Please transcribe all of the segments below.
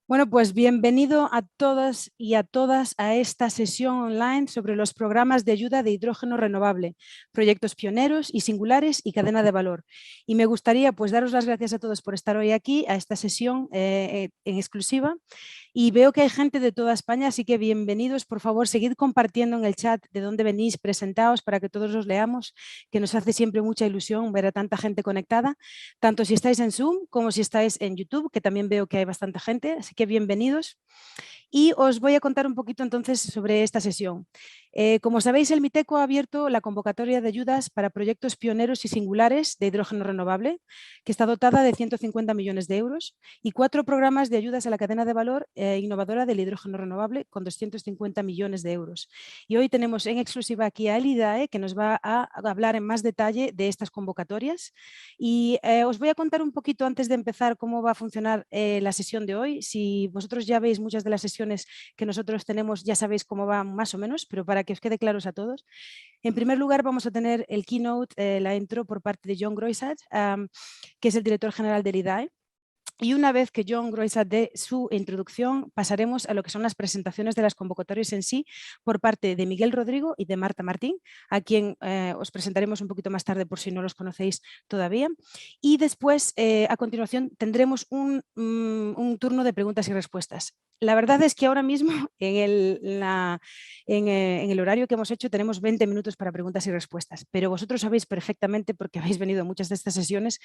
Bueno, pues bienvenido a todas y a todas a esta sesión online sobre los programas de ayuda de hidrógeno renovable, proyectos pioneros y singulares y cadena de valor. Y me gustaría pues daros las gracias a todos por estar hoy aquí a esta sesión en exclusiva. Y veo que hay gente de toda España, así que bienvenidos. Por favor, seguid compartiendo en el chat de dónde venís, presentaos para que todos los leamos, que nos hace siempre mucha ilusión ver a tanta gente conectada, tanto si estáis en Zoom como si estáis en YouTube, que también veo que hay bastante gente, así que bienvenidos. Y os voy a contar un poquito entonces sobre esta sesión. Como sabéis, el MITECO ha abierto la convocatoria de ayudas para proyectos pioneros y singulares de hidrógeno renovable, que está dotada de 150 millones de euros, y 4 programas de ayudas a la cadena de valor innovadora del hidrógeno renovable con 250 millones de euros. Y hoy tenemos en exclusiva aquí a Elidae, que nos va a hablar en más detalle de estas convocatorias. Y os voy a contar un poquito antes de empezar cómo va a funcionar la sesión de hoy. Si vosotros ya veis muchas de las sesiones que nosotros tenemos, ya sabéis cómo va más o menos, pero para que os quede claros a todos. En primer lugar, vamos a tener el keynote, la intro por parte de John Groisat, que es el director general del IDAE. Y una vez que John Groisat dé su introducción, pasaremos a lo que son las presentaciones de las convocatorias en sí por parte de Miguel Rodrigo y de Marta Martín, a quien os presentaremos un poquito más tarde por si no los conocéis todavía. Y después, a continuación, tendremos un turno de preguntas y respuestas. La verdad es que ahora mismo en el horario que hemos hecho tenemos 20 minutos para preguntas y respuestas, pero vosotros sabéis perfectamente, porque habéis venido a muchas de estas sesiones,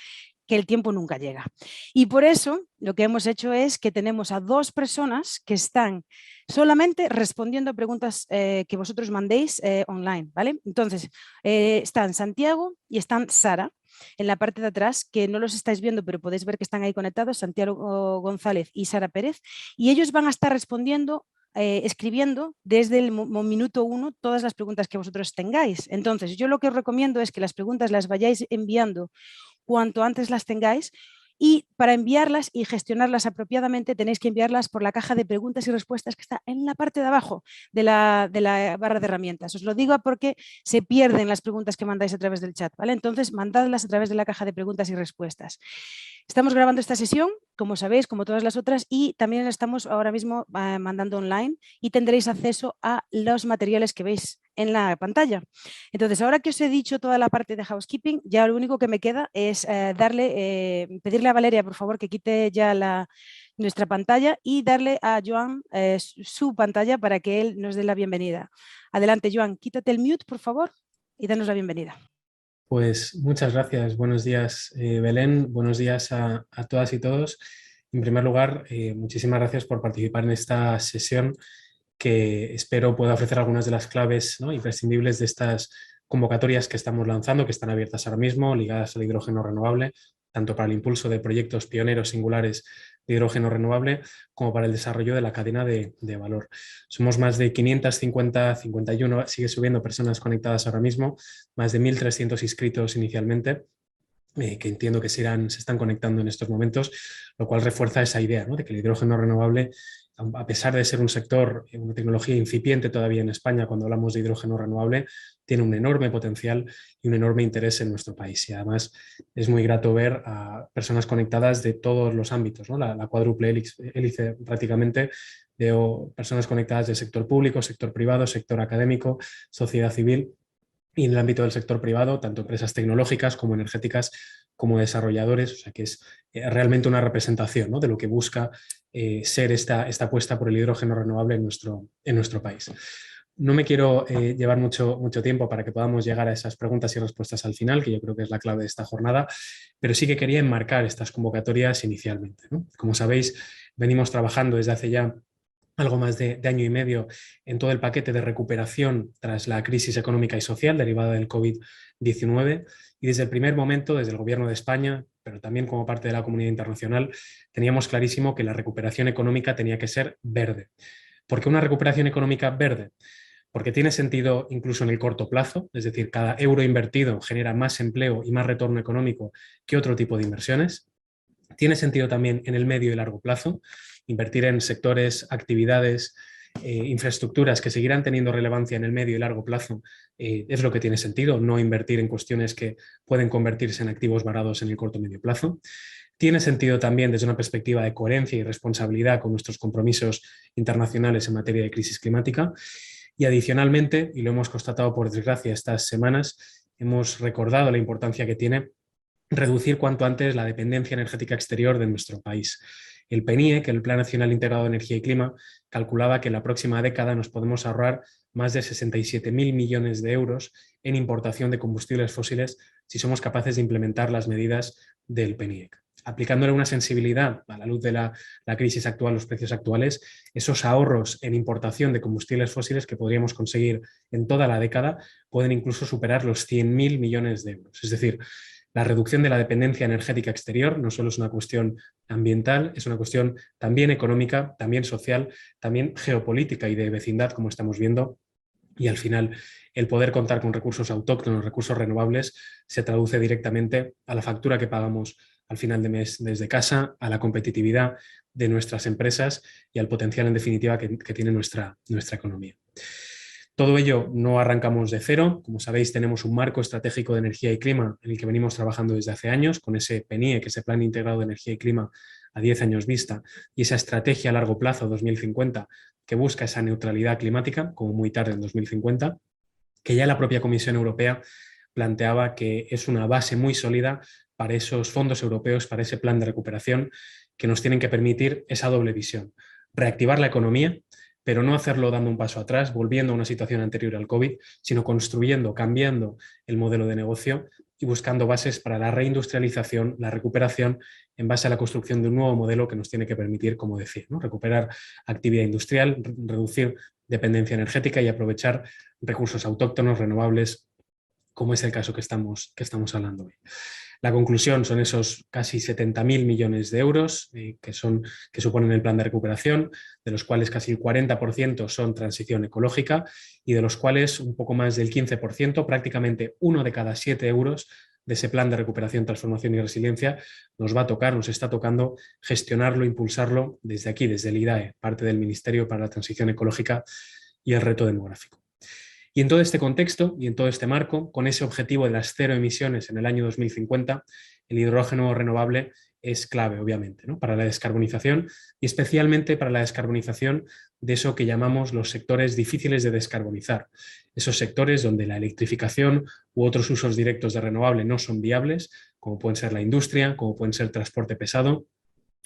que el tiempo nunca llega. Y por eso lo que hemos hecho es que tenemos a 2 personas que están solamente respondiendo a preguntas que vosotros mandéis online, ¿vale? Entonces, están Santiago y están Sara en la parte de atrás, que no los estáis viendo, pero podéis ver que están ahí conectados, Santiago González y Sara Pérez, y ellos van a estar respondiendo escribiendo desde el minuto 1 todas las preguntas que vosotros tengáis. Entonces, yo lo que os recomiendo es que las preguntas las vayáis enviando cuanto antes las tengáis, y para enviarlas y gestionarlas apropiadamente tenéis que enviarlas por la caja de preguntas y respuestas que está en la parte de abajo de la barra de herramientas. Os lo digo porque se pierden las preguntas que mandáis a través del chat, ¿vale? Entonces, mandadlas a través de la caja de preguntas y respuestas. Estamos grabando esta sesión, como sabéis, como todas las otras, y también estamos ahora mismo mandando online y tendréis acceso a los materiales que veis en la pantalla. Entonces, ahora que os he dicho toda la parte de housekeeping, ya lo único que me queda es pedirle a Valeria, por favor, que quite ya nuestra pantalla y darle a Joan su pantalla para que él nos dé la bienvenida. Adelante, Joan, quítate el mute, por favor, y danos la bienvenida. Pues muchas gracias. Buenos días, Belén. Buenos días a todas y todos. En primer lugar, muchísimas gracias por participar en esta sesión que espero pueda ofrecer algunas de las claves, ¿no?, imprescindibles de estas convocatorias que estamos lanzando, que están abiertas ahora mismo, ligadas al hidrógeno renovable, tanto para el impulso de proyectos pioneros singulares de hidrógeno renovable como para el desarrollo de la cadena de valor. Somos más de 551, sigue subiendo personas conectadas ahora mismo, más de 1.300 inscritos inicialmente, que entiendo que se están conectando en estos momentos, lo cual refuerza esa idea, ¿no?, de que el hidrógeno renovable, a pesar de ser un sector, una tecnología incipiente todavía en España cuando hablamos de hidrógeno renovable, tiene un enorme potencial y un enorme interés en nuestro país. Y además es muy grato ver a personas conectadas de todos los ámbitos, ¿no?, la cuádruple hélice prácticamente. Veo personas conectadas del sector público, sector privado, sector académico, sociedad civil, y en el ámbito del sector privado, tanto empresas tecnológicas como energéticas, como desarrolladores. O sea que es realmente una representación, ¿no?, de lo que busca ser esta apuesta por el hidrógeno renovable en nuestro país. No me quiero llevar mucho tiempo para que podamos llegar a esas preguntas y respuestas al final, que yo creo que es la clave de esta jornada, pero sí que quería enmarcar estas convocatorias inicialmente, ¿no? Como sabéis, venimos trabajando desde hace ya algo más de año y medio en todo el paquete de recuperación tras la crisis económica y social derivada del COVID-19, y desde el primer momento, desde el Gobierno de España, pero también como parte de la comunidad internacional, teníamos clarísimo que la recuperación económica tenía que ser verde. ¿Por qué una recuperación económica verde? Porque tiene sentido incluso en el corto plazo, es decir, cada euro invertido genera más empleo y más retorno económico que otro tipo de inversiones. Tiene sentido también en el medio y largo plazo, invertir en sectores, actividades infraestructuras que seguirán teniendo relevancia en el medio y largo plazo, es lo que tiene sentido, no invertir en cuestiones que pueden convertirse en activos varados en el corto o medio plazo. Tiene sentido también desde una perspectiva de coherencia y responsabilidad con nuestros compromisos internacionales en materia de crisis climática. Y adicionalmente, y lo hemos constatado por desgracia estas semanas, hemos recordado la importancia que tiene reducir cuanto antes la dependencia energética exterior de nuestro país. El PNIE, que el Plan Nacional Integrado de Energía y Clima, calculaba que en la próxima década nos podemos ahorrar más de 67.000 millones de euros en importación de combustibles fósiles si somos capaces de implementar las medidas del PNIEC. Aplicándole una sensibilidad a la luz de la crisis actual, los precios actuales, esos ahorros en importación de combustibles fósiles que podríamos conseguir en toda la década pueden incluso superar los 100.000 millones de euros. Es decir, la reducción de la dependencia energética exterior no solo es una cuestión ambiental, es una cuestión también económica, también social, también geopolítica y de vecindad, como estamos viendo. Y al final, el poder contar con recursos autóctonos, recursos renovables, se traduce directamente a la factura que pagamos al final de mes desde casa, a la competitividad de nuestras empresas y al potencial, en definitiva, que tiene nuestra economía. Todo ello no arrancamos de cero. Como sabéis, tenemos un marco estratégico de energía y clima en el que venimos trabajando desde hace años, con ese PNIE, que es el Plan Integrado de Energía y Clima a 10 años vista, y esa estrategia a largo plazo 2050, que busca esa neutralidad climática, como muy tarde en 2050, que ya la propia Comisión Europea planteaba que es una base muy sólida para esos fondos europeos, para ese plan de recuperación, que nos tienen que permitir esa doble visión: reactivar la economía, pero no hacerlo dando un paso atrás, volviendo a una situación anterior al COVID, sino construyendo, cambiando el modelo de negocio y buscando bases para la reindustrialización, la recuperación, en base a la construcción de un nuevo modelo que nos tiene que permitir, como decía, ¿no?, recuperar actividad industrial, reducir dependencia energética y aprovechar recursos autóctonos, renovables, como es el caso que estamos hablando hoy. La conclusión son esos casi 70.000 millones de euros que suponen el plan de recuperación, de los cuales casi el 40% son transición ecológica y de los cuales un poco más del 15%, prácticamente 1 de cada 7 euros de ese plan de recuperación, transformación y resiliencia, nos está tocando gestionarlo, impulsarlo desde aquí, desde el IDAE, parte del Ministerio para la Transición Ecológica y el Reto Demográfico. Y en todo este contexto y en todo este marco, con ese objetivo de las 0 emisiones en el año 2050, el hidrógeno renovable es clave, obviamente, ¿no?, para la descarbonización y especialmente para la descarbonización de eso que llamamos los sectores difíciles de descarbonizar. Esos sectores donde la electrificación u otros usos directos de renovable no son viables, como pueden ser la industria, como pueden ser transporte pesado.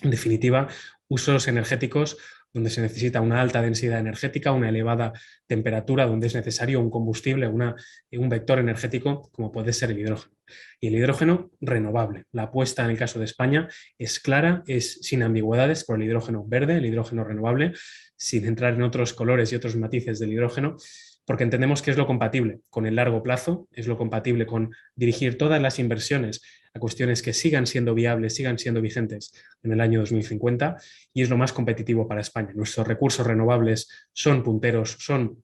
En definitiva, usos energéticos donde se necesita una alta densidad energética, una elevada temperatura, donde es necesario un combustible, un vector energético como puede ser el hidrógeno. Y el hidrógeno renovable. La apuesta en el caso de España es clara, es sin ambigüedades por el hidrógeno verde, el hidrógeno renovable, sin entrar en otros colores y otros matices del hidrógeno, porque entendemos que es lo compatible con el largo plazo, es lo compatible con dirigir todas las inversiones a cuestiones que sigan siendo viables, sigan siendo vigentes en el año 2050 y es lo más competitivo para España. Nuestros recursos renovables son punteros, son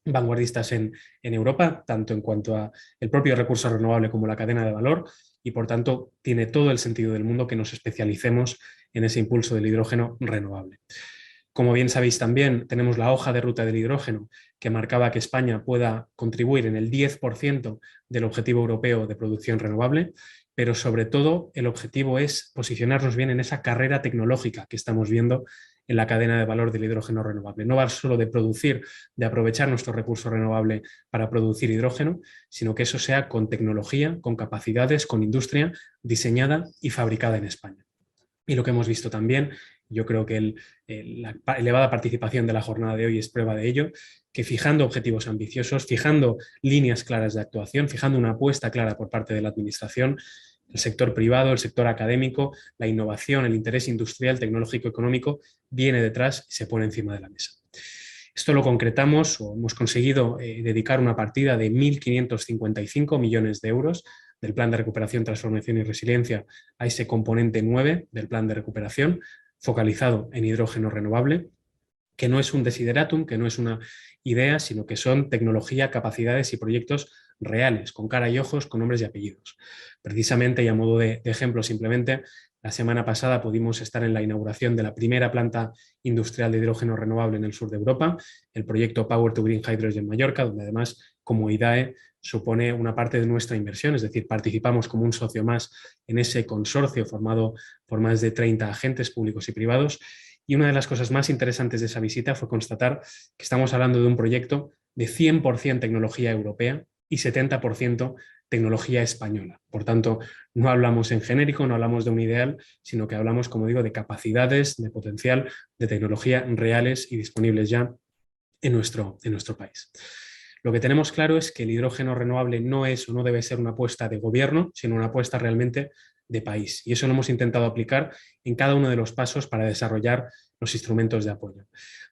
vanguardistas en Europa, tanto en cuanto a el propio recurso renovable como la cadena de valor y por tanto tiene todo el sentido del mundo que nos especialicemos en ese impulso del hidrógeno renovable. Como bien sabéis también, tenemos la hoja de ruta del hidrógeno que marcaba que España pueda contribuir en el 10% del objetivo europeo de producción renovable, pero sobre todo el objetivo es posicionarnos bien en esa carrera tecnológica que estamos viendo en la cadena de valor del hidrógeno renovable. No va solo de producir, de aprovechar nuestro recurso renovable para producir hidrógeno, sino que eso sea con tecnología, con capacidades, con industria diseñada y fabricada en España. Y lo que hemos visto también, yo creo que la elevada participación de la jornada de hoy es prueba de ello, que fijando objetivos ambiciosos, fijando líneas claras de actuación, fijando una apuesta clara por parte de la Administración, el sector privado, el sector académico, la innovación, el interés industrial, tecnológico, económico, viene detrás y se pone encima de la mesa. Esto lo concretamos o hemos conseguido dedicar una partida de 1.555 millones de euros del Plan de Recuperación, Transformación y Resiliencia a ese componente 9 del Plan de Recuperación, focalizado en hidrógeno renovable. que no es un desideratum, que no es una idea, sino que son tecnología, capacidades y proyectos reales, con cara y ojos, con nombres y apellidos. Precisamente, y a modo de ejemplo simplemente, la semana pasada pudimos estar en la inauguración de la primera planta industrial de hidrógeno renovable en el sur de Europa, el proyecto Power to Green Hydrogen en Mallorca, donde además, como IDAE, supone una parte de nuestra inversión, es decir, participamos como un socio más en ese consorcio formado por más de 30 agentes públicos y privados. Y una de las cosas más interesantes de esa visita fue constatar que estamos hablando de un proyecto de 100% tecnología europea y 70% tecnología española. Por tanto, no hablamos en genérico, no hablamos de un ideal, sino que hablamos, como digo, de capacidades, de potencial, de tecnología reales y disponibles ya en nuestro país. Lo que tenemos claro es que el hidrógeno renovable no es o no debe ser una apuesta de gobierno, sino una apuesta realmente de país. Y eso lo hemos intentado aplicar en cada uno de los pasos para desarrollar los instrumentos de apoyo.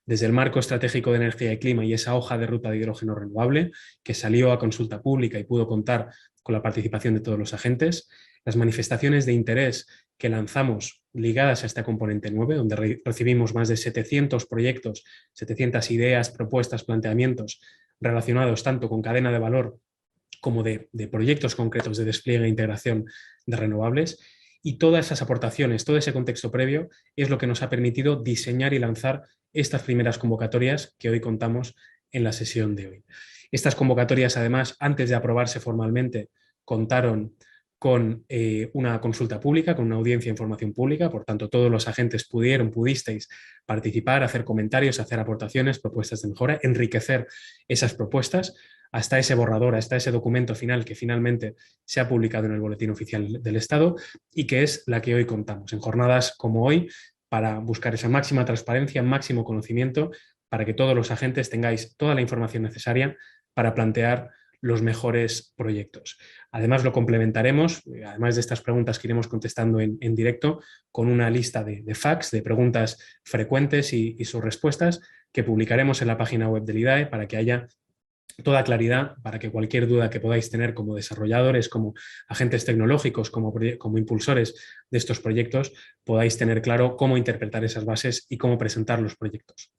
Desde el marco estratégico de energía y clima y esa hoja de ruta de hidrógeno renovable, que salió a consulta pública y pudo contar con la participación de todos los agentes, las manifestaciones de interés que lanzamos ligadas a este componente 9, donde recibimos más de 700 proyectos, 700 ideas, propuestas, planteamientos relacionados tanto con cadena de valor como de proyectos concretos de despliegue e integración de renovables. Y todas esas aportaciones, todo ese contexto previo es lo que nos ha permitido diseñar y lanzar estas primeras convocatorias que hoy contamos en la sesión de hoy. Estas convocatorias, además, antes de aprobarse formalmente, contaron con una consulta pública, con una audiencia de información pública, por tanto todos los agentes pudisteis participar, hacer comentarios, hacer aportaciones, propuestas de mejora, enriquecer esas propuestas hasta ese borrador, hasta ese documento final que finalmente se ha publicado en el Boletín Oficial del Estado y que es la que hoy contamos, en jornadas como hoy, para buscar esa máxima transparencia, máximo conocimiento, para que todos los agentes tengáis toda la información necesaria para plantear los mejores proyectos. Además, lo complementaremos, además de estas preguntas que iremos contestando en directo, con una lista de fax, de preguntas frecuentes y sus respuestas que publicaremos en la página web del IDAE para que haya toda claridad, para que cualquier duda que podáis tener como desarrolladores, como agentes tecnológicos, como impulsores de estos proyectos, podáis tener claro cómo interpretar esas bases y cómo presentar los proyectos.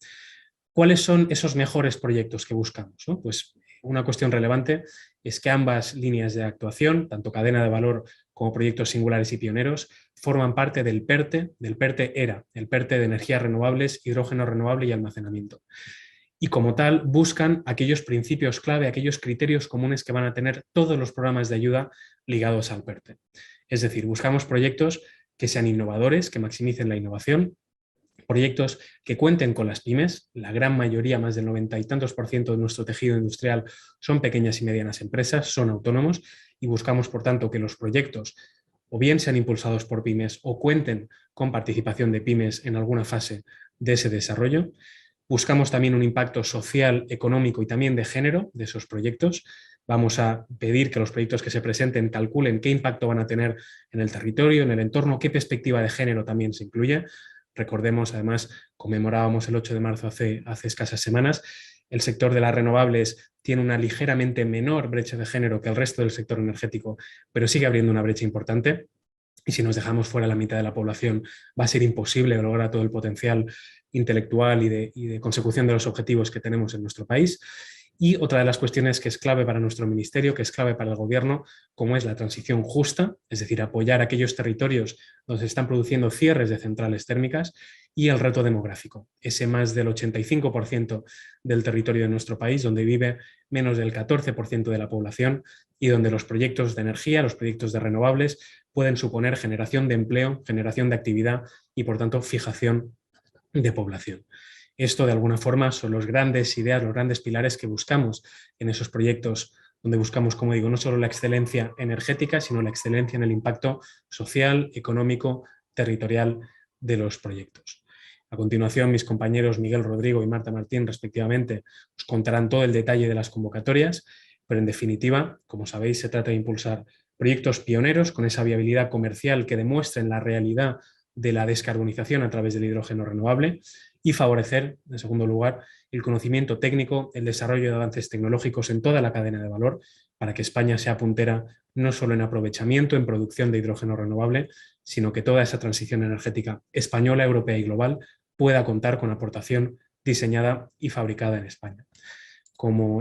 ¿Cuáles son esos mejores proyectos que buscamos, ¿no? Pues una cuestión relevante es que ambas líneas de actuación, tanto cadena de valor como proyectos singulares y pioneros, forman parte del PERTE ERA, el PERTE de energías renovables, hidrógeno renovable y almacenamiento. Y como tal buscan aquellos principios clave, aquellos criterios comunes que van a tener todos los programas de ayuda ligados al PERTE. Es decir, buscamos proyectos que sean innovadores, que maximicen la innovación, proyectos que cuenten con las pymes, la gran mayoría, más del 90 y tantos % de nuestro tejido industrial son pequeñas y medianas empresas, son autónomos y buscamos, por tanto, que los proyectos o bien sean impulsados por pymes o cuenten con participación de pymes en alguna fase de ese desarrollo. Buscamos también un impacto social, económico y también de género de esos proyectos. Vamos a pedir que los proyectos que se presenten calculen qué impacto van a tener en el territorio, en el entorno, qué perspectiva de género también se incluye. Recordemos, además, conmemorábamos el 8 de marzo hace escasas semanas, el sector de las renovables tiene una ligeramente menor brecha de género que el resto del sector energético, pero sigue abriendo una brecha importante. Y si nos dejamos fuera la mitad de la población, va a ser imposible lograr todo el potencial intelectual y de consecución de los objetivos que tenemos en nuestro país. Y otra de las cuestiones que es clave para nuestro ministerio, que es clave para el gobierno, como es la transición justa, es decir, apoyar aquellos territorios donde se están produciendo cierres de centrales térmicas, y el reto demográfico, ese más del 85% del territorio de nuestro país, donde vive menos del 14% de la población y donde los proyectos de energía, los proyectos de renovables pueden suponer generación de empleo, generación de actividad y, por tanto, fijación de población. Esto, de alguna forma, son las grandes ideas, los grandes pilares que buscamos en esos proyectos donde buscamos, como digo, no solo la excelencia energética, sino la excelencia en el impacto social, económico, territorial de los proyectos. A continuación, mis compañeros Miguel Rodrigo y Marta Martín, respectivamente, os contarán todo el detalle de las convocatorias, pero en definitiva, como sabéis, se trata de impulsar proyectos pioneros con esa viabilidad comercial que demuestren la realidad de la descarbonización a través del hidrógeno renovable y favorecer, en segundo lugar, el conocimiento técnico, el desarrollo de avances tecnológicos en toda la cadena de valor para que España sea puntera no solo en aprovechamiento, en producción de hidrógeno renovable, sino que toda esa transición energética española, europea y global pueda contar con aportación diseñada y fabricada en España.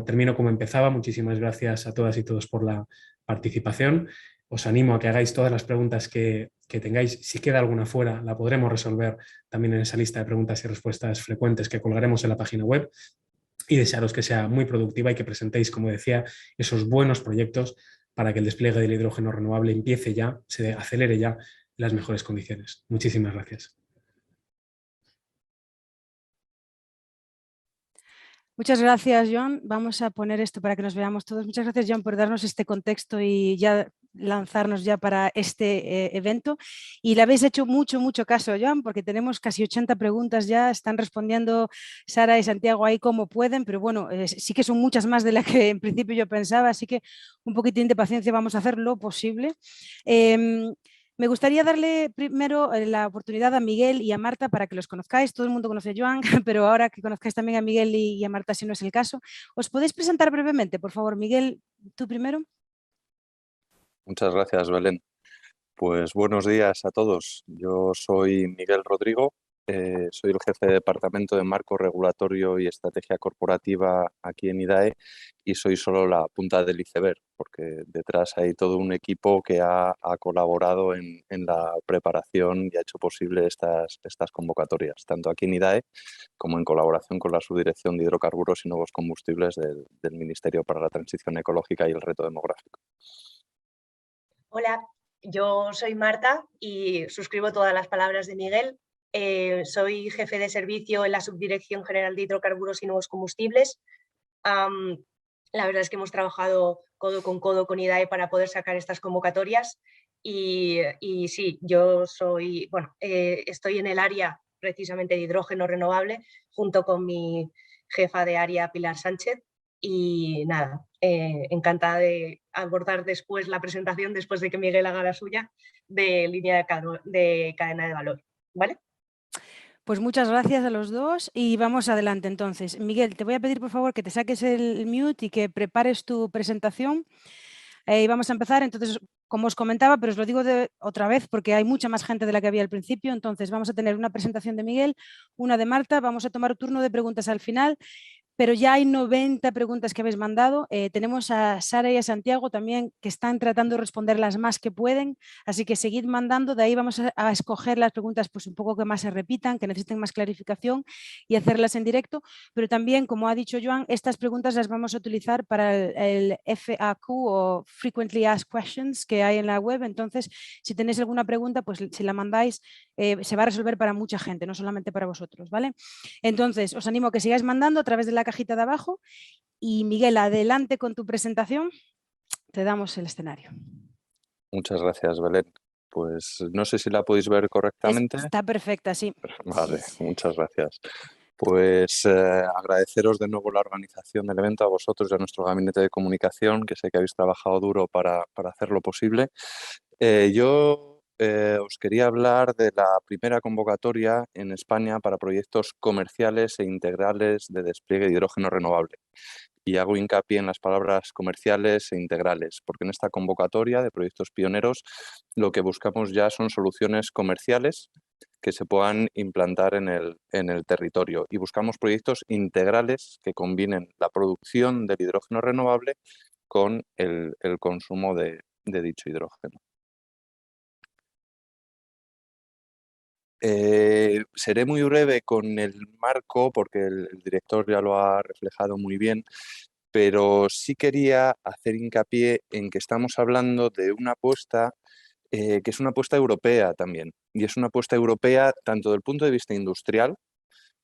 Termino como empezaba, muchísimas gracias a todas y todos por la participación. Os animo a que hagáis todas las preguntas que tengáis. Si queda alguna fuera, la podremos resolver también en esa lista de preguntas y respuestas frecuentes que colgaremos en la página web. Y desearos que sea muy productiva y que presentéis, como decía, esos buenos proyectos para que el despliegue del hidrógeno renovable empiece ya, se acelere ya en las mejores condiciones. Muchísimas gracias. Muchas gracias, Joan. Vamos a poner esto para que nos veamos todos. Muchas gracias, Joan, por darnos este contexto y ya lanzarnos ya para este evento. Y le habéis hecho mucho caso, Joan, porque tenemos casi 80 preguntas ya. Están respondiendo Sara y Santiago ahí como pueden, pero bueno, sí que son muchas más de las que en principio yo pensaba, así que un poquitín de paciencia, vamos a hacer lo posible. Me gustaría darle primero la oportunidad a Miguel y a Marta para que los conozcáis. Todo el mundo conoce a Joan, pero ahora que conozcáis también a Miguel y a Marta, si no es el caso, ¿os podéis presentar brevemente? Por favor, Miguel, tú primero. Muchas gracias, Belén. Pues buenos días a todos. Yo soy Miguel Rodrigo, soy el jefe de Departamento de Marco Regulatorio y Estrategia Corporativa aquí en IDAE y soy solo la punta del iceberg, porque detrás hay todo un equipo que ha colaborado en la preparación y ha hecho posible estas convocatorias, tanto aquí en IDAE como en colaboración con la Subdirección de Hidrocarburos y Nuevos Combustibles del Ministerio para la Transición Ecológica y el Reto Demográfico. Hola, yo soy Marta y suscribo todas las palabras de Miguel. Soy jefe de servicio en la Subdirección General de Hidrocarburos y Nuevos Combustibles. La verdad es que hemos trabajado codo con IDAE para poder sacar estas convocatorias y sí, yo soy, estoy en el área precisamente de hidrógeno renovable junto con mi jefa de área, Pilar Sánchez, y nada, encantada de abordar después la presentación, después de que Miguel haga la suya, de línea de cadena de valor, ¿vale? Pues muchas gracias a los dos y vamos adelante entonces. Miguel, te voy a pedir por favor que te saques el mute y que prepares tu presentación. Y vamos a empezar, entonces, como os comentaba, pero os lo digo otra vez porque hay mucha más gente de la que había al principio, entonces vamos a tener una presentación de Miguel, una de Marta, vamos a tomar turno de preguntas al final, pero ya hay 90 preguntas que habéis mandado. Tenemos a Sara y a Santiago también que están tratando de responder las más que pueden, así que seguid mandando, de ahí vamos a escoger las preguntas pues un poco que más se repitan, que necesiten más clarificación y hacerlas en directo, pero también, como ha dicho Joan, estas preguntas las vamos a utilizar para el FAQ o Frequently Asked Questions que hay en la web, entonces si tenéis alguna pregunta, pues si la mandáis se va a resolver para mucha gente, no solamente para vosotros, ¿vale? Entonces, os animo a que sigáis mandando a través de la cajita de abajo y Miguel, adelante con tu presentación, te damos el escenario. Muchas gracias, Belén. Pues no sé si la podéis ver correctamente. Está perfecta, sí. Vale, muchas gracias. Pues agradeceros de nuevo la organización del evento, a vosotros y a nuestro gabinete de comunicación, que sé que habéis trabajado duro para hacerlo posible. Yo os quería hablar de la primera convocatoria en España para proyectos comerciales e integrales de despliegue de hidrógeno renovable. Y hago hincapié en las palabras comerciales e integrales, porque en esta convocatoria de proyectos pioneros lo que buscamos ya son soluciones comerciales que se puedan implantar en el territorio. Y buscamos proyectos integrales que combinen la producción del hidrógeno renovable con el consumo de dicho hidrógeno. Seré muy breve con el marco porque el director ya lo ha reflejado muy bien, pero sí quería hacer hincapié en que estamos hablando de una apuesta que es una apuesta europea también, y es una apuesta europea tanto desde el punto de vista industrial,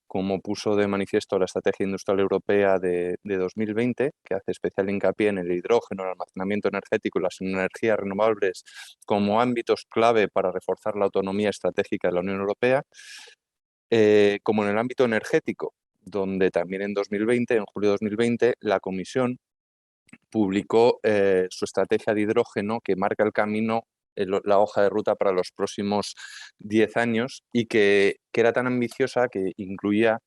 como puso de manifiesto la Estrategia Industrial Europea de 2020, que hace especial hincapié en el hidrógeno, el almacenamiento energético y las energías renovables como ámbitos clave para reforzar la autonomía estratégica de la Unión Europea, como en el ámbito energético, donde también en 2020, en julio de 2020, la Comisión publicó su estrategia de hidrógeno que marca el camino, la hoja de ruta para los próximos 10 años y que era tan ambiciosa que incluía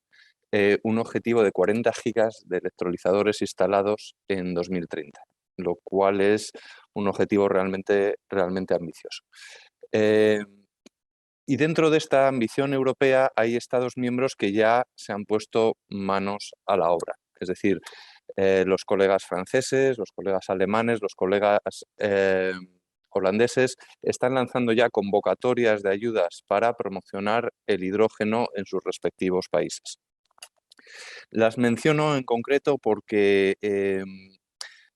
un objetivo de 40 gigas de electrolizadores instalados en 2030, lo cual es un objetivo realmente ambicioso. Y dentro de esta ambición europea hay Estados miembros que ya se han puesto manos a la obra. Es decir, los colegas franceses, los colegas alemanes, los colegas holandeses están lanzando ya convocatorias de ayudas para promocionar el hidrógeno en sus respectivos países. Las menciono en concreto porque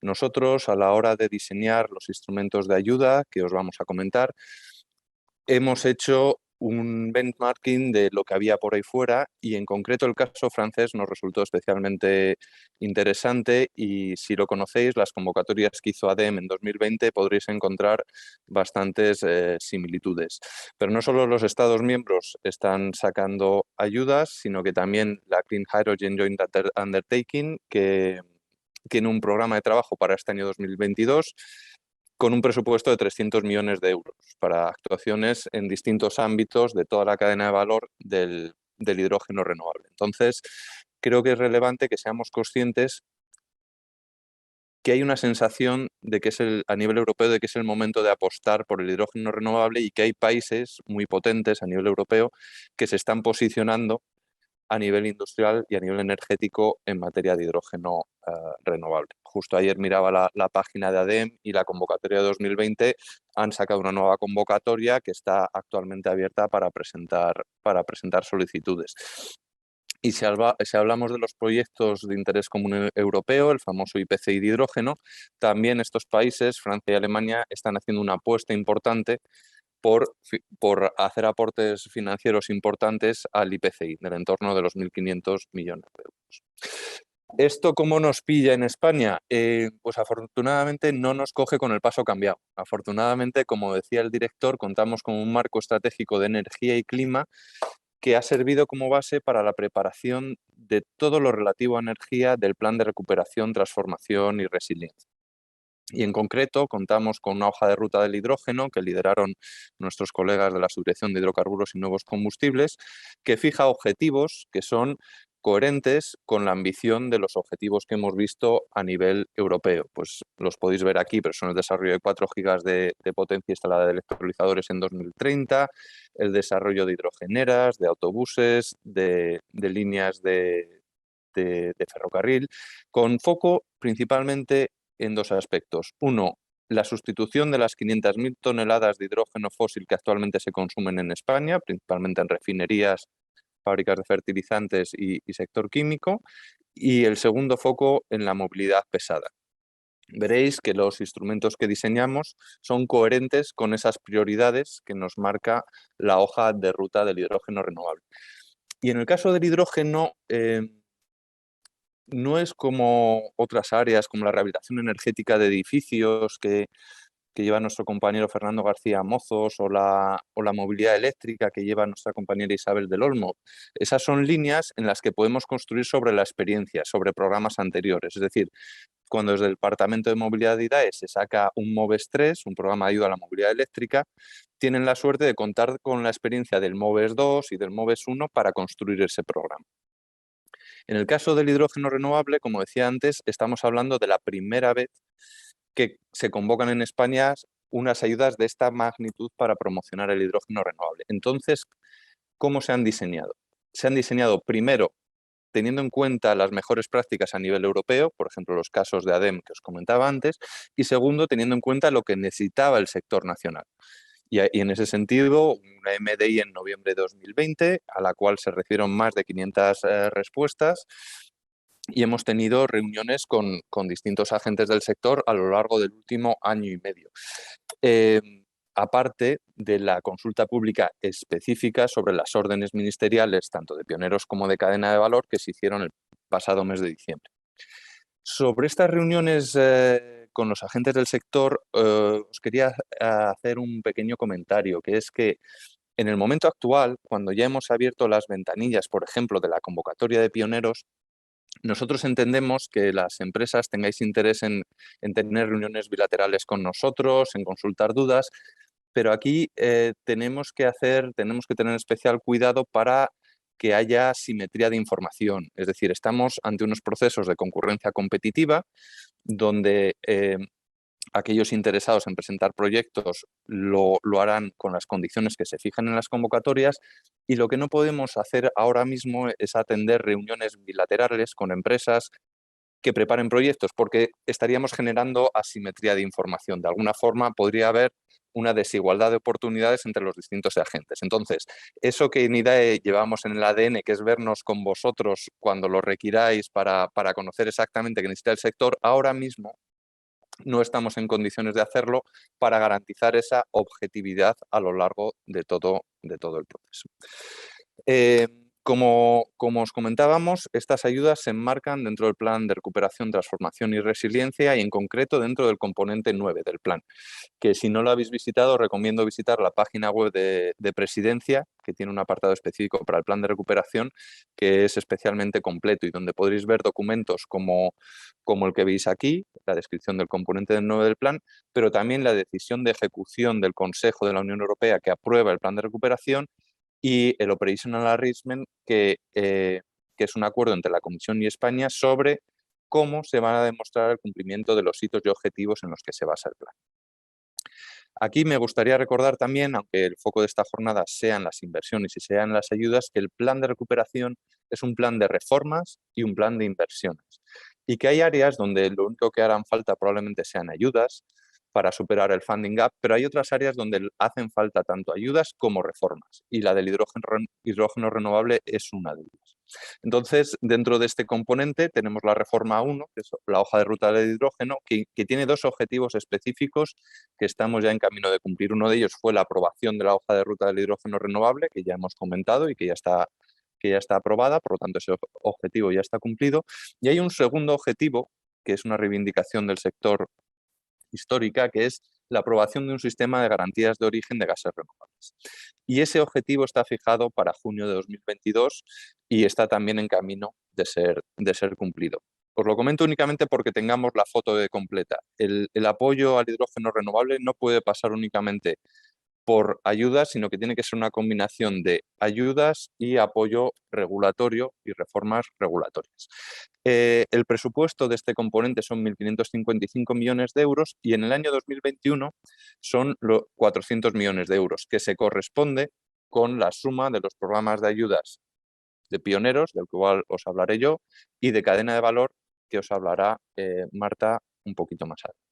nosotros, a la hora de diseñar los instrumentos de ayuda que os vamos a comentar, hemos hecho un benchmarking de lo que había por ahí fuera y en concreto el caso francés nos resultó especialmente interesante y si lo conocéis, las convocatorias que hizo ADEME en 2020 podréis encontrar bastantes similitudes. Pero no solo los Estados miembros están sacando ayudas, sino que también la Clean Hydrogen Joint Undertaking, que tiene un programa de trabajo para este año 2022 con un presupuesto de 300 millones de euros para actuaciones en distintos ámbitos de toda la cadena de valor del hidrógeno renovable. Entonces, creo que es relevante que seamos conscientes que hay una sensación de que a nivel europeo de que es el momento de apostar por el hidrógeno renovable y que hay países muy potentes a nivel europeo que se están posicionando a nivel industrial y a nivel energético en materia de hidrógeno renovable. Justo ayer miraba la página de ADEME y la convocatoria de 2020 han sacado una nueva convocatoria que está actualmente abierta para presentar solicitudes. Y si hablamos de los proyectos de interés común europeo, el famoso IPCEI de hidrógeno, también estos países, Francia y Alemania, están haciendo una apuesta importante por hacer aportes financieros importantes al IPCEI, del entorno de los 1.500 millones de euros. ¿Esto cómo nos pilla en España? Pues afortunadamente no nos coge con el paso cambiado. Afortunadamente, como decía el director, contamos con un marco estratégico de energía y clima que ha servido como base para la preparación de todo lo relativo a energía del Plan de Recuperación, Transformación y Resiliencia. Y en concreto contamos con una hoja de ruta del hidrógeno que lideraron nuestros colegas de la Subdirección de Hidrocarburos y Nuevos Combustibles, que fija objetivos que son coherentes con la ambición de los objetivos que hemos visto a nivel europeo. Pues los podéis ver aquí, pero son el desarrollo de 4 gigas de potencia instalada de electrolizadores en 2030, el desarrollo de hidrogeneras, de autobuses, de líneas de ferrocarril, con foco principalmente en 2 aspectos. Uno, la sustitución de las 500.000 toneladas de hidrógeno fósil que actualmente se consumen en España, principalmente en refinerías, fábricas de fertilizantes y sector químico. Y el segundo foco en la movilidad pesada. Veréis que los instrumentos que diseñamos son coherentes con esas prioridades que nos marca la hoja de ruta del hidrógeno renovable. Y en el caso del hidrógeno, no es como otras áreas, como la rehabilitación energética de edificios que lleva nuestro compañero Fernando García Mozos o la movilidad eléctrica que lleva nuestra compañera Isabel del Olmo. Esas son líneas en las que podemos construir sobre la experiencia, sobre programas anteriores. Es decir, cuando desde el Departamento de Movilidad de IDAE se saca un MOVES 3, un programa de ayuda a la movilidad eléctrica, tienen la suerte de contar con la experiencia del MOVES 2 y del MOVES 1 para construir ese programa. En el caso del hidrógeno renovable, como decía antes, estamos hablando de la primera vez que se convocan en España unas ayudas de esta magnitud para promocionar el hidrógeno renovable. Entonces, ¿cómo se han diseñado? Se han diseñado primero teniendo en cuenta las mejores prácticas a nivel europeo, por ejemplo, los casos de ADEME que os comentaba antes, y segundo, teniendo en cuenta lo que necesitaba el sector nacional. Y en ese sentido, una MDI en noviembre de 2020, a la cual se recibieron más de 500 respuestas, y hemos tenido reuniones con distintos agentes del sector a lo largo del último año y medio. Aparte de la consulta pública específica sobre las órdenes ministeriales, tanto de pioneros como de cadena de valor, que se hicieron el pasado mes de diciembre. Sobre estas reuniones con los agentes del sector, os quería hacer un pequeño comentario, que es que en el momento actual, cuando ya hemos abierto las ventanillas, por ejemplo, de la convocatoria de pioneros, nosotros entendemos que las empresas tengáis interés en tener reuniones bilaterales con nosotros, en consultar dudas, pero aquí tenemos que tener especial cuidado para que haya simetría de información. Es decir, estamos ante unos procesos de concurrencia competitiva donde aquellos interesados en presentar proyectos lo harán con las condiciones que se fijan en las convocatorias, y lo que no podemos hacer ahora mismo es atender reuniones bilaterales con empresas que preparen proyectos, porque estaríamos generando asimetría de información. De alguna forma podría haber una desigualdad de oportunidades entre los distintos agentes. Entonces, eso que en IDAE llevamos en el ADN, que es vernos con vosotros cuando lo requiráis para conocer exactamente qué necesita el sector, ahora mismo no estamos en condiciones de hacerlo para garantizar esa objetividad a lo largo de todo el proceso. Como os comentábamos, estas ayudas se enmarcan dentro del Plan de Recuperación, Transformación y Resiliencia, y en concreto dentro del componente 9 del plan, que si no lo habéis visitado, recomiendo visitar la página web de Presidencia, que tiene un apartado específico para el plan de recuperación, que es especialmente completo y donde podréis ver documentos como el que veis aquí, la descripción del componente 9 del plan, pero también la decisión de ejecución del Consejo de la Unión Europea que aprueba el plan de recuperación, y el Operational Arrangement, que es un acuerdo entre la Comisión y España sobre cómo se va a demostrar el cumplimiento de los hitos y objetivos en los que se basa el plan. Aquí me gustaría recordar también, aunque el foco de esta jornada sean las inversiones y sean las ayudas, que el plan de recuperación es un plan de reformas y un plan de inversiones, y que hay áreas donde lo único que harán falta probablemente sean ayudas para superar el funding gap, pero hay otras áreas donde hacen falta tanto ayudas como reformas, y la del hidrógeno renovable es una de ellas. Entonces, dentro de este componente tenemos la reforma 1, que es la hoja de ruta del hidrógeno, que tiene dos objetivos específicos que estamos ya en camino de cumplir. Uno de ellos fue la aprobación de la hoja de ruta del hidrógeno renovable, que ya hemos comentado y que ya está aprobada, por lo tanto ese objetivo ya está cumplido. Y hay un segundo objetivo, que es una reivindicación del sector histórica, que es la aprobación de un sistema de garantías de origen de gases renovables. Y ese objetivo está fijado para junio de 2022 y está también en camino de ser cumplido. Os lo comento únicamente porque tengamos la foto completa. El apoyo al hidrógeno renovable no puede pasar únicamente por ayudas, sino que tiene que ser una combinación de ayudas y apoyo regulatorio y reformas regulatorias. El presupuesto de este componente son 1.555 millones de euros y en el año 2021 son 400 millones de euros, que se corresponde con la suma de los programas de ayudas de pioneros, del cual os hablaré yo, y de cadena de valor, que os hablará Marta un poquito más adelante.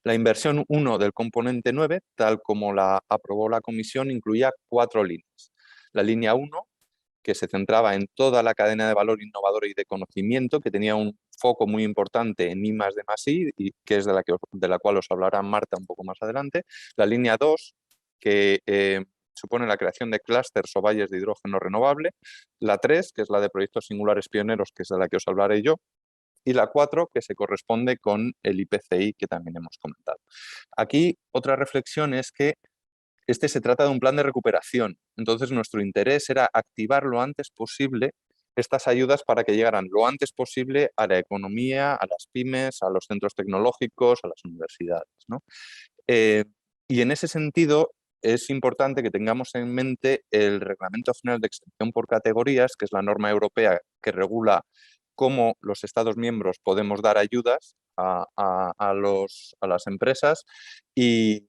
La inversión 1 del componente 9, tal como la aprobó la Comisión, incluía 4 líneas. La línea 1, que se centraba en toda la cadena de valor innovadora y de conocimiento, que tenía un foco muy importante en I+D+I, y que es de la cual os hablará Marta un poco más adelante. La línea 2, que supone la creación de clústeres o valles de hidrógeno renovable. La 3, que es la de proyectos singulares pioneros, que es de la que os hablaré yo. Y la 4, que se corresponde con el IPCI, que también hemos comentado. Aquí otra reflexión es que se trata de un plan de recuperación. Entonces, nuestro interés era activar lo antes posible estas ayudas para que llegaran lo antes posible a la economía, a las pymes, a los centros tecnológicos, a las universidades, ¿no? Y en ese sentido, es importante que tengamos en mente el Reglamento General de Exención por Categorías, que es la norma europea que regula cómo los Estados miembros podemos dar ayudas a las empresas, y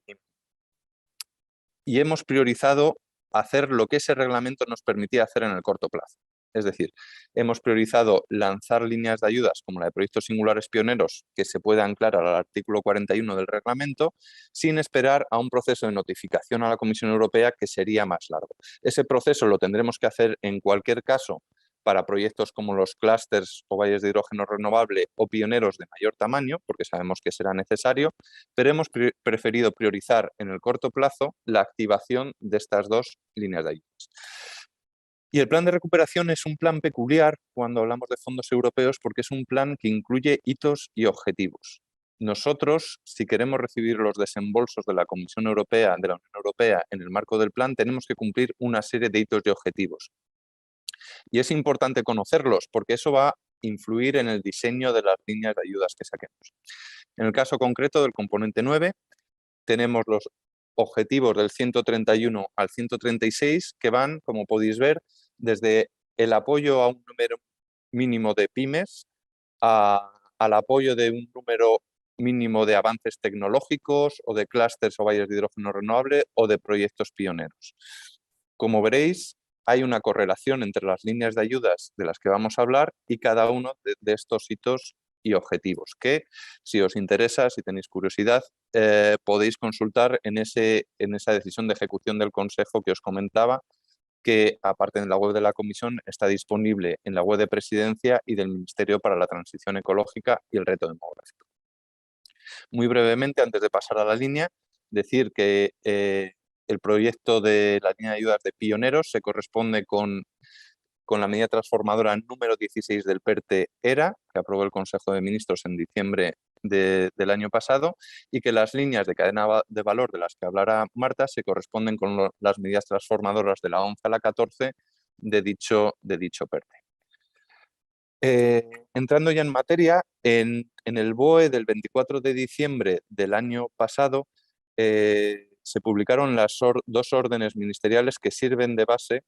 hemos priorizado hacer lo que ese reglamento nos permitía hacer en el corto plazo. Es decir, hemos priorizado lanzar líneas de ayudas como la de proyectos singulares pioneros, que se puede anclar al artículo 41 del reglamento, sin esperar a un proceso de notificación a la Comisión Europea que sería más largo. Ese proceso lo tendremos que hacer en cualquier caso para proyectos como los clústeres o valles de hidrógeno renovable o pioneros de mayor tamaño, porque sabemos que será necesario, pero hemos preferido priorizar en el corto plazo la activación de estas dos líneas de ayudas. Y el plan de recuperación es un plan peculiar cuando hablamos de fondos europeos, porque es un plan que incluye hitos y objetivos. Nosotros, si queremos recibir los desembolsos de la Comisión Europea, de la Unión Europea, en el marco del plan, tenemos que cumplir una serie de hitos y objetivos. Y es importante conocerlos porque eso va a influir en el diseño de las líneas de ayudas que saquemos. En el caso concreto del componente 9, tenemos los objetivos del 131 al 136 que van, como podéis ver, desde el apoyo a un número mínimo de pymes al apoyo de un número mínimo de avances tecnológicos o de clústeres o valles de hidrógeno renovable o de proyectos pioneros. Como veréis, hay una correlación entre las líneas de ayudas de las que vamos a hablar y cada uno de estos hitos y objetivos, que si os interesa, si tenéis curiosidad, podéis consultar en esa decisión de ejecución del Consejo que os comentaba, que aparte en la web de la Comisión está disponible en la web de Presidencia y del Ministerio para la Transición Ecológica y el Reto Demográfico. Muy brevemente, antes de pasar a la línea, decir que el proyecto de la línea de ayudas de pioneros se corresponde con la medida transformadora número 16 del PERTE-ERA, que aprobó el Consejo de Ministros en diciembre del año pasado, y que las líneas de cadena de valor de las que hablará Marta se corresponden con las medidas transformadoras de la 11 a la 14 de dicho PERTE. Entrando ya en materia, en el BOE del 24 de diciembre del año pasado se publicaron las dos órdenes ministeriales que sirven de base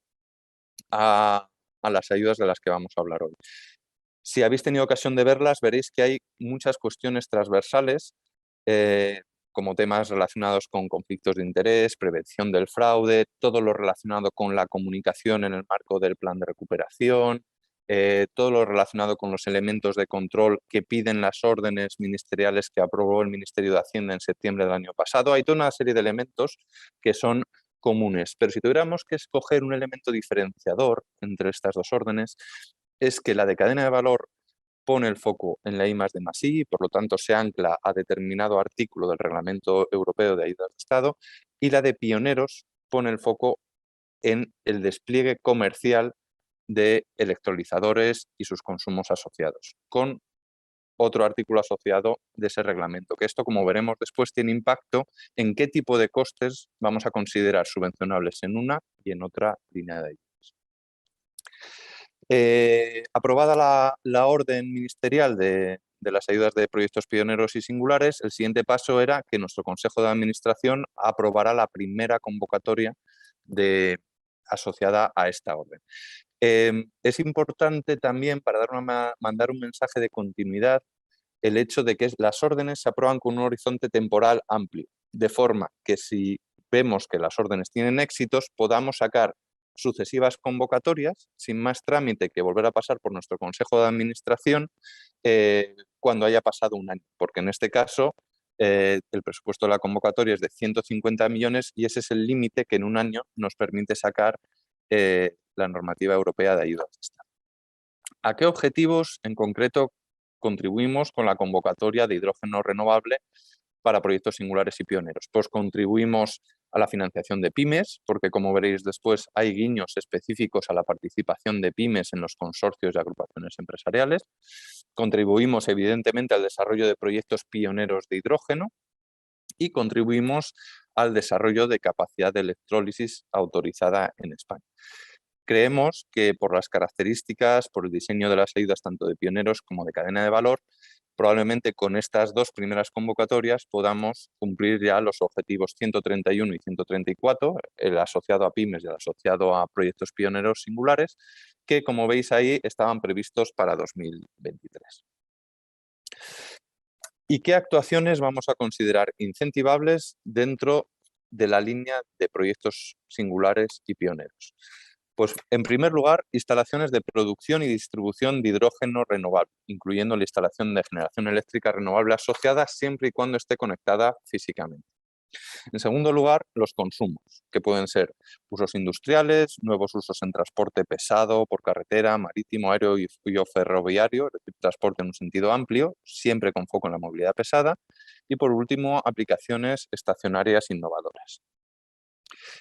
a las ayudas de las que vamos a hablar hoy. Si habéis tenido ocasión de verlas, veréis que hay muchas cuestiones transversales, como temas relacionados con conflictos de interés, prevención del fraude, todo lo relacionado con la comunicación en el marco del plan de recuperación, todo lo relacionado con los elementos de control que piden las órdenes ministeriales que aprobó el Ministerio de Hacienda en septiembre del año pasado. Hay toda una serie de elementos que son comunes, pero si tuviéramos que escoger un elemento diferenciador entre estas dos órdenes, es que la de cadena de valor pone el foco en la I+D+I y por lo tanto se ancla a determinado artículo del Reglamento Europeo de Ayudas de Estado, y la de pioneros pone el foco en el despliegue comercial de electrolizadores y sus consumos asociados, con otro artículo asociado de ese reglamento, que esto, como veremos después, tiene impacto en qué tipo de costes vamos a considerar subvencionables en una y en otra línea de ayudas. Aprobada la orden ministerial de las ayudas de proyectos pioneros y singulares, el siguiente paso era que nuestro Consejo de Administración aprobara la primera convocatoria asociada a esta orden. Es importante también, para mandar un mensaje de continuidad, el hecho de que las órdenes se aprueban con un horizonte temporal amplio, de forma que si vemos que las órdenes tienen éxitos, podamos sacar sucesivas convocatorias sin más trámite que volver a pasar por nuestro Consejo de Administración cuando haya pasado un año, porque en este caso el presupuesto de la convocatoria es de 150 millones y ese es el límite que en un año nos permite sacar la normativa europea de ayudas de Estado. ¿A qué objetivos en concreto contribuimos con la convocatoria de hidrógeno renovable para proyectos singulares y pioneros? Pues contribuimos a la financiación de pymes, porque como veréis después hay guiños específicos a la participación de pymes en los consorcios y agrupaciones empresariales. Contribuimos evidentemente al desarrollo de proyectos pioneros de hidrógeno y contribuimos al desarrollo de capacidad de electrólisis autorizada en España. Creemos que por las características, por el diseño de las ayudas tanto de pioneros como de cadena de valor, probablemente con estas dos primeras convocatorias podamos cumplir ya los objetivos 131 y 134, el asociado a pymes y el asociado a proyectos pioneros singulares, que como veis ahí estaban previstos para 2023. ¿Y qué actuaciones vamos a considerar incentivables dentro de la línea de proyectos singulares y pioneros? Pues, en primer lugar, instalaciones de producción y distribución de hidrógeno renovable, incluyendo la instalación de generación eléctrica renovable asociada siempre y cuando esté conectada físicamente. En segundo lugar, los consumos, que pueden ser usos industriales, nuevos usos en transporte pesado, por carretera, marítimo, aéreo y ferroviario, es decir, transporte en un sentido amplio, siempre con foco en la movilidad pesada. Y por último, aplicaciones estacionarias innovadoras.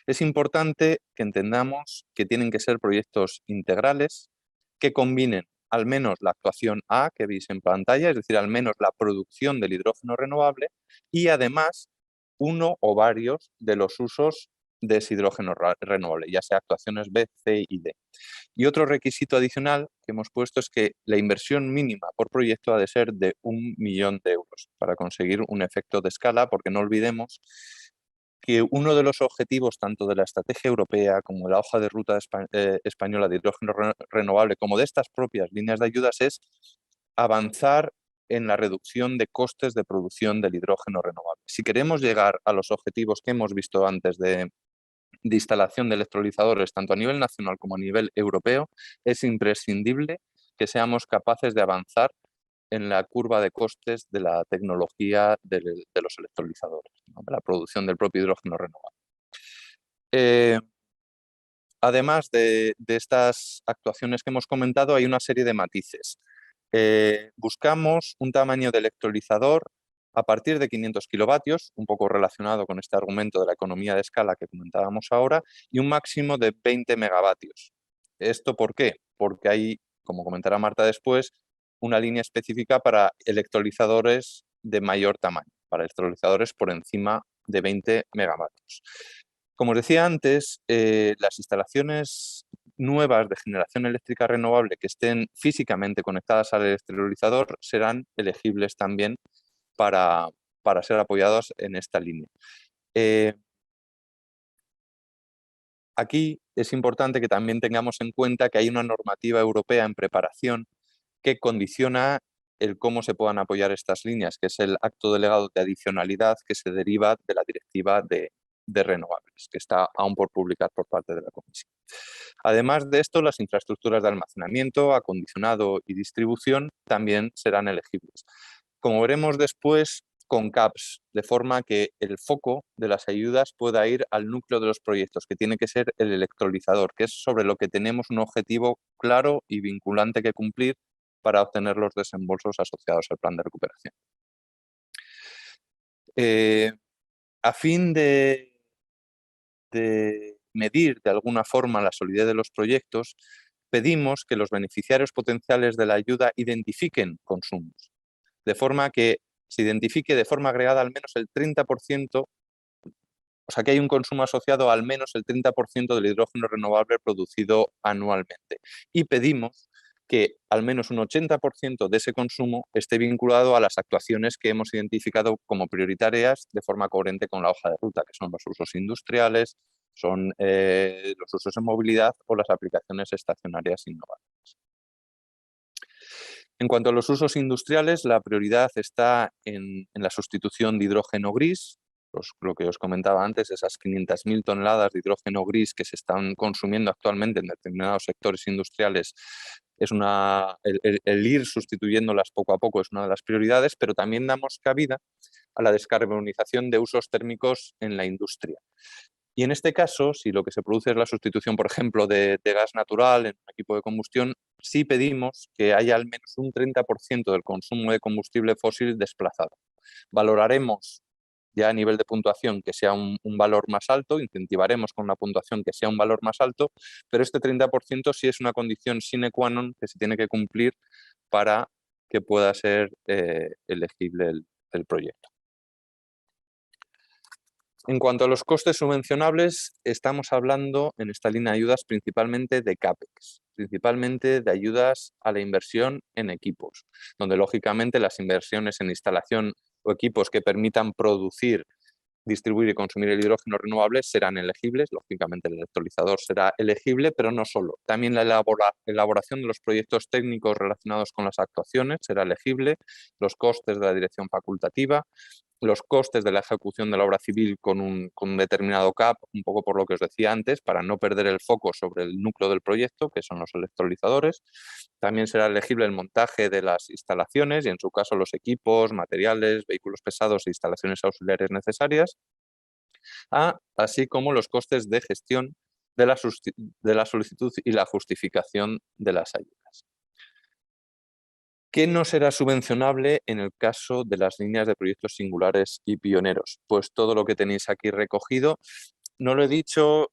Es importante que entendamos que tienen que ser proyectos integrales que combinen al menos la actuación A que veis en pantalla, es decir, al menos la producción del hidrógeno renovable y además uno o varios de los usos de ese hidrógeno renovable, ya sea actuaciones B, C y D. Y otro requisito adicional que hemos puesto es que la inversión mínima por proyecto ha de ser de 1 millón de euros para conseguir un efecto de escala, porque no olvidemos que uno de los objetivos tanto de la estrategia europea como de la hoja de ruta española de hidrógeno renovable como de estas propias líneas de ayudas es avanzar en la reducción de costes de producción del hidrógeno renovable. Si queremos llegar a los objetivos que hemos visto antes de instalación de electrolizadores, tanto a nivel nacional como a nivel europeo, es imprescindible que seamos capaces de avanzar en la curva de costes de la tecnología de los electrolizadores, ¿no? De la producción del propio hidrógeno renovable. Además de estas actuaciones que hemos comentado, hay una serie de matices. Buscamos un tamaño de electrolizador a partir de 500 kilovatios, un poco relacionado con este argumento de la economía de escala que comentábamos ahora, y un máximo de 20 megavatios. ¿Esto por qué? Porque hay, como comentará Marta después, una línea específica para electrolizadores de mayor tamaño, para electrolizadores por encima de 20 megavatios. Como os decía antes, las instalaciones nuevas de generación eléctrica renovable que estén físicamente conectadas al electrolizador serán elegibles también para ser apoyados en esta línea. Aquí es importante que también tengamos en cuenta que hay una normativa europea en preparación que condiciona el cómo se puedan apoyar estas líneas, que es el acto delegado de adicionalidad que se deriva de la directiva de renovables, que está aún por publicar por parte de la Comisión. Además de esto, las infraestructuras de almacenamiento, acondicionado y distribución también serán elegibles. Como veremos después, con CAPs, de forma que el foco de las ayudas pueda ir al núcleo de los proyectos, que tiene que ser el electrolizador, que es sobre lo que tenemos un objetivo claro y vinculante que cumplir para obtener los desembolsos asociados al plan de recuperación. A fin de medir de alguna forma la solidez de los proyectos, pedimos que los beneficiarios potenciales de la ayuda identifiquen consumos, de forma que se identifique de forma agregada al menos el 30%, o sea que hay un consumo asociado a al menos el 30% del hidrógeno renovable producido anualmente. Y pedimos que al menos un 80% de ese consumo esté vinculado a las actuaciones que hemos identificado como prioritarias de forma coherente con la hoja de ruta, que son los usos industriales, son los usos en movilidad o las aplicaciones estacionarias innovadoras. En cuanto a los usos industriales, la prioridad está en la sustitución de hidrógeno gris. Lo que os comentaba antes, esas 500.000 toneladas de hidrógeno gris que se están consumiendo actualmente en determinados sectores industriales, es el ir sustituyéndolas poco a poco es una de las prioridades, pero también damos cabida a la descarbonización de usos térmicos en la industria. Y en este caso, si lo que se produce es la sustitución, por ejemplo, de gas natural en un equipo de combustión, sí pedimos que haya al menos un 30% del consumo de combustible fósil desplazado. Valoraremos ya a nivel de puntuación que sea un valor más alto, incentivaremos con una puntuación que sea un valor más alto, pero este 30% sí es una condición sine qua non que se tiene que cumplir para que pueda ser elegible el proyecto. En cuanto a los costes subvencionables, estamos hablando en esta línea de ayudas principalmente de CAPEX, principalmente de ayudas a la inversión en equipos, donde lógicamente las inversiones en instalación o equipos que permitan producir, distribuir y consumir el hidrógeno renovable serán elegibles. Lógicamente el electrolizador será elegible, pero no solo. También la elaboración de los proyectos técnicos relacionados con las actuaciones será elegible, los costes de la dirección facultativa, los costes de la ejecución de la obra civil con un determinado CAP, un poco por lo que os decía antes, para no perder el foco sobre el núcleo del proyecto, que son los electrolizadores. También será elegible el montaje de las instalaciones y, en su caso, los equipos, materiales, vehículos pesados e instalaciones auxiliares necesarias, así como los costes de gestión de la solicitud y la justificación de las ayudas. ¿Qué no será subvencionable en el caso de las líneas de proyectos singulares y pioneros? Pues todo lo que tenéis aquí recogido. No lo he dicho,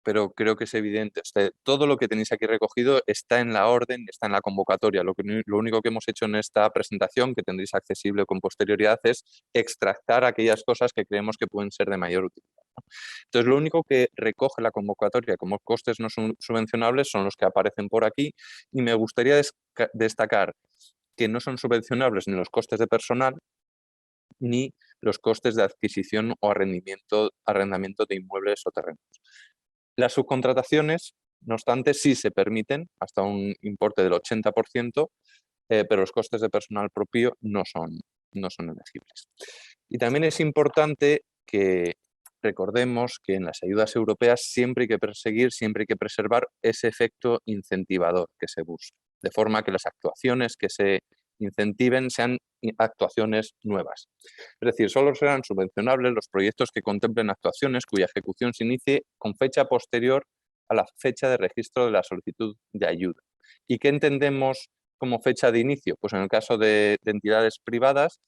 pero creo que es evidente. Todo lo que tenéis aquí recogido está en la orden, está en la convocatoria. Lo único que hemos hecho en esta presentación, que tendréis accesible con posterioridad, es extractar aquellas cosas que creemos que pueden ser de mayor utilidad. Entonces, lo único que recoge la convocatoria como costes no subvencionables son los que aparecen por aquí, y me gustaría destacar que no son subvencionables ni los costes de personal ni los costes de adquisición o arrendamiento de inmuebles o terrenos. Las subcontrataciones, no obstante, sí se permiten hasta un importe del 80%, pero los costes de personal propio no son elegibles. Y también es importante que recordemos que en las ayudas europeas siempre hay que perseguir, siempre hay que preservar ese efecto incentivador que se busca, de forma que las actuaciones que se incentiven sean actuaciones nuevas. Es decir, solo serán subvencionables los proyectos que contemplen actuaciones cuya ejecución se inicie con fecha posterior a la fecha de registro de la solicitud de ayuda. ¿Y qué entendemos como fecha de inicio? Pues en el caso de entidades privadas,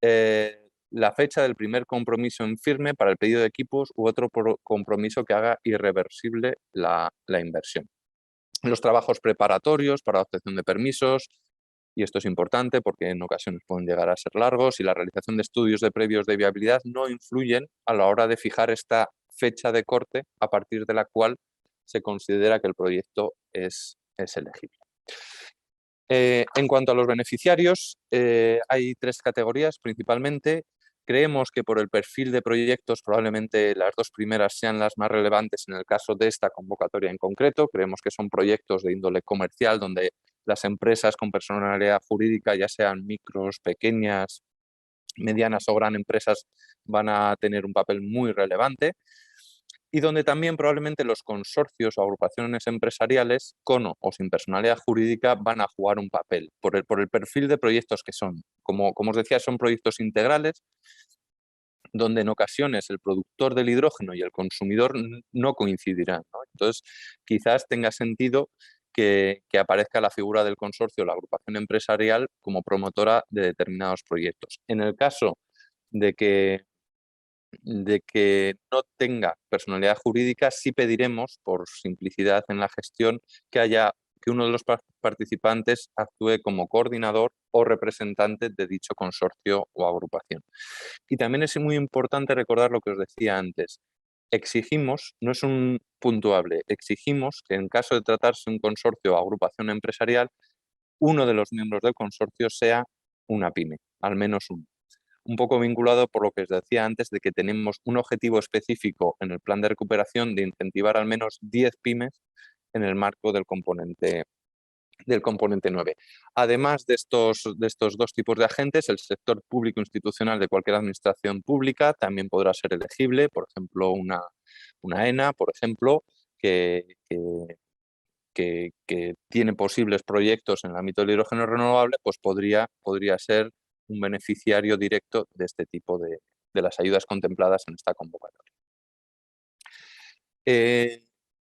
la fecha del primer compromiso en firme para el pedido de equipos u otro compromiso que haga irreversible la inversión. Los trabajos preparatorios para la obtención de permisos, y esto es importante porque en ocasiones pueden llegar a ser largos, y la realización de estudios previos de viabilidad no influyen a la hora de fijar esta fecha de corte a partir de la cual se considera que el proyecto es elegible. En cuanto a los beneficiarios, hay 3 categorías principalmente. Creemos que por el perfil de proyectos probablemente las 2 primeras sean las más relevantes en el caso de esta convocatoria en concreto. Creemos que son proyectos de índole comercial donde las empresas con personalidad jurídica, ya sean micros, pequeñas, medianas o gran empresas, van a tener un papel muy relevante. Y donde también probablemente los consorcios o agrupaciones empresariales, con o sin personalidad jurídica, van a jugar un papel por el perfil de proyectos que son. Como os decía, son proyectos integrales, donde en ocasiones el productor del hidrógeno y el consumidor no coincidirán, ¿no? Entonces, quizás tenga sentido que aparezca la figura del consorcio o la agrupación empresarial como promotora de determinados proyectos. En el caso de que no tenga personalidad jurídica, sí pediremos, por simplicidad en la gestión, que uno de los participantes actúe como coordinador o representante de dicho consorcio o agrupación. Y también es muy importante recordar lo que os decía antes. Exigimos, no es un puntuable, exigimos que en caso de tratarse de un consorcio o agrupación empresarial, uno de los miembros del consorcio sea una pyme, al menos uno. Un poco vinculado por lo que os decía antes de que tenemos un objetivo específico en el plan de recuperación de incentivar al menos 10 pymes en el marco del componente 9. Además de estos 2 tipos de agentes, el sector público institucional de cualquier administración pública también podrá ser elegible, por ejemplo, una ENA, por ejemplo, que tiene posibles proyectos en el ámbito del hidrógeno renovable, pues podría ser un beneficiario directo de este tipo de las ayudas contempladas en esta convocatoria.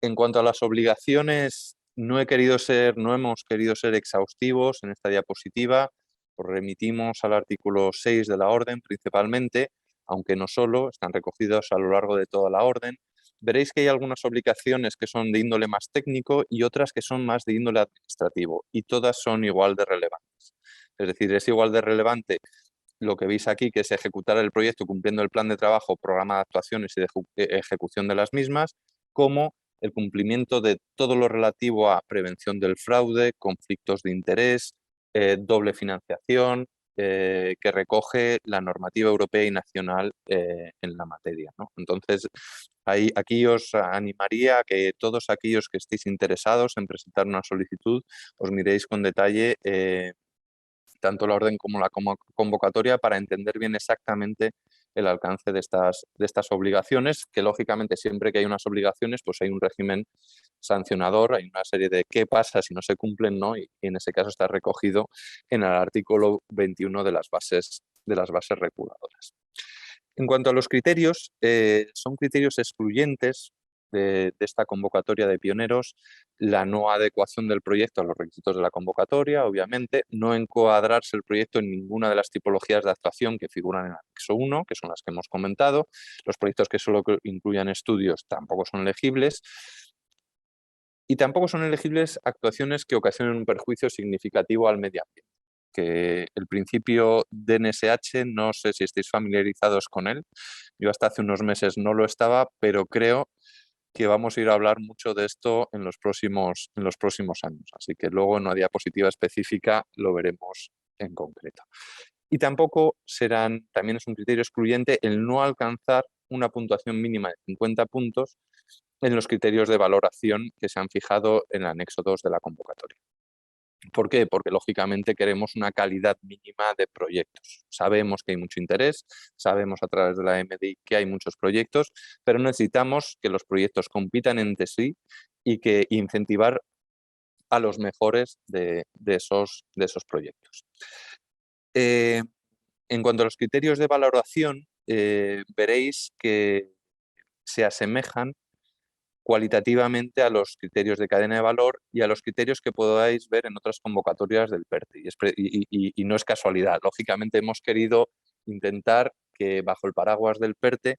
En cuanto a las obligaciones, no hemos querido ser exhaustivos en esta diapositiva. Os remitimos al artículo 6 de la orden principalmente, aunque no solo, están recogidos a lo largo de toda la orden. Veréis que hay algunas obligaciones que son de índole más técnico y otras que son más de índole administrativo, y todas son igual de relevantes. Es decir, es igual de relevante lo que veis aquí, que es ejecutar el proyecto cumpliendo el plan de trabajo, programa de actuaciones y de ejecución de las mismas, como el cumplimiento de todo lo relativo a prevención del fraude, conflictos de interés, doble financiación, que recoge la normativa europea y nacional en la materia, ¿no? Entonces, aquí os animaría a que todos aquellos que estéis interesados en presentar una solicitud os miréis con detalle tanto la orden como la convocatoria para entender bien exactamente el alcance de estas obligaciones, que lógicamente siempre que hay unas obligaciones pues hay un régimen sancionador, hay una serie de qué pasa si no se cumplen, ¿no? Y en ese caso está recogido en el artículo 21 de las bases reguladoras. En cuanto a los criterios, son criterios excluyentes de esta convocatoria de pioneros: la no adecuación del proyecto a los requisitos de la convocatoria, obviamente, no encuadrarse el proyecto en ninguna de las tipologías de actuación que figuran en el anexo 1, que son las que hemos comentado. Los proyectos que solo incluyan estudios tampoco son elegibles. Y tampoco son elegibles actuaciones que ocasionen un perjuicio significativo al medio ambiente, que el principio DNSH, no sé si estáis familiarizados con él. Yo hasta hace unos meses no lo estaba, pero creo que vamos a ir a hablar mucho de esto en los próximos años. Así que luego en una diapositiva específica lo veremos en concreto. Y tampoco también es un criterio excluyente el no alcanzar una puntuación mínima de 50 puntos en los criterios de valoración que se han fijado en el anexo 2 de la convocatoria. ¿Por qué? Porque lógicamente queremos una calidad mínima de proyectos. Sabemos que hay mucho interés, sabemos a través de la MDI que hay muchos proyectos, pero necesitamos que los proyectos compitan entre sí y que incentivar a los mejores de esos proyectos. En cuanto a los criterios de valoración, veréis que se asemejan cualitativamente a los criterios de cadena de valor y a los criterios que podáis ver en otras convocatorias del PERTE. Y no es casualidad. Lógicamente hemos querido intentar que bajo el paraguas del PERTE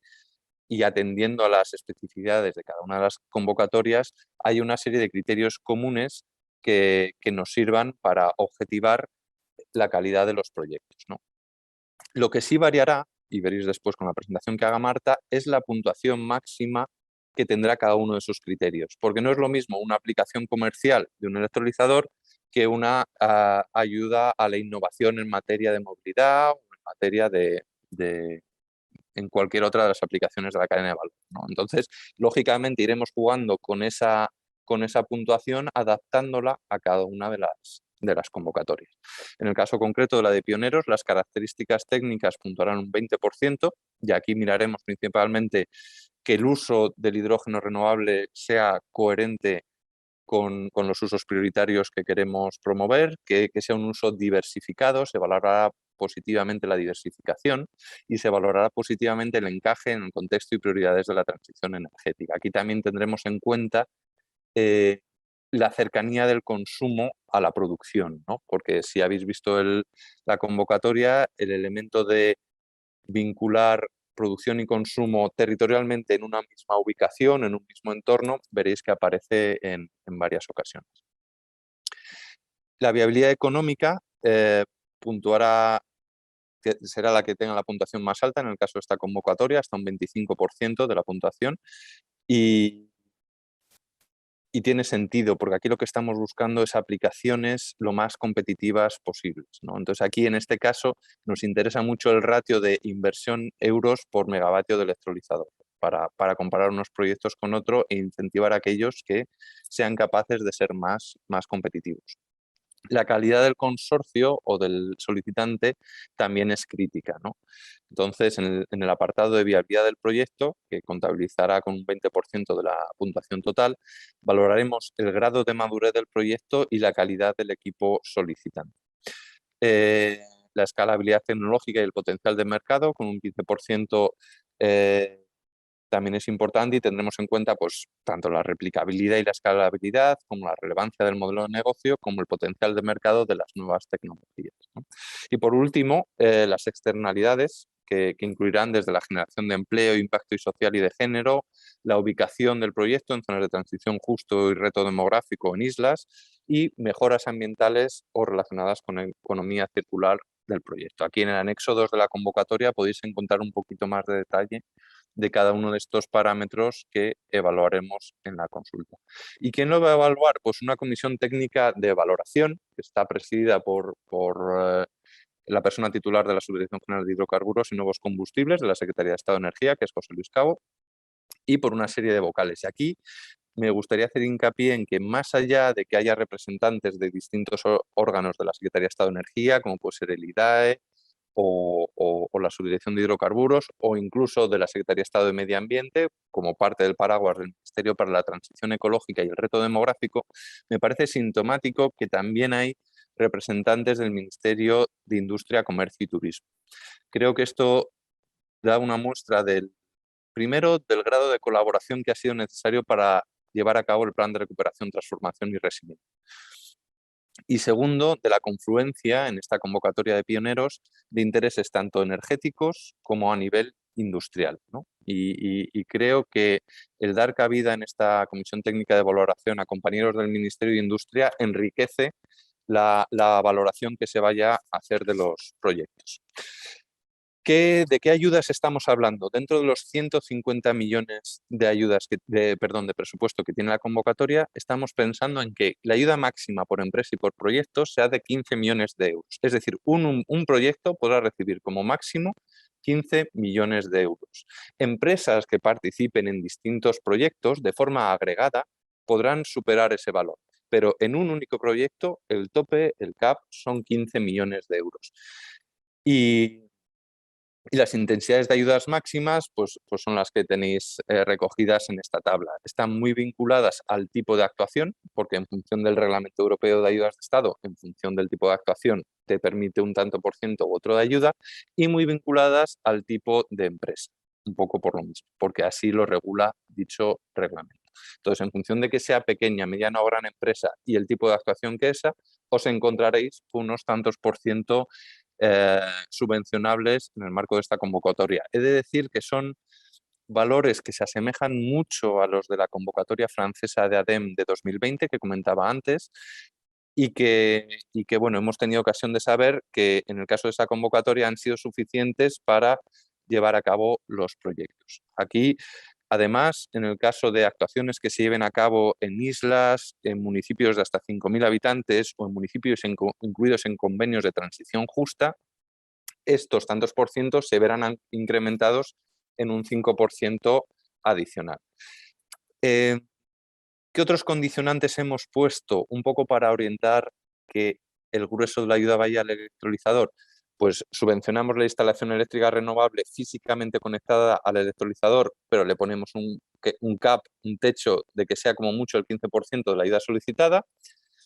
y atendiendo a las especificidades de cada una de las convocatorias, hay una serie de criterios comunes que nos sirvan para objetivar la calidad de los proyectos, ¿no? Lo que sí variará, y veréis después con la presentación que haga Marta, es la puntuación máxima que tendrá cada uno de esos criterios, porque no es lo mismo una aplicación comercial de un electrolizador que una ayuda a la innovación en materia de movilidad o en materia en cualquier otra de las aplicaciones de la cadena de valor, ¿no? Entonces, lógicamente iremos jugando con esa puntuación, adaptándola a cada una de las convocatorias. En el caso concreto de la de pioneros, las características técnicas puntuarán un 20% y aquí miraremos principalmente que el uso del hidrógeno renovable sea coherente con los usos prioritarios que queremos promover, que sea un uso diversificado, se valorará positivamente la diversificación y se valorará positivamente el encaje en el contexto y prioridades de la transición energética. Aquí también tendremos en cuenta la cercanía del consumo a la producción, ¿no? Porque si habéis visto la convocatoria, el elemento de vincular producción y consumo territorialmente en una misma ubicación, en un mismo entorno, veréis que aparece en varias ocasiones. La viabilidad económica puntuará, que será la que tenga la puntuación más alta en el caso de esta convocatoria, hasta un 25% de la puntuación, y tiene sentido, porque aquí lo que estamos buscando es aplicaciones lo más competitivas posibles, ¿no? Entonces aquí en este caso nos interesa mucho el ratio de inversión euros por megavatio de electrolizador para comparar unos proyectos con otros e incentivar a aquellos que sean capaces de ser más competitivos. La calidad del consorcio o del solicitante también es crítica, ¿no? Entonces, en el apartado de viabilidad del proyecto, que contabilizará con un 20% de la puntuación total, valoraremos el grado de madurez del proyecto y la calidad del equipo solicitante. La escalabilidad tecnológica y el potencial de mercado, con un 15%, también es importante y tendremos en cuenta pues, tanto la replicabilidad y la escalabilidad, como la relevancia del modelo de negocio, como el potencial de mercado de las nuevas tecnologías, ¿no? Y por último, las externalidades, que incluirán desde la generación de empleo, impacto social y de género, la ubicación del proyecto en zonas de transición justo y reto demográfico en islas y mejoras ambientales o relacionadas con la economía circular del proyecto. Aquí en el anexo 2 de la convocatoria podéis encontrar un poquito más de detalle de cada uno de estos parámetros que evaluaremos en la consulta. ¿Y quién lo va a evaluar? Pues una comisión técnica de valoración que está presidida por la persona titular de la Subdirección General de Hidrocarburos y Nuevos Combustibles de la Secretaría de Estado de Energía, que es José Luis Cabo, y por una serie de vocales. Y aquí me gustaría hacer hincapié en que más allá de que haya representantes de distintos órganos de la Secretaría de Estado de Energía, como puede ser el IDAE, o la Subdirección de Hidrocarburos o incluso de la Secretaría de Estado de Medio Ambiente, como parte del paraguas del Ministerio para la Transición Ecológica y el Reto Demográfico, me parece sintomático que también hay representantes del Ministerio de Industria, Comercio y Turismo. Creo que esto da una muestra primero, del grado de colaboración que ha sido necesario para llevar a cabo el Plan de Recuperación, Transformación y Resiliencia. Y segundo, de la confluencia en esta convocatoria de pioneros de intereses tanto energéticos como a nivel industrial, ¿no? Y creo que el dar cabida en esta comisión técnica de valoración a compañeros del Ministerio de Industria enriquece la valoración que se vaya a hacer de los proyectos. ¿De qué ayudas estamos hablando? Dentro de los 150 millones de ayudas, de presupuesto que tiene la convocatoria, estamos pensando en que la ayuda máxima por empresa y por proyecto sea de 15 millones de euros. Es decir, un proyecto podrá recibir como máximo 15 millones de euros. Empresas que participen en distintos proyectos de forma agregada podrán superar ese valor. pero en un único proyecto el tope, el cap, son 15 millones de euros. Y las intensidades de ayudas máximas pues son las que tenéis recogidas en esta tabla. Están muy vinculadas al tipo de actuación, porque en función del Reglamento Europeo de Ayudas de Estado, en función del tipo de actuación, te permite un tanto por ciento u otro de ayuda, y muy vinculadas al tipo de empresa, un poco por lo mismo, porque así lo regula dicho reglamento. Entonces, en función de que sea pequeña, mediana o gran empresa y el tipo de actuación que esa, os encontraréis unos tantos por ciento subvencionables en el marco de esta convocatoria. He de decir que son valores que se asemejan mucho a los de la convocatoria francesa de ADEME de 2020 que comentaba antes y que bueno, hemos tenido ocasión de saber que en el caso de esa convocatoria han sido suficientes para llevar a cabo los proyectos. Aquí, además, en el caso de actuaciones que se lleven a cabo en islas, en municipios de hasta 5.000 habitantes o en municipios incluidos en convenios de transición justa, estos tantos por ciento se verán incrementados en un 5% adicional. ¿Qué otros condicionantes hemos puesto un poco para orientar que el grueso de la ayuda vaya al electrolizador? Pues subvencionamos la instalación eléctrica renovable físicamente conectada al electrolizador, pero le ponemos un cap, un techo de que sea como mucho el 15% de la ayuda solicitada.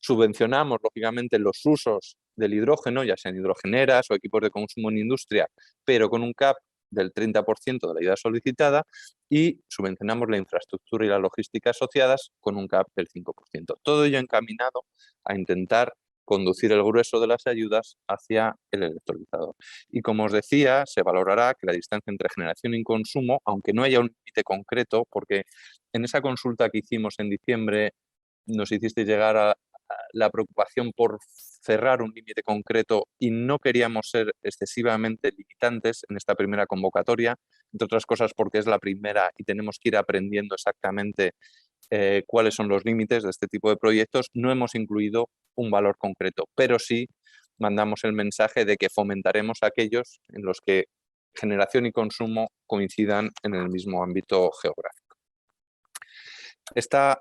Subvencionamos, lógicamente, los usos del hidrógeno, ya sean hidrogeneras o equipos de consumo en industria, pero con un cap del 30% de la ayuda solicitada, y subvencionamos la infraestructura y la logística asociadas con un cap del 5%. Todo ello encaminado a intentar conducir el grueso de las ayudas hacia el electrolizador. Y como os decía, se valorará que la distancia entre generación y consumo, aunque no haya un límite concreto, porque en esa consulta que hicimos en diciembre nos hiciste llegar a la preocupación por cerrar un límite concreto y no queríamos ser excesivamente limitantes en esta primera convocatoria, entre otras cosas porque es la primera y tenemos que ir aprendiendo exactamente cuáles son los límites de este tipo de proyectos. No hemos incluido un valor concreto, pero sí mandamos el mensaje de que fomentaremos aquellos en los que generación y consumo coincidan en el mismo ámbito geográfico. Esta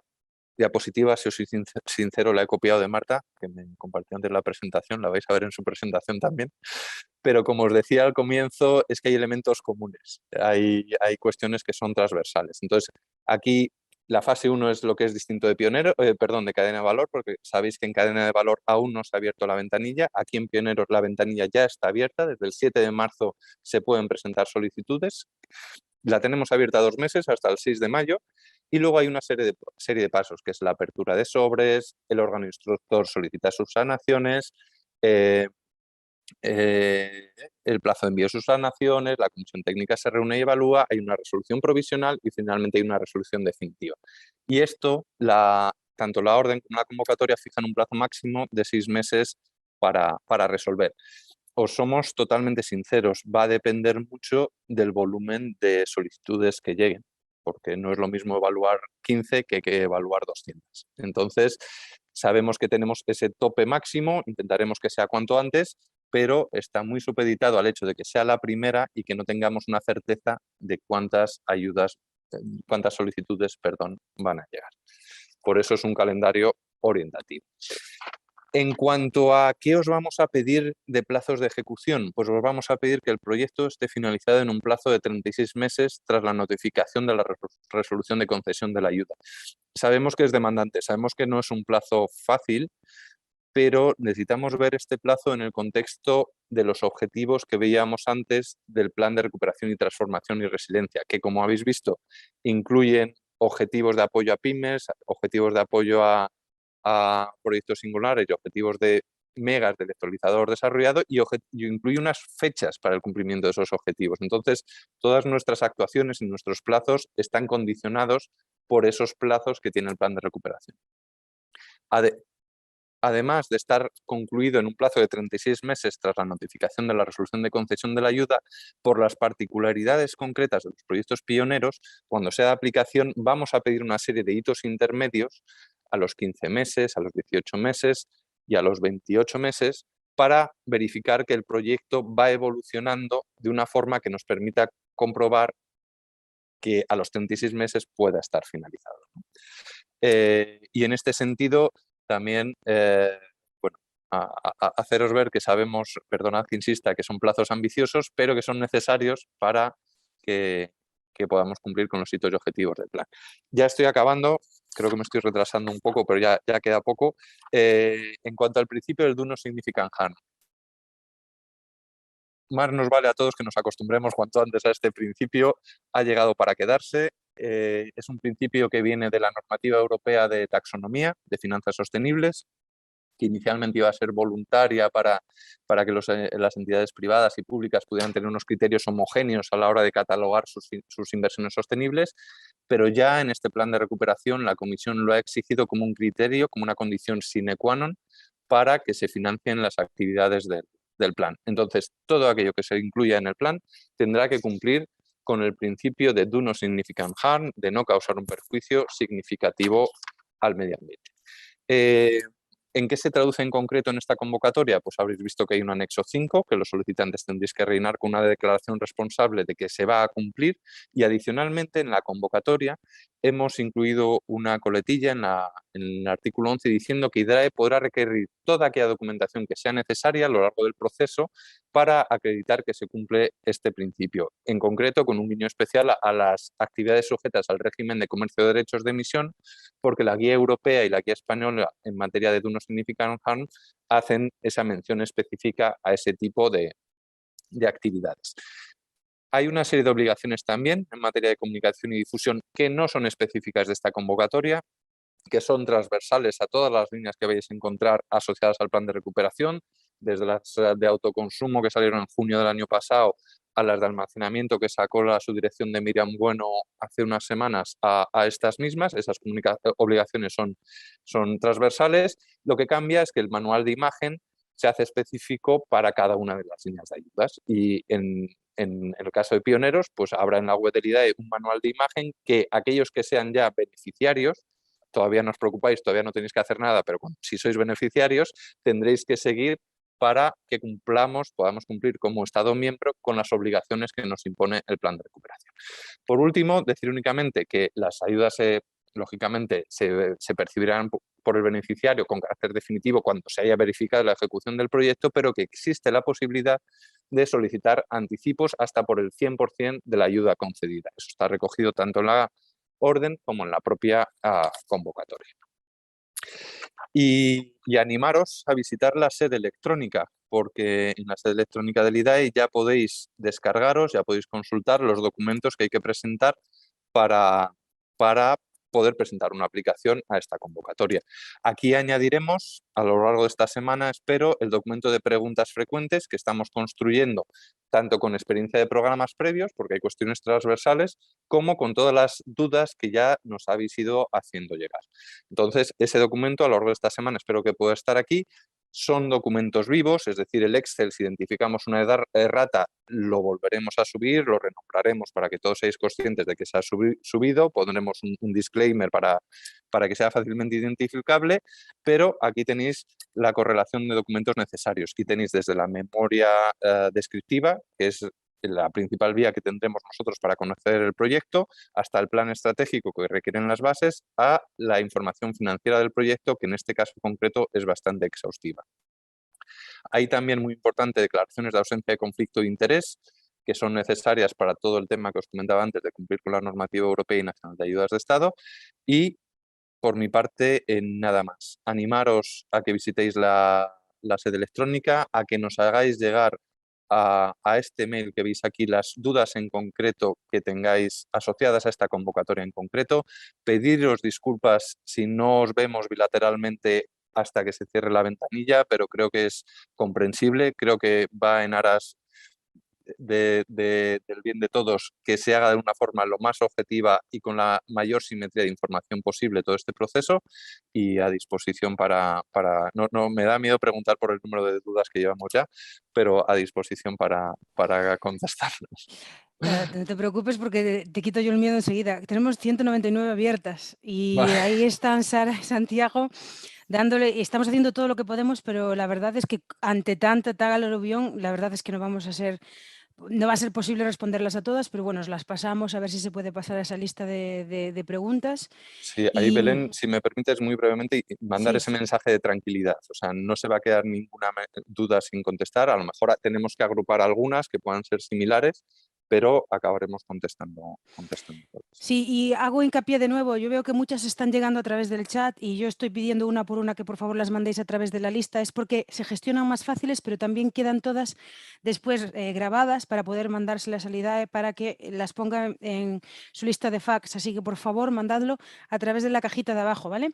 diapositiva, si os soy sincero, la he copiado de Marta, que me compartió antes la presentación, la vais a ver en su presentación también, pero como os decía al comienzo, es que hay elementos comunes, hay cuestiones que son transversales. Entonces, aquí la fase 1 es lo que es distinto de pionero, de cadena de valor, porque sabéis que en cadena de valor aún no se ha abierto la ventanilla. Aquí en pioneros la ventanilla ya está abierta, desde el 7 de marzo se pueden presentar solicitudes. La tenemos abierta 2 meses, hasta el 6 de mayo, y luego hay una serie de pasos, que es la apertura de sobres, el órgano instructor solicita subsanaciones, el plazo de envío de subsanaciones, la comisión técnica se reúne y evalúa, hay una resolución provisional y finalmente hay una resolución definitiva. Y esto, tanto la orden como la convocatoria fijan un plazo máximo de 6 meses para resolver. Os somos totalmente sinceros, va a depender mucho del volumen de solicitudes que lleguen, porque no es lo mismo evaluar 15 que evaluar 200. Entonces, sabemos que tenemos ese tope máximo, intentaremos que sea cuanto antes, pero está muy supeditado al hecho de que sea la primera y que no tengamos una certeza de cuántas solicitudes van a llegar. Por eso es un calendario orientativo. En cuanto a qué os vamos a pedir de plazos de ejecución, pues os vamos a pedir que el proyecto esté finalizado en un plazo de 36 meses tras la notificación de la resolución de concesión de la ayuda. Sabemos que es demandante, sabemos que no es un plazo fácil, pero necesitamos ver este plazo en el contexto de los objetivos que veíamos antes del Plan de Recuperación y Transformación y Resiliencia, que, como habéis visto, incluyen objetivos de apoyo a pymes, objetivos de apoyo a proyectos singulares y objetivos de megas de electrolizador desarrollado, y incluye unas fechas para el cumplimiento de esos objetivos. Entonces, todas nuestras actuaciones y nuestros plazos están condicionados por esos plazos que tiene el plan de recuperación. Además de estar concluido en un plazo de 36 meses tras la notificación de la resolución de concesión de la ayuda, por las particularidades concretas de los proyectos pioneros, cuando sea de aplicación vamos a pedir una serie de hitos intermedios a los 15 meses, a los 18 meses y a los 28 meses para verificar que el proyecto va evolucionando de una forma que nos permita comprobar que a los 36 meses pueda estar finalizado. Y en este sentido, también bueno, a haceros ver que sabemos, perdonad que insista, que son plazos ambiciosos, pero que son necesarios para que podamos cumplir con los hitos y objetivos del plan. Ya estoy acabando, creo que me estoy retrasando un poco, pero ya queda poco. En cuanto al principio del do no significant harm, más nos vale a todos que nos acostumbremos cuanto antes a este principio. Ha llegado para quedarse. Es un principio que viene de la normativa europea de taxonomía, de finanzas sostenibles, que inicialmente iba a ser voluntaria para que las entidades privadas y públicas pudieran tener unos criterios homogéneos a la hora de catalogar sus inversiones sostenibles, pero ya en este plan de recuperación la Comisión lo ha exigido como un criterio, como una condición sine qua non para que se financien las actividades del plan. Entonces, todo aquello que se incluya en el plan tendrá que cumplir con el principio de do no significant harm, de no causar un perjuicio significativo al medio ambiente. ¿En qué se traduce en concreto en esta convocatoria? Pues habréis visto que hay un anexo 5, que los solicitantes tendréis que rellenar con una declaración responsable de que se va a cumplir, y adicionalmente en la convocatoria hemos incluido una coletilla en el artículo 11 diciendo que IDRAE podrá requerir toda aquella documentación que sea necesaria a lo largo del proceso para acreditar que se cumple este principio. En concreto, con un guiño especial a las actividades sujetas al régimen de comercio de derechos de emisión, porque la guía europea y la guía española en materia de do no significant harm hacen esa mención específica a ese tipo de actividades. Hay una serie de obligaciones también en materia de comunicación y difusión que no son específicas de esta convocatoria, que son transversales a todas las líneas que vais a encontrar asociadas al plan de recuperación, desde las de autoconsumo que salieron en junio del año pasado a las de almacenamiento que sacó la subdirección de Miriam Bueno hace unas semanas a estas mismas. Esas obligaciones son transversales. Lo que cambia es que el manual de imagen se hace específico para cada una de las líneas de ayudas, y en el caso de pioneros, pues habrá en la web del IDAE un manual de imagen que aquellos que sean ya beneficiarios, todavía no os preocupáis, todavía no tenéis que hacer nada, pero si sois beneficiarios tendréis que seguir para que podamos cumplir como Estado miembro con las obligaciones que nos impone el plan de recuperación. Por último, decir únicamente que las ayudas lógicamente se percibirán por el beneficiario con carácter definitivo cuando se haya verificado la ejecución del proyecto, pero que existe la posibilidad de solicitar anticipos hasta por el 100% de la ayuda concedida. Eso está recogido tanto en la orden como en la propia convocatoria. Y animaros a visitar la sede electrónica, porque en la sede electrónica del IDAE ya podéis descargaros, ya podéis consultar los documentos que hay que presentar para poder presentar una aplicación a esta convocatoria. Aquí añadiremos a lo largo de esta semana, espero, el documento de preguntas frecuentes que estamos construyendo tanto con experiencia de programas previos, porque hay cuestiones transversales, como con todas las dudas que ya nos habéis ido haciendo llegar. Entonces, ese documento a lo largo de esta semana espero que pueda estar aquí. Son documentos vivos, es decir, el Excel, si identificamos una errata, lo volveremos a subir, lo renombraremos para que todos seáis conscientes de que se ha subido, pondremos un disclaimer para que sea fácilmente identificable, pero aquí tenéis la correlación de documentos necesarios. Aquí tenéis desde la memoria descriptiva, que es la principal vía que tendremos nosotros para conocer el proyecto, hasta el plan estratégico que requieren las bases, a la información financiera del proyecto, que en este caso concreto es bastante exhaustiva. Hay también, muy importante, declaraciones de ausencia de conflicto de interés, que son necesarias para todo el tema que os comentaba antes de cumplir con la normativa europea y nacional de ayudas de Estado. Y por mi parte, nada más. Animaros a que visitéis la sede electrónica, a que nos hagáis llegar a este mail que veis aquí las dudas en concreto que tengáis asociadas a esta convocatoria en concreto. Pediros disculpas si no os vemos bilateralmente hasta que se cierre la ventanilla, pero creo que es comprensible, creo que va en aras del bien de todos que se haga de una forma lo más objetiva y con la mayor simetría de información posible todo este proceso, y a disposición no me da miedo preguntar por el número de dudas que llevamos ya, pero a disposición para contestarnos. No te preocupes porque te quito yo el miedo enseguida. Tenemos 199 abiertas y ahí están Sara y Santiago dándole, estamos haciendo todo lo que podemos, pero la verdad es que ante tanta aluvión, la verdad es que no vamos a ser no va a ser posible responderlas a todas, pero bueno, os las pasamos a ver si se puede pasar a esa lista de preguntas. Sí, ahí Y- Belén, si me permites muy brevemente mandar Sí. ese mensaje de tranquilidad. O sea, no se va a quedar ninguna duda sin contestar. A lo mejor tenemos que agrupar algunas que puedan ser similares, pero acabaremos contestando todas. Sí, y hago hincapié de nuevo, yo veo que muchas están llegando a través del chat y yo estoy pidiendo una por una que por favor las mandéis a través de la lista, es porque se gestionan más fáciles, pero también quedan todas después grabadas para poder mandárselas al IDAE para que las ponga en su lista de fax, así que por favor mandadlo a través de la cajita de abajo, ¿vale?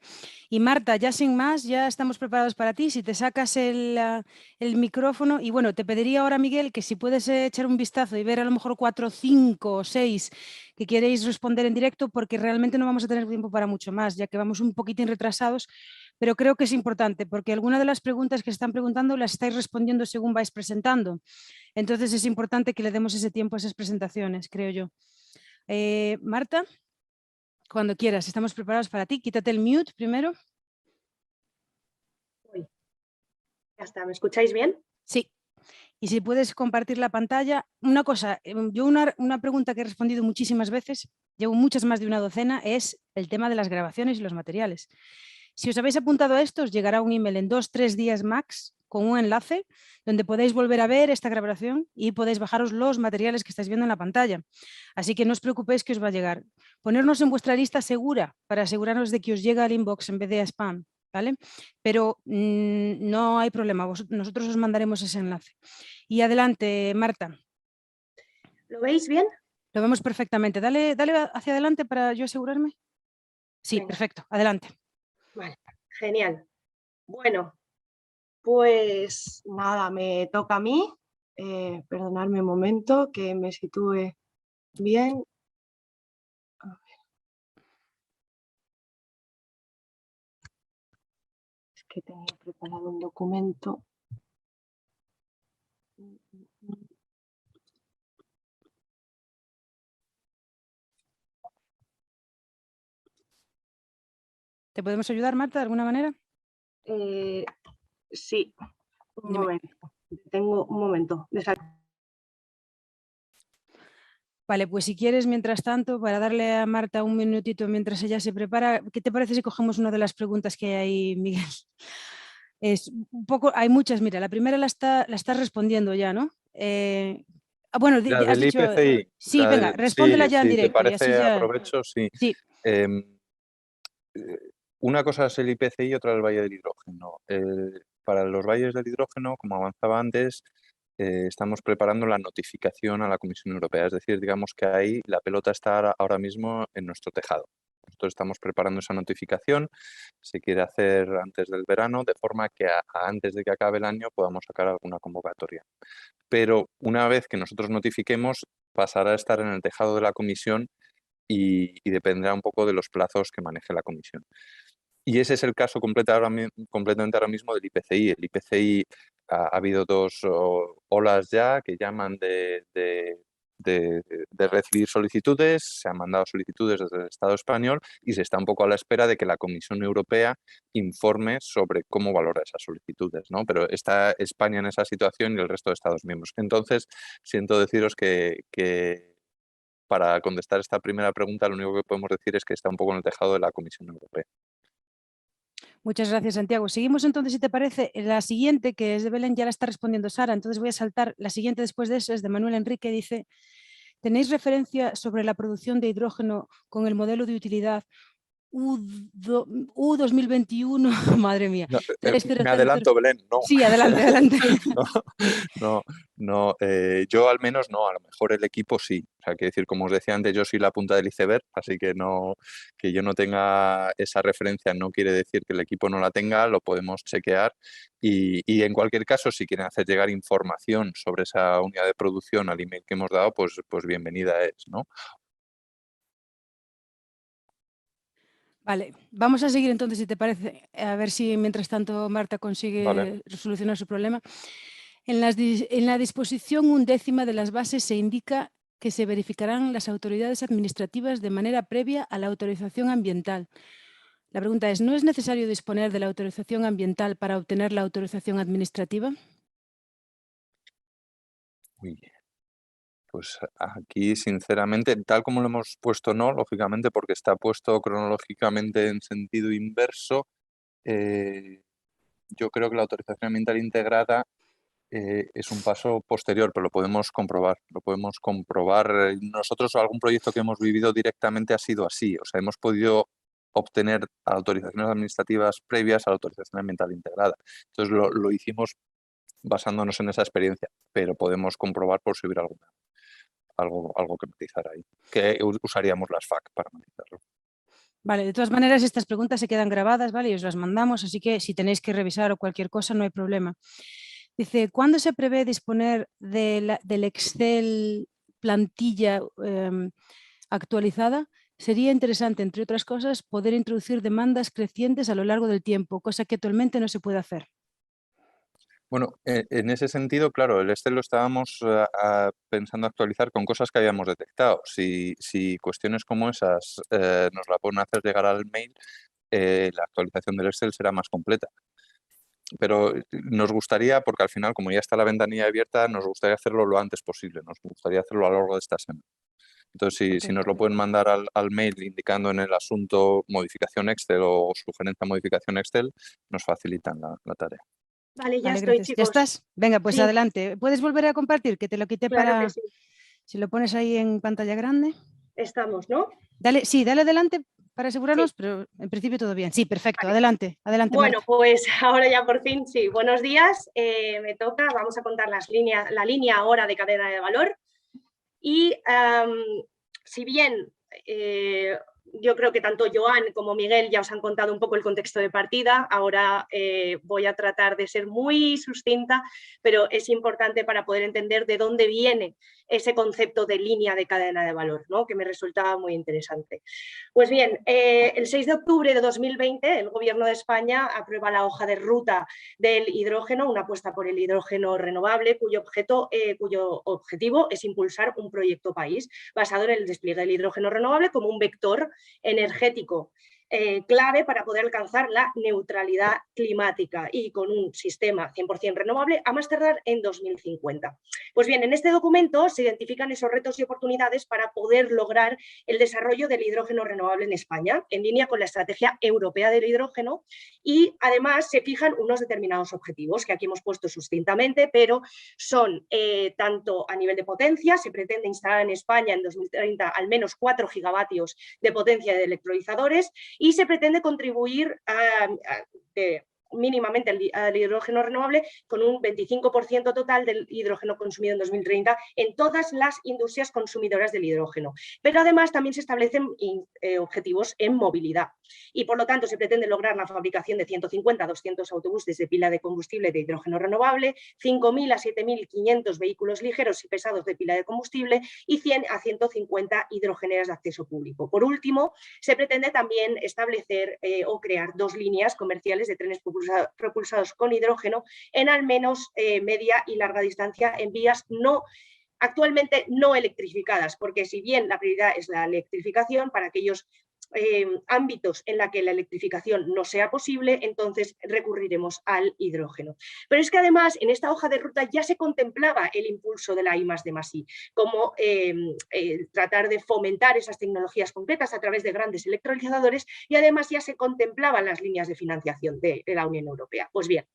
Y Marta, ya sin más, ya estamos preparados para ti, si te sacas el micrófono y bueno, te pediría ahora Miguel que si puedes echar un vistazo y ver a lo mejor 4, 5 o 6 que queréis responder en directo, porque realmente no vamos a tener tiempo para mucho más, ya que vamos un poquitín retrasados, pero creo que es importante, porque algunas de las preguntas que están preguntando las estáis respondiendo según vais presentando. Entonces es importante que le demos ese tiempo a esas presentaciones, creo yo. Marta, cuando quieras, estamos preparados para ti. Quítate el mute primero. Ya está, ¿me escucháis bien? Sí. Y si puedes compartir la pantalla. Una cosa, yo una pregunta que he respondido muchísimas veces, llevo muchas más de una docena, es el tema de las grabaciones y los materiales. Si os habéis apuntado a esto, os llegará un email en 2-3 días max con un enlace donde podéis volver a ver esta grabación y podéis bajaros los materiales que estáis viendo en la pantalla. Así que no os preocupéis que os va a llegar. Ponernos en vuestra lista segura para asegurarnos de que os llega al inbox en vez de a spam, ¿vale? Pero no hay problema, nosotros os mandaremos ese enlace. Y adelante, Marta. ¿Lo veis bien? Lo vemos perfectamente. Dale hacia adelante para yo asegurarme. Sí, Venga. perfecto. Adelante. Vale, genial. Bueno, pues nada, me toca a mí. Perdonadme un momento que me sitúe bien. A ver. Es que tenía preparado un documento. ¿Te podemos ayudar, Marta, de alguna manera? Sí, un Dime. momento. Tengo un momento. Vale, pues si quieres, mientras tanto, para darle a Marta un minutito mientras ella se prepara, ¿qué te parece si cogemos una de las preguntas que hay ahí, Miguel? Es un poco, hay muchas, mira, la primera la estás respondiendo ya, ¿no? Bueno, La has del dicho, IPCI, sí, venga, respóndela sí, ya en si te directo y así parece, ya, aprovecho, sí. sí. Una cosa es el IPCI y otra el Valle del Hidrógeno. Para los valles del hidrógeno, como avanzaba antes, estamos preparando la notificación a la Comisión Europea. Es decir, digamos que ahí la pelota está ahora mismo en nuestro tejado. Nosotros estamos preparando esa notificación, se quiere hacer antes del verano, de forma que antes de que acabe el año podamos sacar alguna convocatoria. Pero una vez que nosotros notifiquemos, pasará a estar en el tejado de la Comisión y dependerá un poco de los plazos que maneje la Comisión. Y ese es el caso completamente ahora mismo del IPCI. El IPCI ha habido dos olas ya que llaman de recibir solicitudes, se han mandado solicitudes desde el Estado español y se está un poco a la espera de que la Comisión Europea informe sobre cómo valora esas solicitudes, ¿no? Pero está España en esa situación y el resto de Estados miembros. Entonces, siento deciros que para contestar esta primera pregunta, lo único que podemos decir es que está un poco en el tejado de la Comisión Europea. Muchas gracias, Santiago. Seguimos entonces, si te parece, la siguiente, que es de Belén, ya la está respondiendo Sara, entonces voy a saltar. La siguiente después de eso es de Manuel Enrique, dice, ¿tenéis referencia sobre la producción de hidrógeno con el modelo de utilidad U2021? Madre mía. No, Espera. me adelanto, Belén, no. Sí, adelante, adelante. No, yo al menos no, a lo mejor el equipo sí. O sea, quiero decir, como os decía antes, yo soy la punta del iceberg, así que que yo no tenga esa referencia no quiere decir que el equipo no la tenga, lo podemos chequear y en cualquier caso, si quieren hacer llegar información sobre esa unidad de producción al email que hemos dado, pues bienvenida es, ¿no? Vale, vamos a seguir entonces, si te parece, a ver si mientras tanto Marta consigue Vale. solucionar su problema. En la disposición 1ª de las bases se indica que se verificarán las autoridades administrativas de manera previa a la autorización ambiental. La pregunta es, ¿no es necesario disponer de la autorización ambiental para obtener la autorización administrativa? Muy bien. Pues aquí, sinceramente, tal como lo hemos puesto, no, lógicamente, porque está puesto cronológicamente en sentido inverso. Yo creo que la autorización ambiental integrada es un paso posterior, pero lo podemos comprobar. Lo podemos comprobar. Nosotros, algún proyecto que hemos vivido directamente ha sido así. O sea, hemos podido obtener autorizaciones administrativas previas a la autorización ambiental integrada. Entonces, lo hicimos basándonos en esa experiencia, pero podemos comprobar por si hubiera algo que matizar ahí. Que usaríamos las FAC para matizarlo. Vale, de todas maneras estas preguntas se quedan grabadas, ¿vale? Y os las mandamos, así que si tenéis que revisar o cualquier cosa no hay problema. Dice, ¿cuándo se prevé disponer del Excel plantilla actualizada? Sería interesante, entre otras cosas, poder introducir demandas crecientes a lo largo del tiempo, cosa que actualmente no se puede hacer. Bueno, en ese sentido, claro, el Excel lo estábamos pensando actualizar con cosas que habíamos detectado. Si cuestiones como esas nos la pueden hacer llegar al mail, la actualización del Excel será más completa. Pero nos gustaría, porque al final, como ya está la ventanilla abierta, nos gustaría hacerlo lo antes posible. Nos gustaría hacerlo a lo largo de esta semana. Entonces, si nos lo pueden mandar al mail indicando en el asunto modificación Excel o sugerencia modificación Excel, nos facilitan la tarea. Vale, ya Vale, estoy, gracias. chicos. ¿Ya estás? Venga, pues Sí. adelante. ¿Puedes volver a compartir? Que te lo quité Claro para... que sí. Si lo pones ahí en pantalla grande. Estamos, ¿no? Dale, sí, dale adelante para asegurarnos, Sí. pero en principio todo bien. Sí, perfecto. Vale. Adelante, Bueno, Marta. pues ahora ya por fin, sí. Buenos días. Me toca, vamos a contar la línea ahora de cadena de valor. Y si bien yo creo que tanto Joan como Miguel ya os han contado un poco el contexto de partida, ahora voy a tratar de ser muy sucinta, pero es importante para poder entender de dónde viene ese concepto de línea de cadena de valor, ¿no? Que me resultaba muy interesante. Pues bien, el 6 de octubre de 2020 el Gobierno de España aprueba la hoja de ruta del hidrógeno, una apuesta por el hidrógeno renovable, cuyo objetivo es impulsar un proyecto país basado en el despliegue del hidrógeno renovable como un vector energético clave para poder alcanzar la neutralidad climática y con un sistema 100% renovable a más tardar en 2050. Pues bien, en este documento se identifican esos retos y oportunidades para poder lograr el desarrollo del hidrógeno renovable en España, en línea con la estrategia europea del hidrógeno, y además se fijan unos determinados objetivos que aquí hemos puesto sucintamente, pero son tanto a nivel de potencia, se pretende instalar en España en 2030 al menos 4 gigavatios de potencia de electrolizadores, y se pretende contribuir mínimamente al hidrógeno renovable con un 25% total del hidrógeno consumido en 2030 en todas las industrias consumidoras del hidrógeno. Pero además también se establecen objetivos en movilidad y por lo tanto se pretende lograr la fabricación de 150 a 200 autobuses de pila de combustible de hidrógeno renovable, 5.000 a 7.500 vehículos ligeros y pesados de pila de combustible y 100 a 150 hidrogeneras de acceso público. Por último, se pretende también establecer o crear 2 líneas comerciales de trenes propulsados con hidrógeno en al menos media y larga distancia en vías actualmente no electrificadas, porque si bien la prioridad es la electrificación, para aquellos ámbitos en la que la electrificación no sea posible, entonces recurriremos al hidrógeno. Pero es que además en esta hoja de ruta ya se contemplaba el impulso de la I+D+I, como tratar de fomentar esas tecnologías concretas a través de grandes electrolizadores, y además ya se contemplaban las líneas de financiación de la Unión Europea. Pues bien,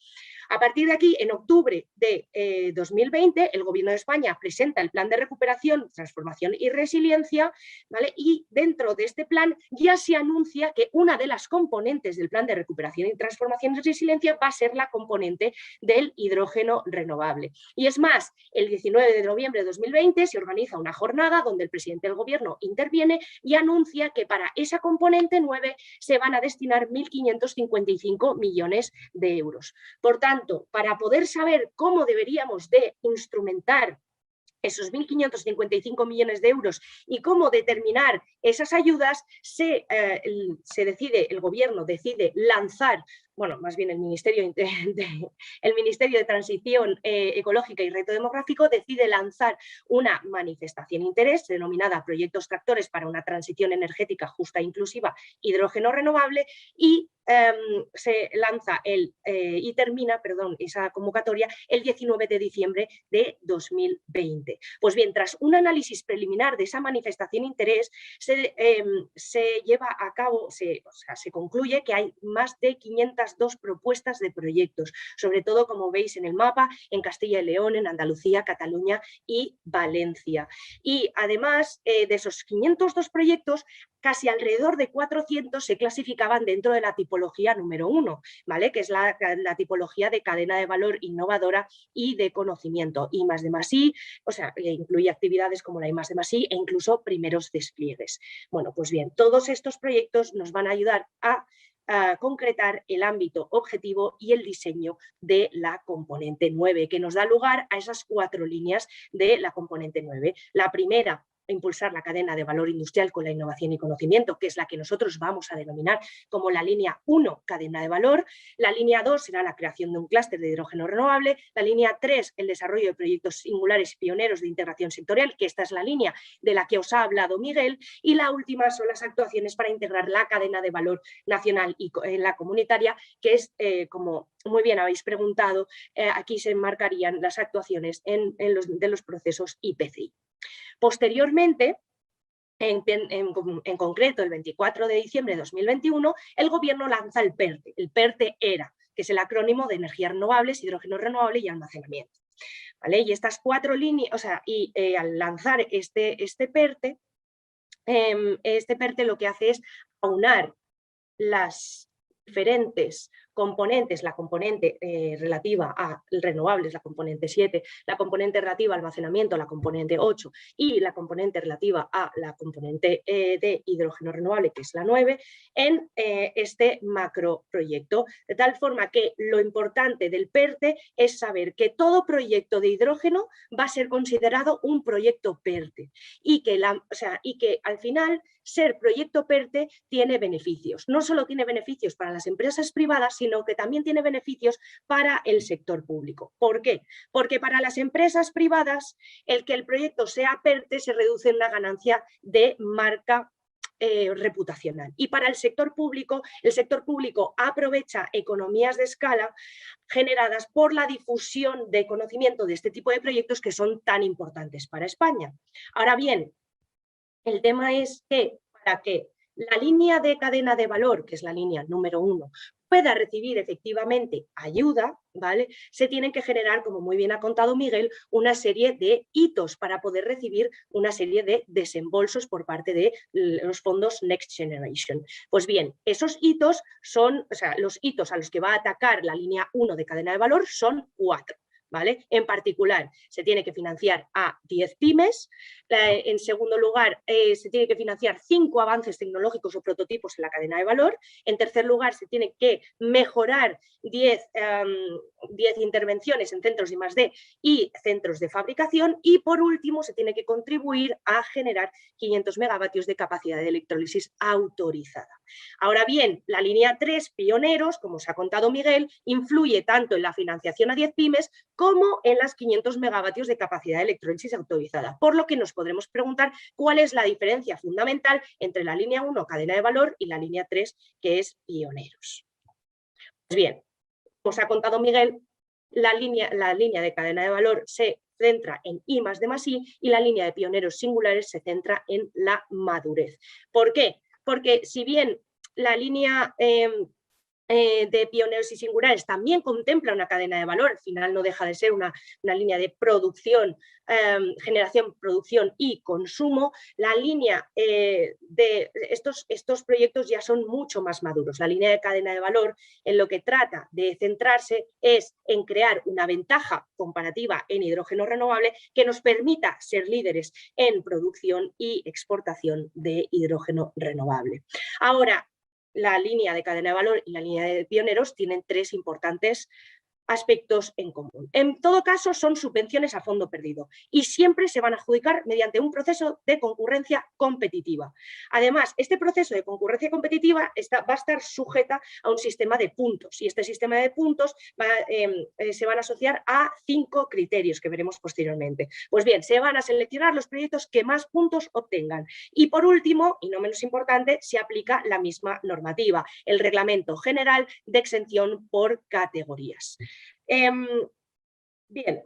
a partir de aquí, en octubre de 2020, el Gobierno de España presenta el Plan de Recuperación, Transformación y Resiliencia, ¿vale? Y dentro de este plan ya se anuncia que una de las componentes del Plan de Recuperación y Transformación y Resiliencia va a ser la componente del hidrógeno renovable. Y es más, el 19 de noviembre de 2020 se organiza una jornada donde el presidente del Gobierno interviene y anuncia que para esa componente 9 se van a destinar 1.555 millones de euros. Por tanto, para poder saber cómo deberíamos de instrumentar esos 1.555 millones de euros y cómo determinar esas ayudas, el Gobierno decide lanzar, bueno, más bien el Ministerio de Transición Ecológica y Reto Demográfico decide lanzar una manifestación de interés denominada Proyectos Tractores para una Transición Energética Justa e Inclusiva, Hidrógeno Renovable, y se lanza y termina, perdón, esa convocatoria el 19 de diciembre de 2020. Pues bien, tras un análisis preliminar de esa manifestación de interés, se lleva a cabo, se concluye que hay más de 502 propuestas de proyectos, sobre todo, como veis en el mapa, en Castilla y León, en Andalucía, Cataluña y Valencia. Y además de esos 502 proyectos, casi alrededor de 400 se clasificaban dentro de la tipología número 1, ¿vale? Que es la tipología de cadena de valor innovadora y de conocimiento, I+D+I, o sea, incluye actividades como la I+D+I e incluso primeros despliegues. Bueno, pues bien, todos estos proyectos nos van a ayudar a concretar el ámbito objetivo y el diseño de la componente 9, que nos da lugar a esas 4 líneas de la componente 9. La primera, impulsar la cadena de valor industrial con la innovación y conocimiento, que es la que nosotros vamos a denominar como la línea 1, cadena de valor. La línea 2 será la creación de un clúster de hidrógeno renovable. La línea 3, el desarrollo de proyectos singulares y pioneros de integración sectorial, que esta es la línea de la que os ha hablado Miguel. Y la última son las actuaciones para integrar la cadena de valor nacional y la comunitaria, que es, como muy bien habéis preguntado, aquí se enmarcarían las actuaciones de los procesos IPCI. Posteriormente, en concreto el 24 de diciembre de 2021, el Gobierno lanza el PERTE. El PERTE ERA, que es el acrónimo de energías renovables, hidrógeno renovable y almacenamiento. ¿Vale? Y estas 4 líneas, o sea, al lanzar este PERTE, lo que hace es aunar las diferentes componentes, la componente relativa a renovables, la componente 7, la componente relativa a almacenamiento, la componente 8 y la componente relativa a la componente de hidrógeno renovable, que es la 9, en este macroproyecto. De tal forma que lo importante del PERTE es saber que todo proyecto de hidrógeno va a ser considerado un proyecto PERTE y que al final ser proyecto PERTE tiene beneficios. No solo tiene beneficios para las empresas privadas, sino que también tiene beneficios para el sector público. ¿Por qué? Porque para las empresas privadas, el que el proyecto sea PERTE se reduce en la ganancia de marca reputacional. Y para el sector público aprovecha economías de escala generadas por la difusión de conocimiento de este tipo de proyectos que son tan importantes para España. Ahora bien, el tema es que para que la línea de cadena de valor, que es la línea número 1, pueda recibir efectivamente ayuda, ¿vale? Se tienen que generar, como muy bien ha contado Miguel, una serie de hitos para poder recibir una serie de desembolsos por parte de los fondos Next Generation. Pues bien, esos hitos son, los hitos a los que va a atacar la línea 1 de cadena de valor son 4. ¿Vale? En particular, se tiene que financiar a 10 pymes. En segundo lugar, se tiene que financiar 5 avances tecnológicos o prototipos en la cadena de valor. En tercer lugar, se tiene que mejorar 10 intervenciones en centros de I+D y centros de fabricación. Y por último, se tiene que contribuir a generar 500 megavatios de capacidad de electrólisis autorizada. Ahora bien, la línea 3, pioneros, como os ha contado Miguel, influye tanto en la financiación a 10 pymes como en las 500 megavatios de capacidad de electrólisis autorizada. Por lo que nos podremos preguntar cuál es la diferencia fundamental entre la línea 1, cadena de valor, y la línea 3, que es pioneros. Pues bien, como os ha contado Miguel, la línea de cadena de valor se centra en I+D+I y la línea de pioneros singulares se centra en la madurez. ¿Por qué? Porque si bien la línea de pioneros y singulares también contempla una cadena de valor, al final no deja de ser una línea de producción, generación, producción y consumo, la línea de estos proyectos ya son mucho más maduros. La línea de cadena de valor en lo que trata de centrarse es en crear una ventaja comparativa en hidrógeno renovable que nos permita ser líderes en producción y exportación de hidrógeno renovable. Ahora, la línea de cadena de valor y la línea de pioneros tienen 3 importantes aspectos en común. En todo caso, son subvenciones a fondo perdido y siempre se van a adjudicar mediante un proceso de concurrencia competitiva. Además, este proceso de concurrencia competitiva va a estar sujeta a un sistema de puntos y este sistema de puntos se van a asociar a 5 criterios que veremos posteriormente. Pues bien, se van a seleccionar los proyectos que más puntos obtengan. Y por último, y no menos importante, se aplica la misma normativa, el Reglamento General de Exención por Categorías. Bien,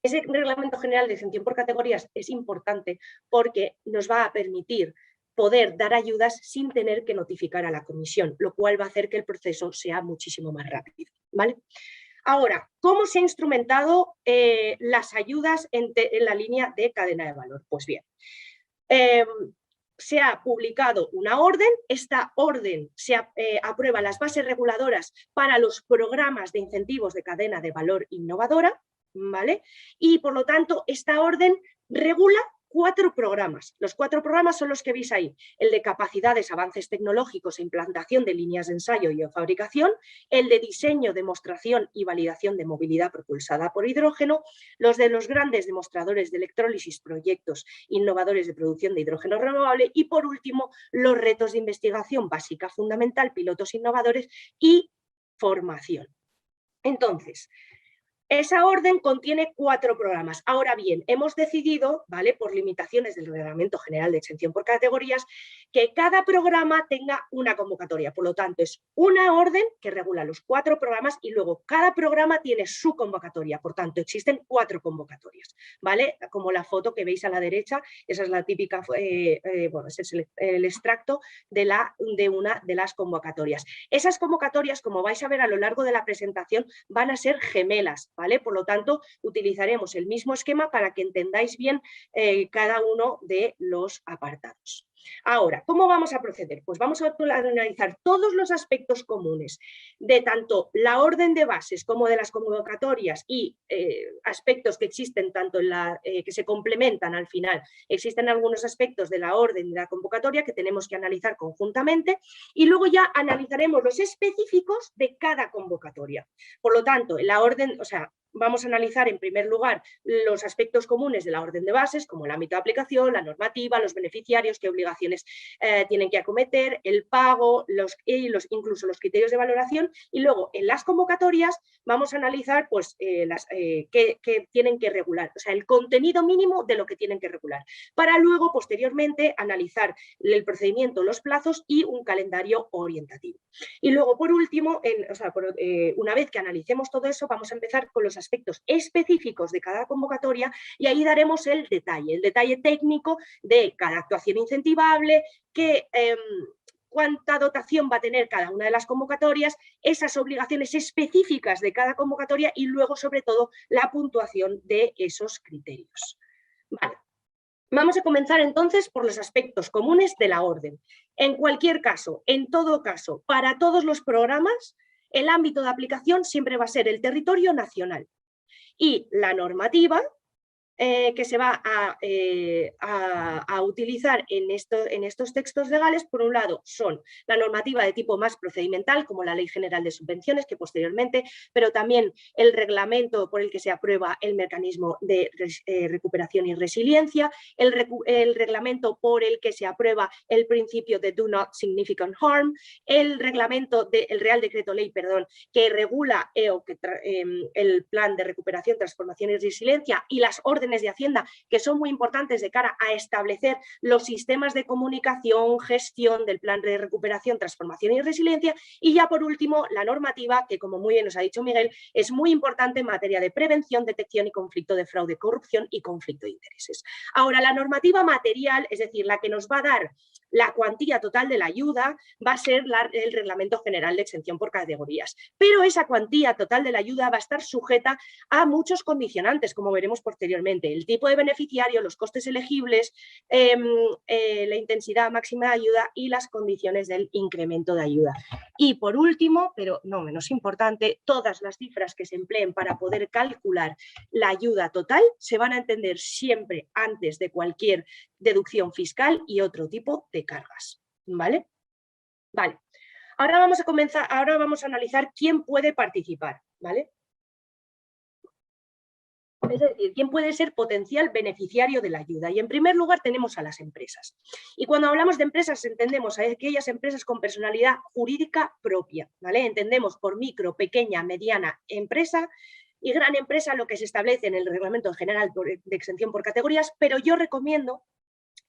ese Reglamento General de Exención por Categorías es importante porque nos va a permitir poder dar ayudas sin tener que notificar a la comisión, lo cual va a hacer que el proceso sea muchísimo más rápido, ¿vale? Ahora, ¿cómo se han instrumentado las ayudas en la línea de cadena de valor? Pues bien, se ha publicado una orden, esta orden se aprueba las bases reguladoras para los programas de incentivos de cadena de valor innovadora, ¿vale? Y por lo tanto, esta orden regula 4 programas. Los 4 programas son los que veis ahí: el de capacidades, avances tecnológicos e implantación de líneas de ensayo y fabricación, el de diseño, demostración y validación de movilidad propulsada por hidrógeno, los de los grandes demostradores de electrólisis, proyectos innovadores de producción de hidrógeno renovable y, por último, los retos de investigación básica fundamental, pilotos innovadores y formación. Entonces, esa orden contiene 4 programas. Ahora bien, hemos decidido, ¿vale?, por limitaciones del Reglamento General de Exención por Categorías, que cada programa tenga una convocatoria. Por lo tanto, es una orden que regula los 4 programas y luego cada programa tiene su convocatoria. Por tanto, existen 4 convocatorias, ¿vale? Como la foto que veis a la derecha, esa es la típica, bueno, ese es el extracto de una de las convocatorias. Esas convocatorias, como vais a ver a lo largo de la presentación, van a ser gemelas, ¿vale? Por lo tanto, utilizaremos el mismo esquema para que entendáis bien cada uno de los apartados. Ahora, ¿cómo vamos a proceder? Pues vamos a analizar todos los aspectos comunes de tanto la orden de bases como de las convocatorias y aspectos que existen tanto en que se complementan al final. Existen algunos aspectos de la orden y de la convocatoria que tenemos que analizar conjuntamente y luego ya analizaremos los específicos de cada convocatoria. Por lo tanto, la orden, o sea, vamos a analizar en primer lugar los aspectos comunes de la orden de bases, como el ámbito de aplicación, la normativa, los beneficiarios, qué obligaciones tienen que acometer, el pago, incluso los criterios de valoración, y luego en las convocatorias vamos a analizar pues, qué tienen que regular, o sea, el contenido mínimo de lo que tienen que regular, para luego posteriormente analizar el procedimiento, los plazos y un calendario orientativo. Y luego, por último, una vez que analicemos todo eso, vamos a empezar con los aspectos específicos de cada convocatoria y ahí daremos el detalle técnico de cada actuación incentivable, cuánta dotación va a tener cada una de las convocatorias, esas obligaciones específicas de cada convocatoria y luego, sobre todo, la puntuación de esos criterios. Vale. Vamos a comenzar entonces por los aspectos comunes de la orden. En cualquier caso, en todo caso, para todos los programas, el ámbito de aplicación siempre va a ser el territorio nacional y la normativa que se va a utilizar en estos textos legales, por un lado, son la normativa de tipo más procedimental, como la Ley General de Subvenciones, que posteriormente, pero también el reglamento por el que se aprueba el mecanismo de recuperación y resiliencia, el reglamento por el que se aprueba el principio de Do Not Significant Harm, el reglamento del Real Decreto Ley, que regula el plan de recuperación, transformación y resiliencia y las órdenes de Hacienda, que son muy importantes de cara a establecer los sistemas de comunicación, gestión del plan de recuperación, transformación y resiliencia, y ya por último la normativa, que como muy bien nos ha dicho Miguel, es muy importante en materia de prevención, detección y conflicto de fraude, corrupción y conflicto de intereses. Ahora, la normativa material, es decir, la que nos va a dar la cuantía total de la ayuda, va a ser el Reglamento General de Exención por Categorías, pero esa cuantía total de la ayuda va a estar sujeta a muchos condicionantes, como veremos posteriormente: el tipo de beneficiario, los costes elegibles, la intensidad máxima de ayuda y las condiciones del incremento de ayuda. Y por último, pero no menos importante, todas las cifras que se empleen para poder calcular la ayuda total se van a entender siempre antes de cualquier deducción fiscal y otro tipo de cargas, ¿vale? Vale. Ahora vamos a analizar quién puede participar, ¿vale? Es decir, ¿quién puede ser potencial beneficiario de la ayuda? Y en primer lugar tenemos a las empresas. Y cuando hablamos de empresas entendemos a aquellas empresas con personalidad jurídica propia, ¿vale? Entendemos por micro, pequeña, mediana empresa y gran empresa lo que se establece en el Reglamento General de Exención por categorías, pero yo recomiendo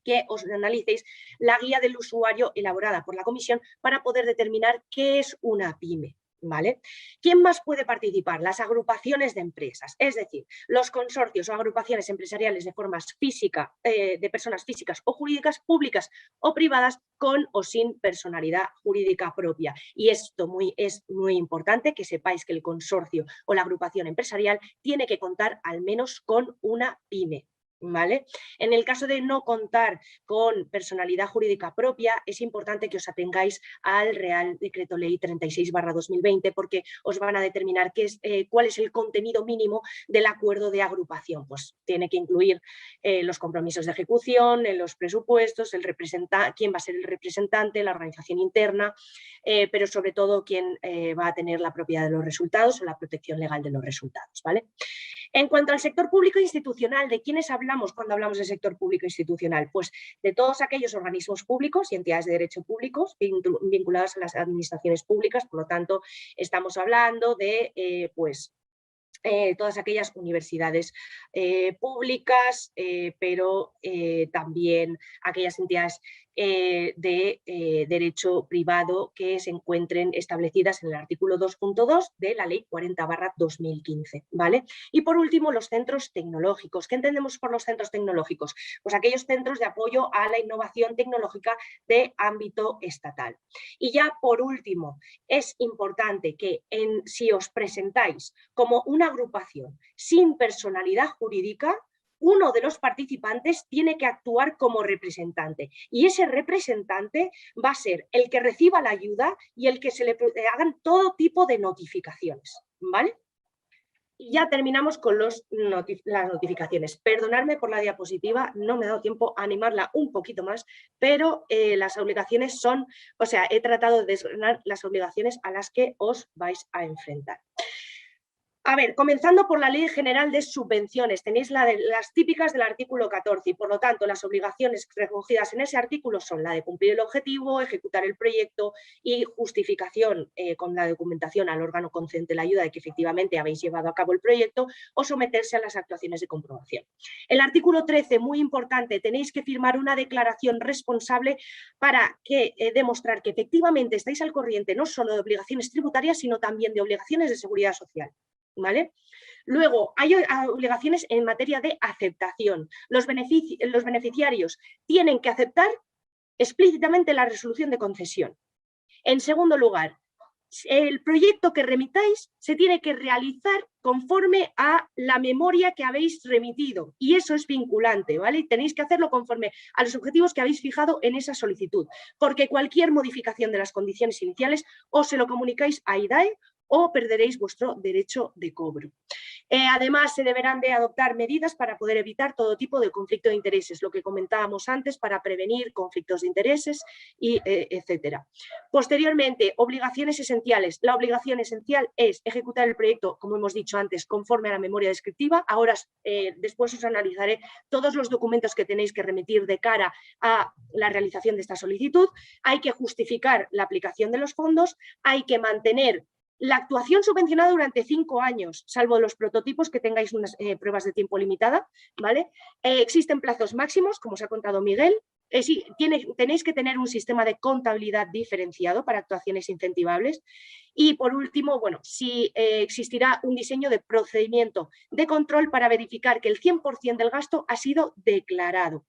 que os analicéis la guía del usuario elaborada por la Comisión para poder determinar qué es una pyme. ¿Vale? ¿Quién más puede participar? Las agrupaciones de empresas, es decir, los consorcios o agrupaciones empresariales de personas físicas o jurídicas, públicas o privadas, con o sin personalidad jurídica propia. Y esto es muy importante que sepáis que el consorcio o la agrupación empresarial tiene que contar al menos con una pyme. ¿Vale? En el caso de no contar con personalidad jurídica propia, es importante que os atengáis al Real Decreto Ley 36/2020 porque os van a determinar cuál es el contenido mínimo del acuerdo de agrupación. Pues tiene que incluir los compromisos de ejecución, los presupuestos, quién va a ser el representante, la organización interna, pero sobre todo quién va a tener la propiedad de los resultados o la protección legal de los resultados, ¿vale? En cuanto al sector público institucional, ¿de quiénes hablamos cuando hablamos del sector público institucional? Pues de todos aquellos organismos públicos y entidades de derecho públicos vinculadas a las administraciones públicas, por lo tanto, estamos hablando de todas aquellas universidades públicas, pero también aquellas entidades de derecho privado que se encuentren establecidas en el artículo 2.2 de la Ley 40/2015, ¿vale? Y por último, los centros tecnológicos. ¿Qué entendemos por los centros tecnológicos? Pues aquellos centros de apoyo a la innovación tecnológica de ámbito estatal. Y ya por último, es importante que si os presentáis como una agrupación sin personalidad jurídica, uno de los participantes tiene que actuar como representante y ese representante va a ser el que reciba la ayuda y el que se le hagan todo tipo de notificaciones, ¿vale? Y ya terminamos con las notificaciones. Perdonadme por la diapositiva, no me he dado tiempo a animarla un poquito más, pero las obligaciones he tratado de desgranar las obligaciones a las que os vais a enfrentar. A ver, comenzando por la Ley General de Subvenciones, tenéis las típicas del artículo 14 y por lo tanto las obligaciones recogidas en ese artículo son la de cumplir el objetivo, ejecutar el proyecto y justificación con la documentación al órgano concedente de la ayuda de que efectivamente habéis llevado a cabo el proyecto o someterse a las actuaciones de comprobación. El artículo 13, muy importante, tenéis que firmar una declaración responsable para demostrar que efectivamente estáis al corriente no solo de obligaciones tributarias sino también de obligaciones de seguridad social. ¿Vale? Luego, hay obligaciones en materia de aceptación. Los beneficiarios tienen que aceptar explícitamente la resolución de concesión. En segundo lugar, el proyecto que remitáis se tiene que realizar conforme a la memoria que habéis remitido y eso es vinculante, ¿vale? Tenéis que hacerlo conforme a los objetivos que habéis fijado en esa solicitud, porque cualquier modificación de las condiciones iniciales o se lo comunicáis a IDAE o perderéis vuestro derecho de cobro. Además, se deberán de adoptar medidas para poder evitar todo tipo de conflicto de intereses, lo que comentábamos antes, para prevenir conflictos de intereses, etcétera. Posteriormente, obligaciones esenciales. La obligación esencial es ejecutar el proyecto, como hemos dicho antes, conforme a la memoria descriptiva. Ahora, después os analizaré todos los documentos que tenéis que remitir de cara a la realización de esta solicitud. Hay que justificar la aplicación de los fondos, hay que mantener la actuación subvencionada durante 5 años, salvo los prototipos que tengáis unas pruebas de tiempo limitada, ¿vale? Existen plazos máximos, como os ha contado Miguel. Sí, tenéis que tener un sistema de contabilidad diferenciado para actuaciones incentivables. Y por último, bueno, sí existirá un diseño de procedimiento de control para verificar que el 100% del gasto ha sido declarado.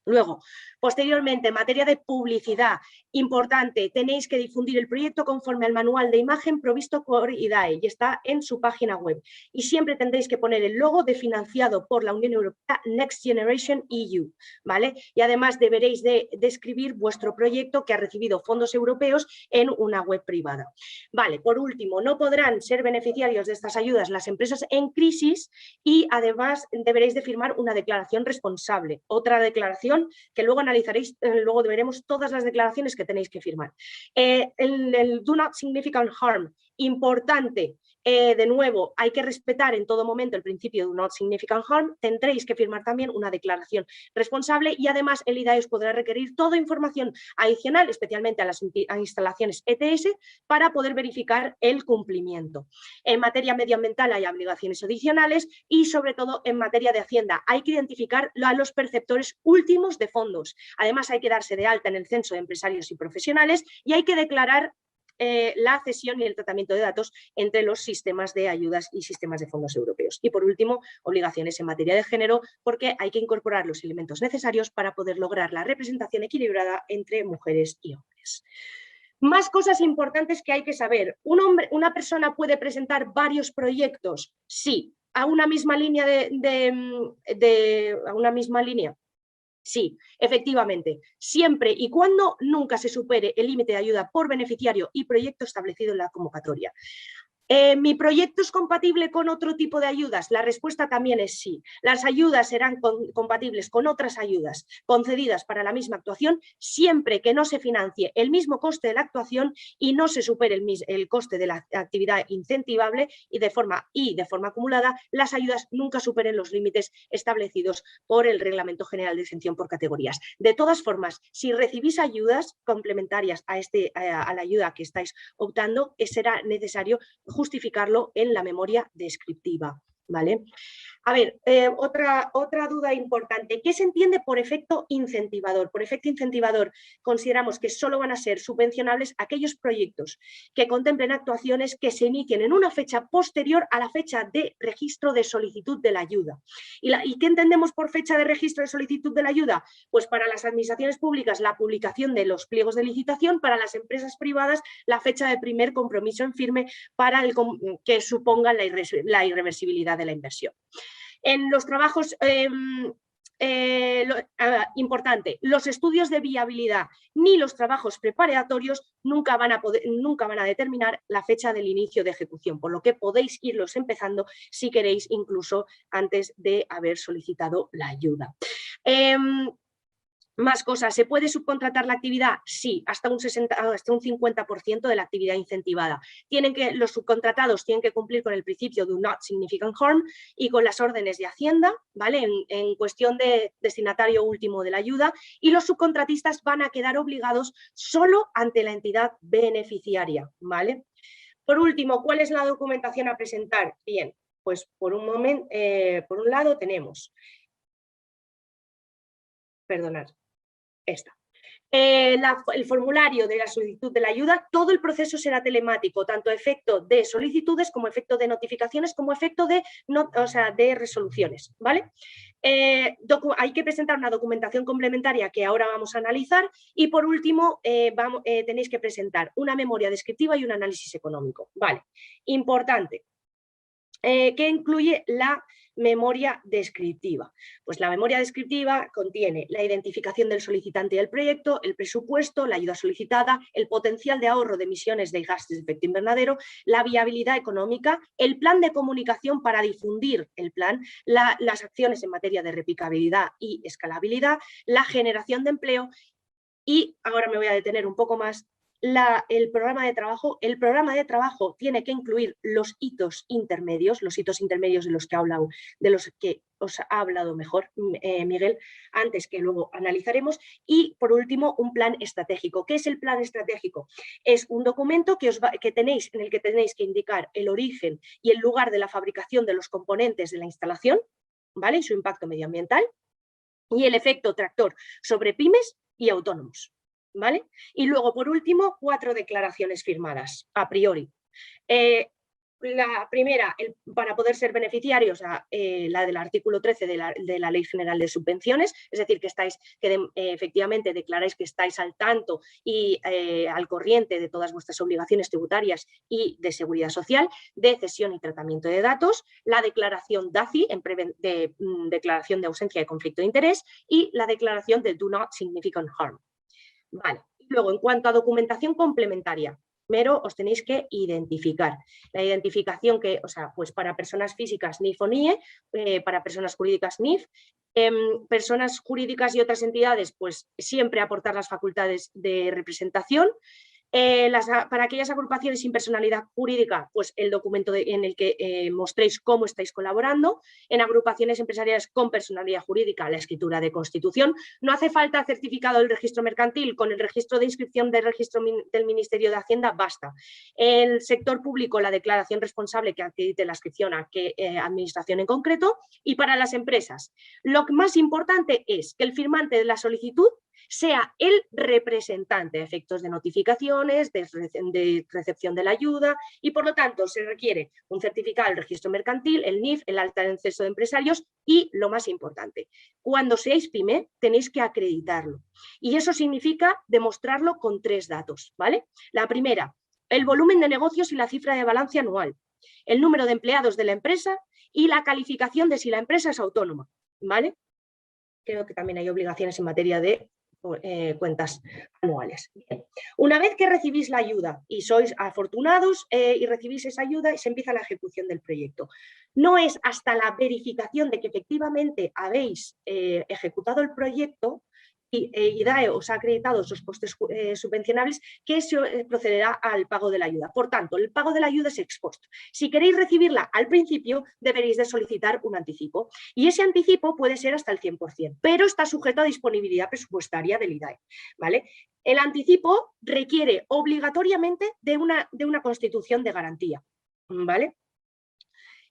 Luego, posteriormente, en materia de publicidad, importante, tenéis que difundir el proyecto conforme al manual de imagen provisto por IDAE y está en su página web. Y siempre tendréis que poner el logo de financiado por la Unión Europea Next Generation EU, ¿vale? Y además deberéis de describir vuestro proyecto que ha recibido fondos europeos en una web privada. Vale, por último, no podrán ser beneficiarios de estas ayudas las empresas en crisis y además deberéis de firmar una declaración responsable. Otra declaración que luego analizaréis, luego veremos todas las declaraciones que tenéis que firmar. El do not significant harm, importante, De nuevo, hay que respetar en todo momento el principio de Not Significant Harm. Tendréis que firmar también una declaración responsable y además el IDAE os podrá requerir toda información adicional, especialmente a las instalaciones ETS, para poder verificar el cumplimiento. En materia medioambiental hay obligaciones adicionales y sobre todo en materia de Hacienda hay que identificar a los perceptores últimos de fondos. Además hay que darse de alta en el censo de empresarios y profesionales y hay que declarar la cesión y el tratamiento de datos entre los sistemas de ayudas y sistemas de fondos europeos. Y por último, obligaciones en materia de género, porque hay que incorporar los elementos necesarios para poder lograr la representación equilibrada entre mujeres y hombres. Más cosas importantes que hay que saber. ¿Una persona puede presentar varios proyectos? Sí. ¿A una misma línea a una misma línea? Sí, efectivamente, siempre y cuando nunca se supere el límite de ayuda por beneficiario y proyecto establecido en la convocatoria. ¿Mi proyecto es compatible con otro tipo de ayudas? La respuesta también es sí. Las ayudas serán compatibles con otras ayudas concedidas para la misma actuación siempre que no se financie el mismo coste de la actuación y no se supere el coste de la actividad incentivable y de forma acumulada las ayudas nunca superen los límites establecidos por el Reglamento General de Exención por categorías. De todas formas, si recibís ayudas complementarias a la ayuda que estáis optando, será necesario justificarlo en la memoria descriptiva, ¿vale? A ver, otra duda importante. ¿Qué se entiende por efecto incentivador? Por efecto incentivador consideramos que solo van a ser subvencionables aquellos proyectos que contemplen actuaciones que se inicien en una fecha posterior a la fecha de registro de solicitud de la ayuda. ¿Y qué entendemos por fecha de registro de solicitud de la ayuda? Pues para las administraciones públicas la publicación de los pliegos de licitación, para las empresas privadas la fecha de primer compromiso en firme para que suponga la irreversibilidad de la inversión. En los trabajos, importante, los estudios de viabilidad ni los trabajos preparatorios nunca van a determinar la fecha del inicio de ejecución, por lo que podéis irlos empezando si queréis, incluso antes de haber solicitado la ayuda. Más cosas, ¿se puede subcontratar la actividad? Sí, hasta un 50% de la actividad incentivada. Los subcontratados tienen que cumplir con el principio de Not Significant Harm y con las órdenes de Hacienda, ¿vale? En cuestión de destinatario último de la ayuda, y los subcontratistas van a quedar obligados solo ante la entidad beneficiaria, ¿vale? Por último, ¿cuál es la documentación a presentar? Bien, pues por un lado tenemos, perdonad, el formulario de la solicitud de la ayuda. Todo el proceso será telemático, tanto efecto de solicitudes como efecto de notificaciones, como efecto de resoluciones, ¿vale? Hay que presentar una documentación complementaria que ahora vamos a analizar y por último tenéis que presentar una memoria descriptiva y un análisis económico, ¿vale? Importante. ¿Qué incluye la memoria descriptiva? Pues la memoria descriptiva contiene la identificación del solicitante del proyecto, el presupuesto, la ayuda solicitada, el potencial de ahorro de emisiones de gases de efecto invernadero, la viabilidad económica, el plan de comunicación para difundir el plan, las acciones en materia de replicabilidad y escalabilidad, la generación de empleo y, ahora me voy a detener un poco más, el programa de trabajo. El programa de trabajo tiene que incluir los hitos intermedios de los que os ha hablado mejor Miguel antes, que luego analizaremos, y por último un plan estratégico. ¿Qué es el plan estratégico? Es un documento en el que tenéis que indicar el origen y el lugar de la fabricación de los componentes de la instalación, ¿vale? Y su impacto medioambiental y el efecto tractor sobre pymes y autónomos, ¿vale? Y luego, por último, 4 declaraciones firmadas a priori. La primera, para poder ser beneficiarios, la del artículo 13 de la Ley General de Subvenciones, es decir, que efectivamente declaráis que estáis al tanto y al corriente de todas vuestras obligaciones tributarias y de seguridad social, de cesión y tratamiento de datos, la declaración DACI, declaración de ausencia de conflicto de interés, y la declaración de Do Not Significant Harm. Vale. Luego, en cuanto a documentación complementaria, primero os tenéis que identificar. La identificación pues para personas físicas NIF o NIE, para personas jurídicas NIF, personas jurídicas y otras entidades, pues siempre aportar las facultades de representación. Para aquellas agrupaciones sin personalidad jurídica, pues el documento en el que mostréis cómo estáis colaborando. En agrupaciones empresariales con personalidad jurídica, la escritura de constitución. No hace falta certificado del registro mercantil, con el registro de inscripción del registro del Ministerio de Hacienda basta. El sector público, la declaración responsable que acredite la inscripción a qué administración en concreto. Y para las empresas, lo más importante es que el firmante de la solicitud sea el representante a efectos de notificaciones, de recepción de la ayuda, y por lo tanto se requiere un certificado del registro mercantil, el NIF, el alta en censo de empresarios y, lo más importante, cuando seáis pyme tenéis que acreditarlo. Y eso significa demostrarlo con 3 datos, ¿vale? La primera, el volumen de negocios y la cifra de balance anual, el número de empleados de la empresa y la calificación de si la empresa es autónoma, ¿vale? Creo que también hay obligaciones en materia de cuentas anuales. Bien. Una vez que recibís la ayuda y sois afortunados y recibís esa ayuda, se empieza la ejecución del proyecto. No es hasta la verificación de que efectivamente habéis ejecutado el proyecto y IDAE os ha acreditado esos costes subvencionables que se procederá al pago de la ayuda. Por tanto, el pago de la ayuda es ex post. Si queréis recibirla al principio, deberéis de solicitar un anticipo. Y ese anticipo puede ser hasta el 100%, pero está sujeto a disponibilidad presupuestaria del IDAE, ¿vale? El anticipo requiere obligatoriamente de una constitución de garantía, ¿vale?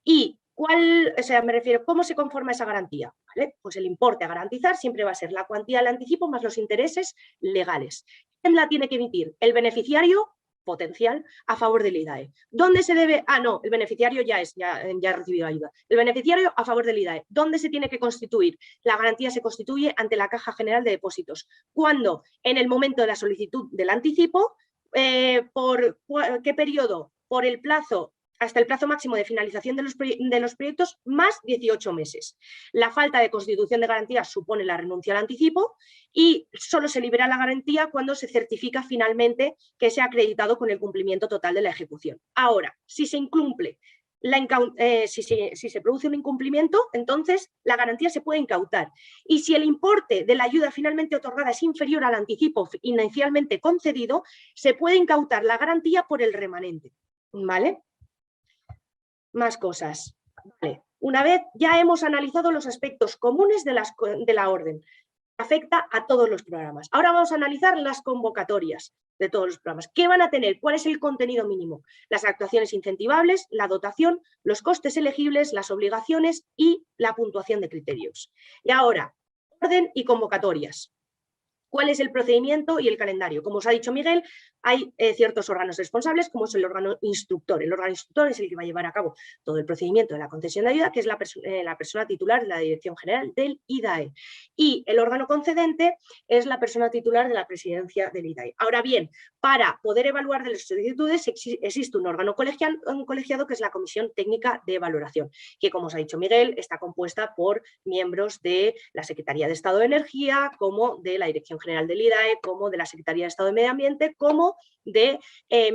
Y me refiero, ¿cómo se conforma esa garantía? ¿Vale? Pues el importe a garantizar siempre va a ser la cuantía del anticipo más los intereses legales. ¿Quién la tiene que emitir? El beneficiario potencial a favor del IDAE. ¿Dónde se debe? Ah, no, el beneficiario ya ha recibido ayuda. El beneficiario a favor del IDAE. ¿Dónde se tiene que constituir? La garantía se constituye ante la Caja General de Depósitos. ¿Cuándo? En el momento de la solicitud del anticipo. ¿Por qué periodo? Por el plazo, hasta el plazo máximo de finalización de los proyectos, más 18 meses. La falta de constitución de garantía supone la renuncia al anticipo y solo se libera la garantía cuando se certifica finalmente que se ha acreditado con el cumplimiento total de la ejecución. Ahora, si se incumple, si se produce un incumplimiento, entonces la garantía se puede incautar. Y si el importe de la ayuda finalmente otorgada es inferior al anticipo inicialmente concedido, se puede incautar la garantía por el remanente, ¿vale? Más cosas. Vale. Una vez ya hemos analizado los aspectos comunes de la orden, afecta a todos los programas. Ahora vamos a analizar las convocatorias de todos los programas. ¿Qué van a tener? ¿Cuál es el contenido mínimo? Las actuaciones incentivables, la dotación, los costes elegibles, las obligaciones y la puntuación de criterios. Y ahora, orden y convocatorias. ¿Cuál es el procedimiento y el calendario? Como os ha dicho Miguel, hay ciertos órganos responsables, como es el órgano instructor. El órgano instructor es el que va a llevar a cabo todo el procedimiento de la concesión de ayuda, que es la persona titular de la Dirección General del IDAE. Y el órgano concedente es la persona titular de la presidencia del IDAE. Ahora bien, para poder evaluar de las solicitudes existe un órgano colegiado que es la Comisión Técnica de Valoración, que, como os ha dicho Miguel, está compuesta por miembros de la Secretaría de Estado de Energía, como de la Dirección General del IDAE, como de la Secretaría de Estado de Medio Ambiente, como de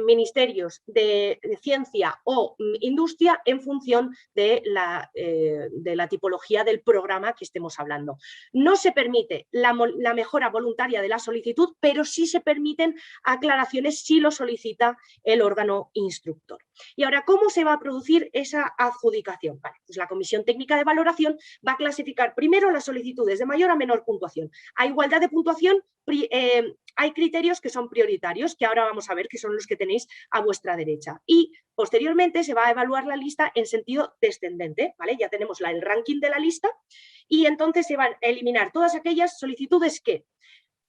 ministerios de ciencia o industria en función de la tipología del programa que estemos hablando. No se permite la mejora voluntaria de la solicitud, pero sí se permiten aclaraciones si lo solicita el órgano instructor. Y ahora, ¿cómo se va a producir esa adjudicación? Vale, pues la Comisión Técnica de Valoración va a clasificar primero las solicitudes de mayor a menor puntuación. A igualdad de puntuación hay criterios que son prioritarios, que ahora vamos a ver que son los que tenéis a vuestra derecha. Y posteriormente se va a evaluar la lista en sentido descendente, ¿vale? Ya tenemos el ranking de la lista y entonces se van a eliminar todas aquellas solicitudes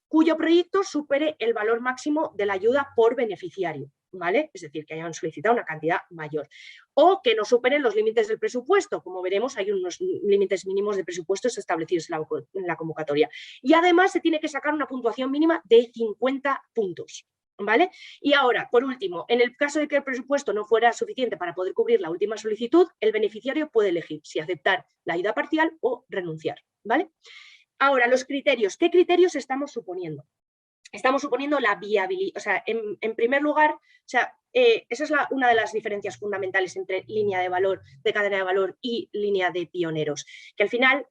cuyo proyecto supere el valor máximo de la ayuda por beneficiario, ¿vale? Es decir, que hayan solicitado una cantidad mayor. O que no superen los límites del presupuesto. Como veremos, hay unos límites mínimos de presupuestos establecidos en la convocatoria. Y además se tiene que sacar una puntuación mínima de 50 puntos. ¿Vale? Y ahora, por último, en el caso de que el presupuesto no fuera suficiente para poder cubrir la última solicitud, el beneficiario puede elegir si aceptar la ayuda parcial o renunciar, ¿vale? Ahora, los criterios. ¿Qué criterios estamos suponiendo? Estamos suponiendo la viabilidad. O sea, en primer lugar, esa es una de las diferencias fundamentales entre línea de valor, de cadena de valor y línea de pioneros. Que al final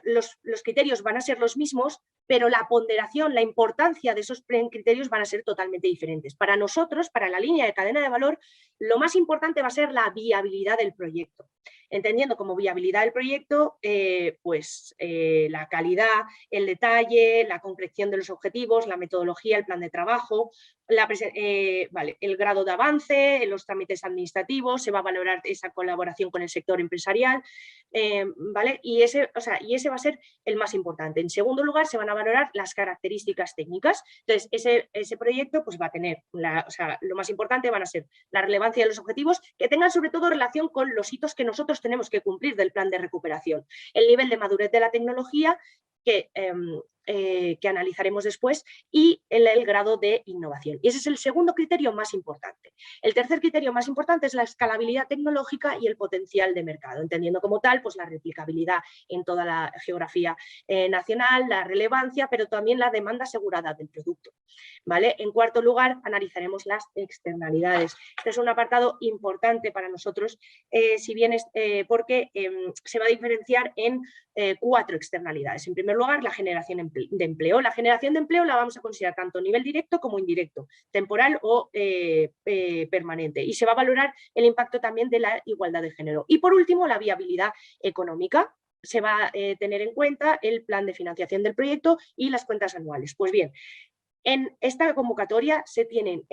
los criterios van a ser los mismos, pero la ponderación, la importancia de esos criterios van a ser totalmente diferentes. Para nosotros, para la línea de cadena de valor, lo más importante va a ser la viabilidad del proyecto. Entendiendo como viabilidad del proyecto, la calidad, el detalle, la concreción de los objetivos, la metodología, el plan de trabajo, el grado de avance, los trámites administrativos, se va a valorar esa colaboración con el sector empresarial, y ese va a ser el más importante. En segundo lugar, se van a valorar las características técnicas. Entonces, ese proyecto pues, va a tener, lo más importante van a ser la relevancia de los objetivos, que tengan sobre todo relación con los hitos que nosotros tenemos que cumplir del plan de recuperación, el nivel de madurez de la tecnología, que analizaremos después, y el grado de innovación. Y ese es el segundo criterio más importante. El tercer criterio más importante es la escalabilidad tecnológica y el potencial de mercado, entendiendo como tal pues, la replicabilidad en toda la geografía nacional, la relevancia, pero también la demanda asegurada del producto. ¿Vale? En cuarto lugar, analizaremos las externalidades. Este es un apartado importante para nosotros, porque se va a diferenciar en 4 externalidades. En primer lugar, la generación de empleo. La generación de empleo la vamos a considerar tanto a nivel directo como indirecto, temporal o permanente. Y se va a valorar el impacto también de la igualdad de género. Y por último, la viabilidad económica. Se va a tener en cuenta el plan de financiación del proyecto y las cuentas anuales. Pues bien, en estas convocatorias se tienen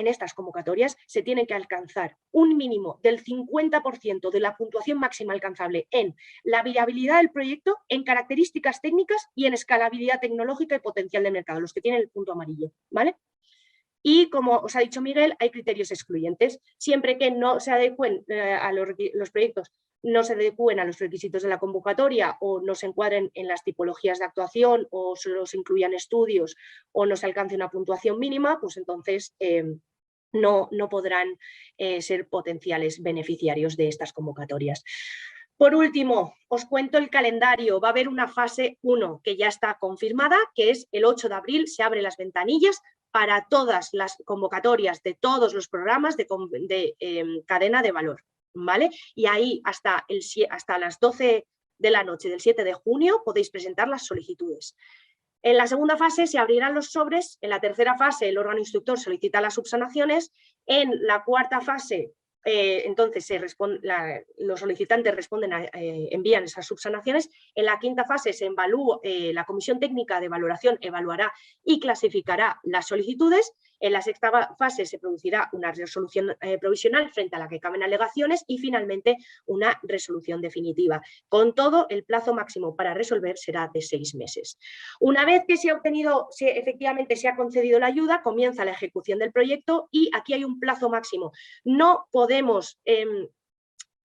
que alcanzar un mínimo del 50% de la puntuación máxima alcanzable en la viabilidad del proyecto, en características técnicas y en escalabilidad tecnológica y potencial de mercado, los que tienen el punto amarillo, ¿vale? Y como os ha dicho Miguel, hay criterios excluyentes. Siempre que no se adecúen a los proyectos, no se adecúen a los requisitos de la convocatoria o no se encuadren en las tipologías de actuación o solo se incluyan estudios o no se alcance una puntuación mínima, pues entonces no podrán ser potenciales beneficiarios de estas convocatorias. Por último, os cuento el calendario. Va a haber una fase 1 que ya está confirmada, que es el 8 de abril, se abren las ventanillas para todas las convocatorias de todos los programas de cadena de valor, ¿vale? Y ahí hasta las 12 de la noche del 7 de junio podéis presentar las solicitudes. En la segunda fase se abrirán los sobres, en la tercera fase el órgano instructor solicita las subsanaciones, en la cuarta fase entonces los solicitantes envían esas subsanaciones. En la quinta fase se evalúa, la comisión técnica de valoración evaluará y clasificará las solicitudes. En la sexta fase se producirá una resolución provisional frente a la que caben alegaciones y finalmente una resolución definitiva. Con todo, el plazo máximo para resolver será de 6 meses. Una vez que efectivamente se ha concedido la ayuda, comienza la ejecución del proyecto y aquí hay un plazo máximo. No podemos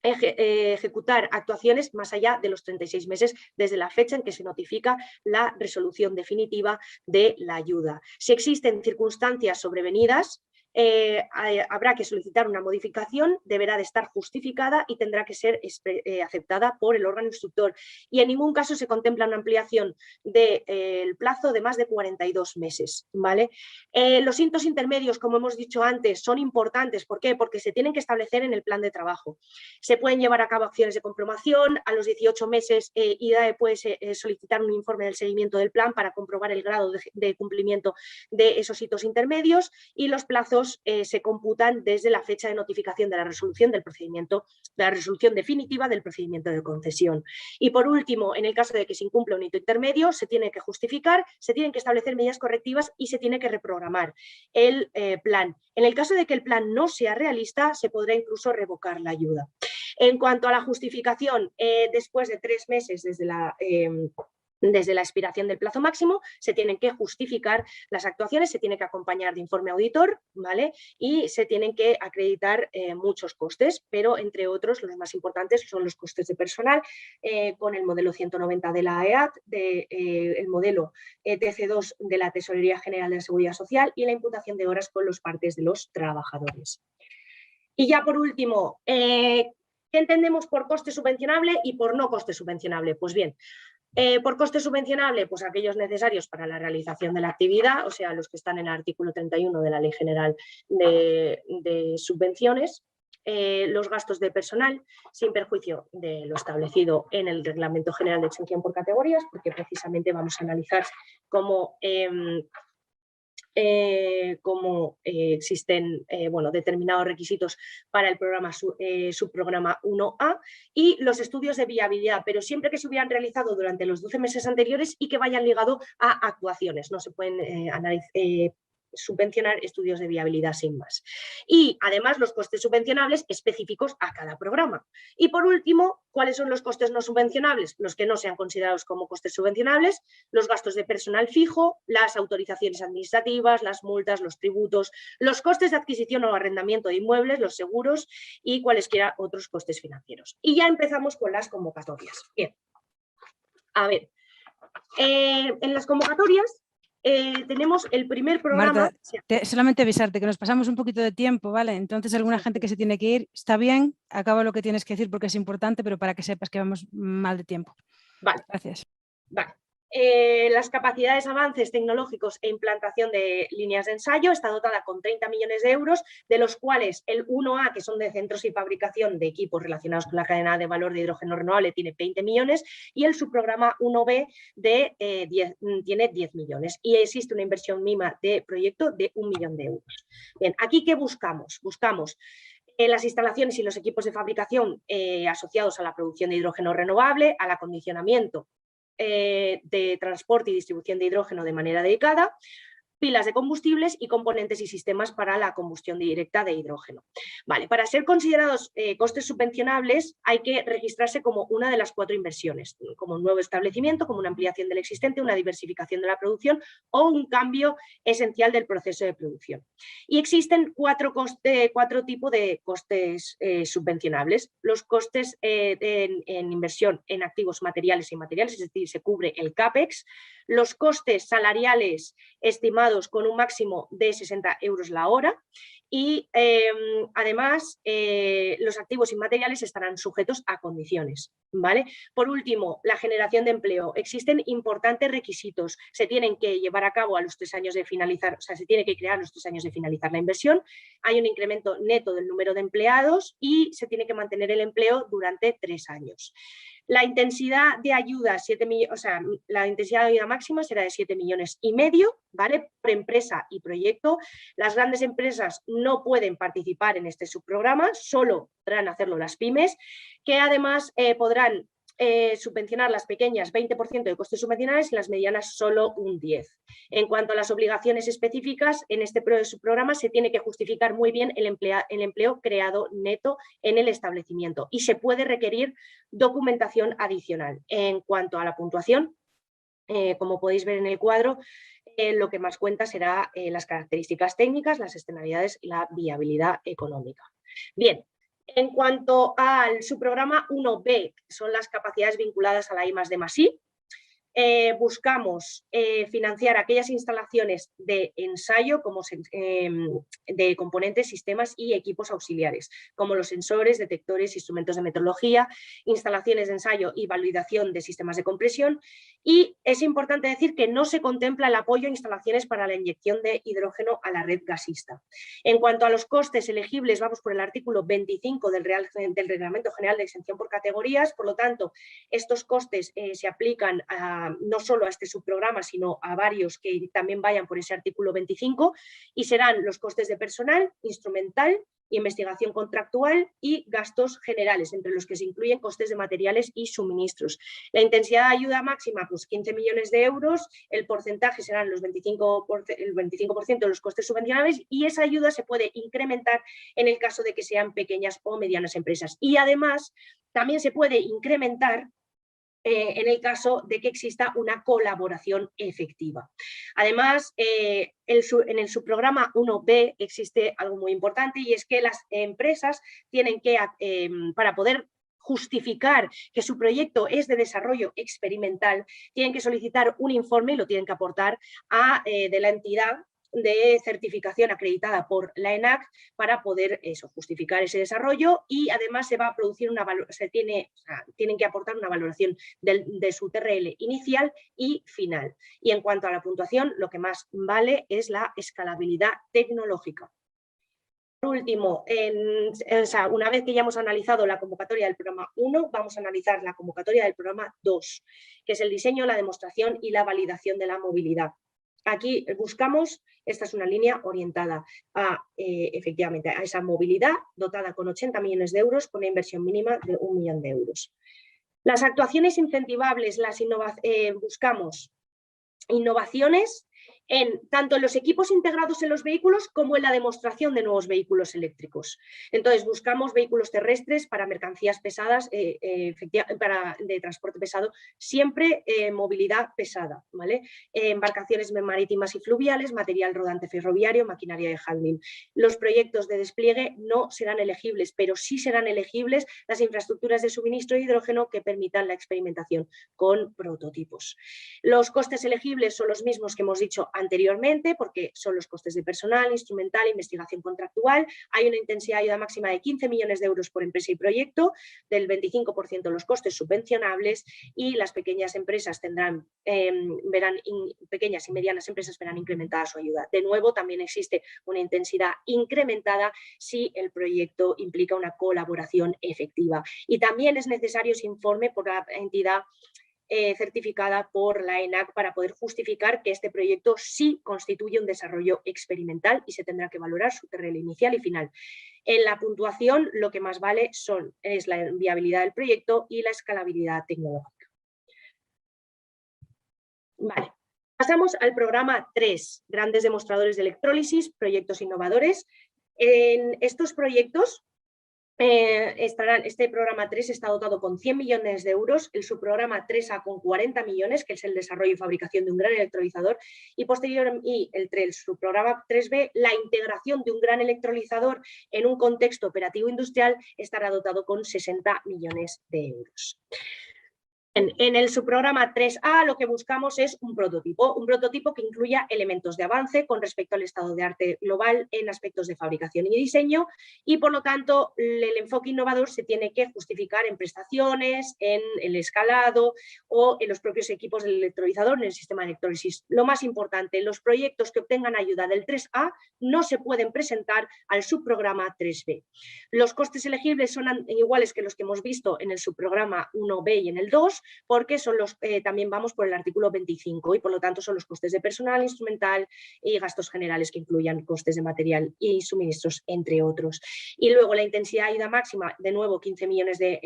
ejecutar actuaciones más allá de los 36 meses desde la fecha en que se notifica la resolución definitiva de la ayuda. Si existen circunstancias sobrevenidas, habrá que solicitar una modificación, deberá de estar justificada y tendrá que ser aceptada por el órgano instructor. Y en ningún caso se contempla una ampliación del plazo de más de 42 meses. ¿Vale? Los hitos intermedios, como hemos dicho antes, son importantes. ¿Por qué? Porque se tienen que establecer en el plan de trabajo. Se pueden llevar a cabo acciones de comprobación. A los 18 meses IDAE puede solicitar un informe del seguimiento del plan para comprobar el grado de cumplimiento de esos hitos intermedios, y los plazos se computan desde la fecha de notificación de la resolución del procedimiento, de la resolución definitiva del procedimiento de concesión. Y por último, en el caso de que se incumpla un hito intermedio, se tiene que justificar, se tienen que establecer medidas correctivas y se tiene que reprogramar el plan. En el caso de que el plan no sea realista, se podrá incluso revocar la ayuda. En cuanto a la justificación, después de 3 meses desde la expiración del plazo máximo, se tienen que justificar las actuaciones, se tiene que acompañar de informe auditor, ¿vale? Y se tienen que acreditar muchos costes, pero entre otros los más importantes son los costes de personal, con el modelo 190 de la AEAT, el modelo TC2 de la Tesorería General de la Seguridad Social y la imputación de horas con los partes de los trabajadores. Y ya por último, ¿qué entendemos por coste subvencionable y por no coste subvencionable? Pues bien, por coste subvencionable, pues aquellos necesarios para la realización de la actividad, o sea, los que están en el artículo 31 de la Ley General de Subvenciones. los gastos de personal sin perjuicio de lo establecido en el Reglamento General de Exención por Categorías, porque precisamente vamos a analizar cómo existen determinados requisitos para el programa subprograma 1A, y los estudios de viabilidad, pero siempre que se hubieran realizado durante los 12 meses anteriores y que vayan ligado a actuaciones. No se pueden subvencionar estudios de viabilidad sin más. Y además los costes subvencionables específicos a cada programa. Y por último, ¿cuáles son los costes no subvencionables? Los que no sean considerados como costes subvencionables, los gastos de personal fijo, las autorizaciones administrativas, las multas, los tributos, los costes de adquisición o arrendamiento de inmuebles, los seguros y cualesquiera otros costes financieros. Y ya empezamos con las convocatorias. Bien, a ver, en las convocatorias tenemos el primer programa. Marta, solamente avisarte que nos pasamos un poquito de tiempo, ¿vale? Entonces alguna gente que se tiene que ir, está bien, acaba lo que tienes que decir porque es importante, pero para que sepas que vamos mal de tiempo. Vale. Gracias. Vale. Las capacidades, avances tecnológicos e implantación de líneas de ensayo está dotada con 30 millones de euros, de los cuales el 1A, que son de centros y fabricación de equipos relacionados con la cadena de valor de hidrógeno renovable, tiene 20 millones y el subprograma 1B tiene 10 millones. Y existe una inversión mínima de proyecto de 1 millón de euros. Bien, ¿aquí qué buscamos? Buscamos las instalaciones y los equipos de fabricación asociados a la producción de hidrógeno renovable, al acondicionamiento de transporte y distribución de hidrógeno de manera dedicada, pilas de combustibles y componentes y sistemas para la combustión directa de hidrógeno. Vale, para ser considerados costes subvencionables hay que registrarse como una de las 4 inversiones, como un nuevo establecimiento, como una ampliación del existente, una diversificación de la producción o un cambio esencial del proceso de producción. Y existen 4 tipos de costes subvencionables. Los costes en inversión en activos materiales e inmateriales, es decir, se cubre el CAPEX, los costes salariales estimados con un máximo de 60 euros la hora y además los activos inmateriales estarán sujetos a condiciones, ¿vale? Por último, la generación de empleo. Existen importantes requisitos. Se tienen que llevar a cabo a los 3 años de finalizar, o sea, se tiene que crear a los 3 años de finalizar la inversión. Hay un incremento neto del número de empleados y se tiene que mantener el empleo durante 3 años. La intensidad de ayuda, la intensidad de ayuda máxima será de 7,5 millones, ¿vale? Por empresa y proyecto. Las grandes empresas no pueden participar en este subprograma, solo podrán hacerlo las pymes, que además podrán subvencionar las pequeñas 20% de costes subvencionales y las medianas solo un 10%. En cuanto a las obligaciones específicas, en este subprograma se tiene que justificar muy bien el empleo creado neto en el establecimiento y se puede requerir documentación adicional. En cuanto a la puntuación, como podéis ver en el cuadro, lo que más cuenta será las características técnicas, las externalidades y la viabilidad económica. Bien. En cuanto al subprograma 1B, que son las capacidades vinculadas a la I+D+I, buscamos financiar aquellas instalaciones de ensayo como de componentes, sistemas y equipos auxiliares, como los sensores, detectores, instrumentos de metrología, instalaciones de ensayo y validación de sistemas de compresión. Y es importante decir que no se contempla el apoyo a instalaciones para la inyección de hidrógeno a la red gasista. En cuanto a los costes elegibles, vamos por el artículo 25 del Reglamento General de Exención por Categorías. Por lo tanto, estos costes se aplican no solo a este subprograma, sino a varios que también vayan por ese artículo 25, y serán los costes de personal, instrumental, investigación contractual y gastos generales, entre los que se incluyen costes de materiales y suministros. La intensidad de ayuda máxima, pues 15 millones de euros, el porcentaje serán el 25% de los costes subvencionables y esa ayuda se puede incrementar en el caso de que sean pequeñas o medianas empresas. Y además también se puede incrementar en el caso de que exista una colaboración efectiva. Además, en el subprograma 1B existe algo muy importante y es que las empresas tienen que, para poder justificar que su proyecto es de desarrollo experimental, tienen que solicitar un informe y lo tienen que aportar de la entidad de certificación acreditada por la ENAC para poder justificar ese desarrollo, y además se va a producir tienen que aportar una valoración de su TRL inicial y final. Y en cuanto a la puntuación, lo que más vale es la escalabilidad tecnológica. último, una vez que ya hemos analizado la convocatoria del programa 1, vamos a analizar la convocatoria del programa 2, que es el diseño, la demostración y la validación de la movilidad. Aquí buscamos, esta es una línea orientada efectivamente a esa movilidad, dotada con 80 millones de euros, con una inversión mínima de 1 millón de euros. Las actuaciones incentivables, buscamos innovaciones tanto en los equipos integrados en los vehículos como en la demostración de nuevos vehículos eléctricos. Entonces buscamos vehículos terrestres para mercancías pesadas, de transporte pesado, siempre movilidad pesada, ¿vale? Embarcaciones marítimas y fluviales, material rodante ferroviario, maquinaria de handling. Los proyectos de despliegue no serán elegibles, pero sí serán elegibles las infraestructuras de suministro de hidrógeno que permitan la experimentación con prototipos. Los costes elegibles son los mismos que hemos dicho anteriormente, porque son los costes de personal, instrumental, investigación contractual. Hay una intensidad de ayuda máxima de 15 millones de euros por empresa y proyecto, del 25% los costes subvencionables, y las pequeñas empresas pequeñas y medianas empresas verán incrementada su ayuda. De nuevo, también existe una intensidad incrementada si el proyecto implica una colaboración efectiva. Y también es necesario ese informe por la entidad certificada por la ENAC para poder justificar que este proyecto sí constituye un desarrollo experimental y se tendrá que valorar su TRL inicial y final. En la puntuación lo que más vale es la viabilidad del proyecto y la escalabilidad tecnológica. Vale. Pasamos al programa 3, grandes demostradores de electrólisis, proyectos innovadores. En estos proyectos este programa 3 está dotado con 100 millones de euros, el subprograma 3A con 40 millones, que es el desarrollo y fabricación de un gran electrolizador, y el subprograma 3B, la integración de un gran electrolizador en un contexto operativo industrial, estará dotado con 60 millones de euros. En el subprograma 3A lo que buscamos es un prototipo que incluya elementos de avance con respecto al estado de arte global en aspectos de fabricación y diseño, y por lo tanto el enfoque innovador se tiene que justificar en prestaciones, en el escalado o en los propios equipos del electrolizador, en el sistema de electrólisis. Lo más importante, los proyectos que obtengan ayuda del 3A no se pueden presentar al subprograma 3B. Los costes elegibles son iguales que los que hemos visto en el subprograma 1B y en el 2, porque son también vamos por el artículo 25 y por lo tanto son los costes de personal, instrumental y gastos generales que incluyan costes de material y suministros, entre otros. Y luego la intensidad de ayuda máxima, de nuevo 15 millones de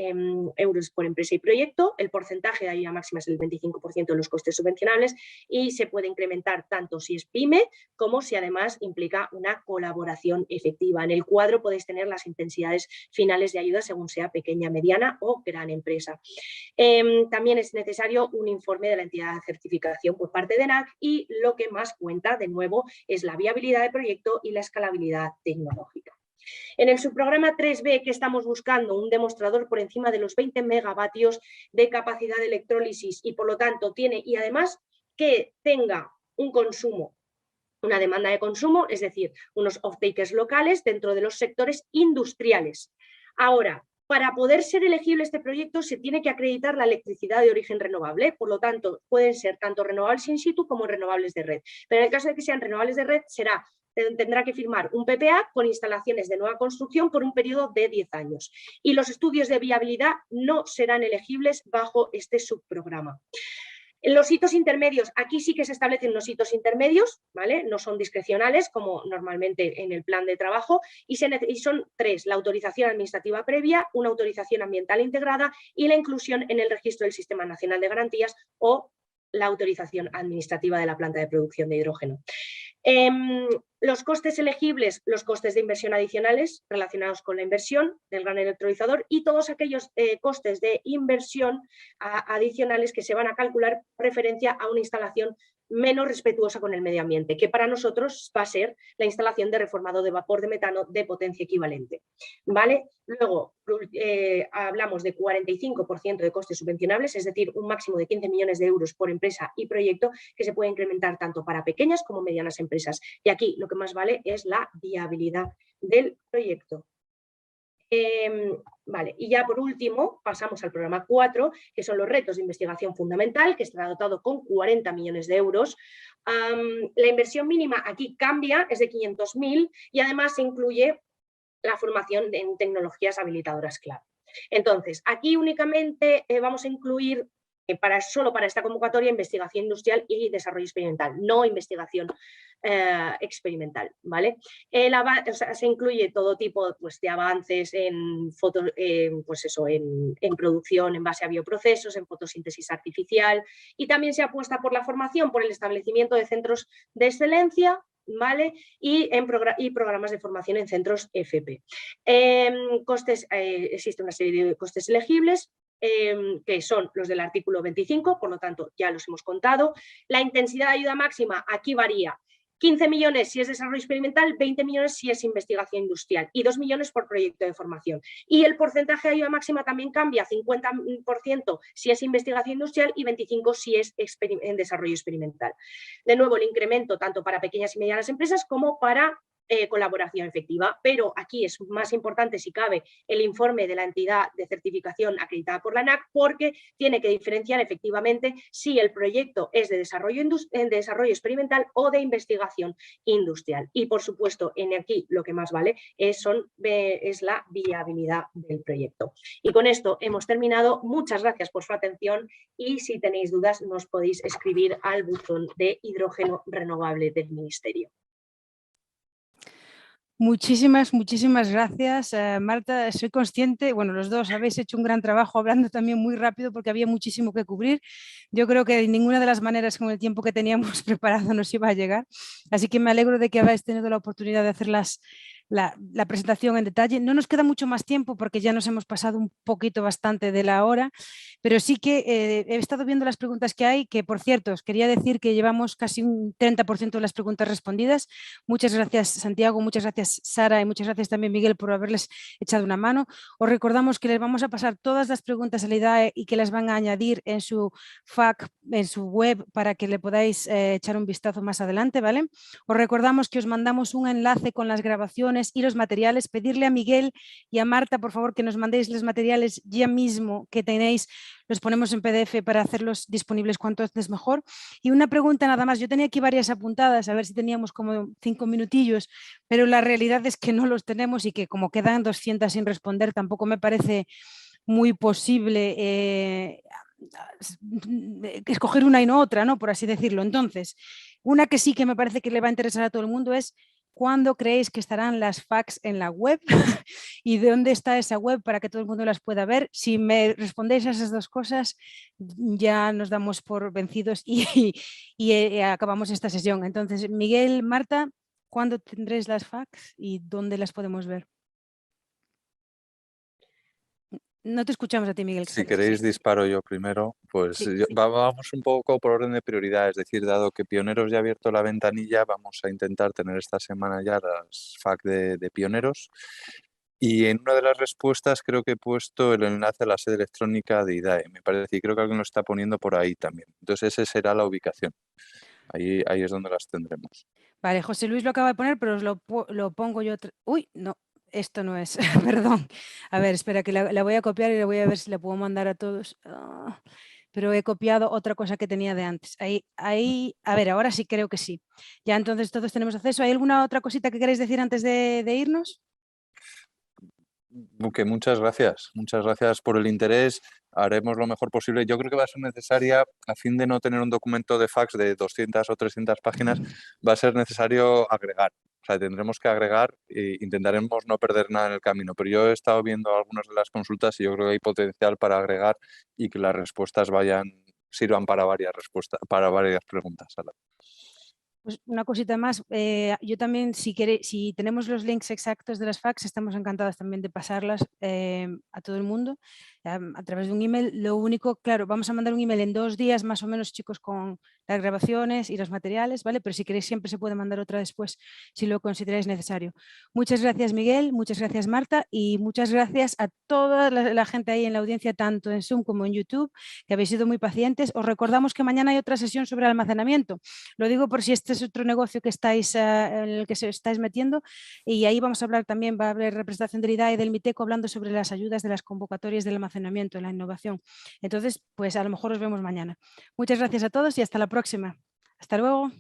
euros por empresa y proyecto, el porcentaje de ayuda máxima es el 25% de los costes subvencionables y se puede incrementar tanto si es PYME como si además implica una colaboración efectiva. En el cuadro podéis tener las intensidades finales de ayuda según sea pequeña, mediana o gran empresa. También es necesario un informe de la entidad de certificación por parte de ENAC y lo que más cuenta, de nuevo, es la viabilidad del proyecto y la escalabilidad tecnológica. En el subprograma 3B, que estamos buscando un demostrador por encima de los 20 megavatios de capacidad de electrólisis y por lo tanto y además que tenga un consumo, una demanda de consumo, es decir, unos off-takers locales dentro de los sectores industriales. Ahora, para poder ser elegible este proyecto se tiene que acreditar la electricidad de origen renovable, por lo tanto pueden ser tanto renovables in situ como renovables de red. Pero en el caso de que sean renovables de red tendrá que firmar un PPA con instalaciones de nueva construcción por un periodo de 10 años. Y los estudios de viabilidad no serán elegibles bajo este subprograma. Los hitos intermedios, aquí sí que se establecen los hitos intermedios, ¿vale? No son discrecionales como normalmente en el plan de trabajo y son 3, la autorización administrativa previa, una autorización ambiental integrada y la inclusión en el registro del Sistema Nacional de Garantías o la autorización administrativa de la planta de producción de hidrógeno. Los costes elegibles, los costes de inversión adicionales relacionados con la inversión del gran electrolizador y todos aquellos costes de inversión adicionales que se van a calcular por referencia a una instalación menos respetuosa con el medio ambiente, que para nosotros va a ser la instalación de reformado de vapor de metano de potencia equivalente. ¿Vale? Luego hablamos de 45% de costes subvencionables, es decir, un máximo de 15 millones de euros por empresa y proyecto que se puede incrementar tanto para pequeñas como medianas empresas. Y aquí lo que más vale es la viabilidad del proyecto. Vale, y ya por último pasamos al programa 4, que son los retos de investigación fundamental, que estará dotado con 40 millones de euros. La inversión mínima aquí cambia, es de 500.000 y además se incluye la formación en tecnologías habilitadoras clave. Entonces, aquí únicamente vamos a incluir solo para esta convocatoria investigación industrial y desarrollo experimental, no investigación experimental, ¿vale? O sea, se incluye todo tipo, pues, de avances en, pues eso, en producción en base a bioprocesos, en fotosíntesis artificial, y también se apuesta por la formación, por el establecimiento de centros de excelencia, ¿vale? Y programas de formación en centros FP. Existe una serie de costes elegibles, que son los del artículo 25, por lo tanto ya los hemos contado. La intensidad de ayuda máxima aquí varía: 15 millones si es desarrollo experimental, 20 millones si es investigación industrial y 2 millones por proyecto de formación. Y el porcentaje de ayuda máxima también cambia: 50% si es investigación industrial y 25% si es en desarrollo experimental. De nuevo, el incremento tanto para pequeñas y medianas empresas como para colaboración efectiva, pero aquí es más importante, si cabe, el informe de la entidad de certificación acreditada por la ANAC, porque tiene que diferenciar efectivamente si el proyecto es de desarrollo experimental o de investigación industrial. Y, por supuesto, en aquí lo que más vale es la viabilidad del proyecto. Y con esto hemos terminado. Muchas gracias por su atención y si tenéis dudas nos podéis escribir al buzón de hidrógeno renovable del Ministerio. Muchísimas gracias, Marta. Soy consciente, bueno, los dos habéis hecho un gran trabajo hablando también muy rápido porque había muchísimo que cubrir. Yo creo que de ninguna de las maneras con el tiempo que teníamos preparado nos iba a llegar. Así que me alegro de que habéis tenido la oportunidad de hacer la presentación en detalle. No nos queda mucho más tiempo porque ya nos hemos pasado un poquito bastante de la hora, pero sí que he estado viendo las preguntas que hay, que por cierto, os quería decir que llevamos casi un 30% de las preguntas respondidas. Muchas gracias, Santiago, muchas gracias, Sara, y muchas gracias también, Miguel, por haberles echado una mano. Os recordamos que les vamos a pasar todas las preguntas a la IDAE y que las van a añadir en su FAQ, en su web, para que le podáis echar un vistazo más adelante, ¿vale? Os recordamos que os mandamos un enlace con las grabaciones y los materiales. Pedirle a Miguel y a Marta, por favor, que nos mandéis los materiales ya mismo que tenéis. Los ponemos en PDF para hacerlos disponibles cuanto antes mejor. Y una pregunta nada más. Yo tenía aquí varias apuntadas, a ver si teníamos como 5 minutillos, pero la realidad es que no los tenemos y que como quedan 200 sin responder, tampoco me parece muy posible escoger una y no otra, ¿no? Por así decirlo. Entonces, una que sí que me parece que le va a interesar a todo el mundo es: ¿cuándo creéis que estarán las FAQs en la web? ¿Y de dónde está esa web para que todo el mundo las pueda ver? Si me respondéis a esas dos cosas, ya nos damos por vencidos y acabamos esta sesión. Entonces, Miguel, Marta, ¿cuándo tendréis las FAQs y dónde las podemos ver? No te escuchamos a ti, Miguel. Si queréis disparo yo primero, pues Sí. vamos un poco por orden de prioridad, es decir, dado que Pioneros ya ha abierto la ventanilla, vamos a intentar tener esta semana ya las FAQ de Pioneros. Y en una de las respuestas creo que he puesto el enlace a la sede electrónica de IDAE, me parece, y creo que alguien lo está poniendo por ahí también. Entonces esa será la ubicación. Ahí es donde las tendremos. Vale, José Luis lo acaba de poner, pero os lo pongo yo. Uy, no, esto no es, perdón. A ver, espera, que la voy a copiar y la voy a ver si la puedo mandar a todos. Pero he copiado otra cosa que tenía de antes. Ahí, a ver, ahora sí creo que sí. Ya entonces todos tenemos acceso. ¿Hay alguna otra cosita que queréis decir antes de irnos? Que muchas gracias por el interés, haremos lo mejor posible. Yo creo que va a ser necesaria, a fin de no tener un documento de fax de 200 o 300 páginas, va a ser necesario agregar. O sea, tendremos que agregar e intentaremos no perder nada en el camino, pero yo he estado viendo algunas de las consultas y yo creo que hay potencial para agregar y que las respuestas sirvan para varias preguntas. Pues una cosita más, yo también, si tenemos los links exactos de las FAQs, estamos encantados también de pasarlas a todo el mundo a través de un email. Lo único, claro, vamos a mandar un email en 2 días más o menos, chicos, con las grabaciones y los materiales, ¿vale? Pero si queréis siempre se puede mandar otra después si lo consideráis necesario. Muchas gracias, Miguel, muchas gracias, Marta, y muchas gracias a toda la gente ahí en la audiencia, tanto en Zoom como en YouTube, que habéis sido muy pacientes. Os recordamos que mañana hay otra sesión sobre almacenamiento. Lo digo por si este es otro negocio que en el que se estáis metiendo, y ahí vamos a hablar también, va a haber representación del IDAE y del MITECO hablando sobre las ayudas de las convocatorias del almacenamiento en la innovación. Entonces, pues a lo mejor os vemos mañana. Muchas gracias a todos y hasta la próxima. Hasta luego.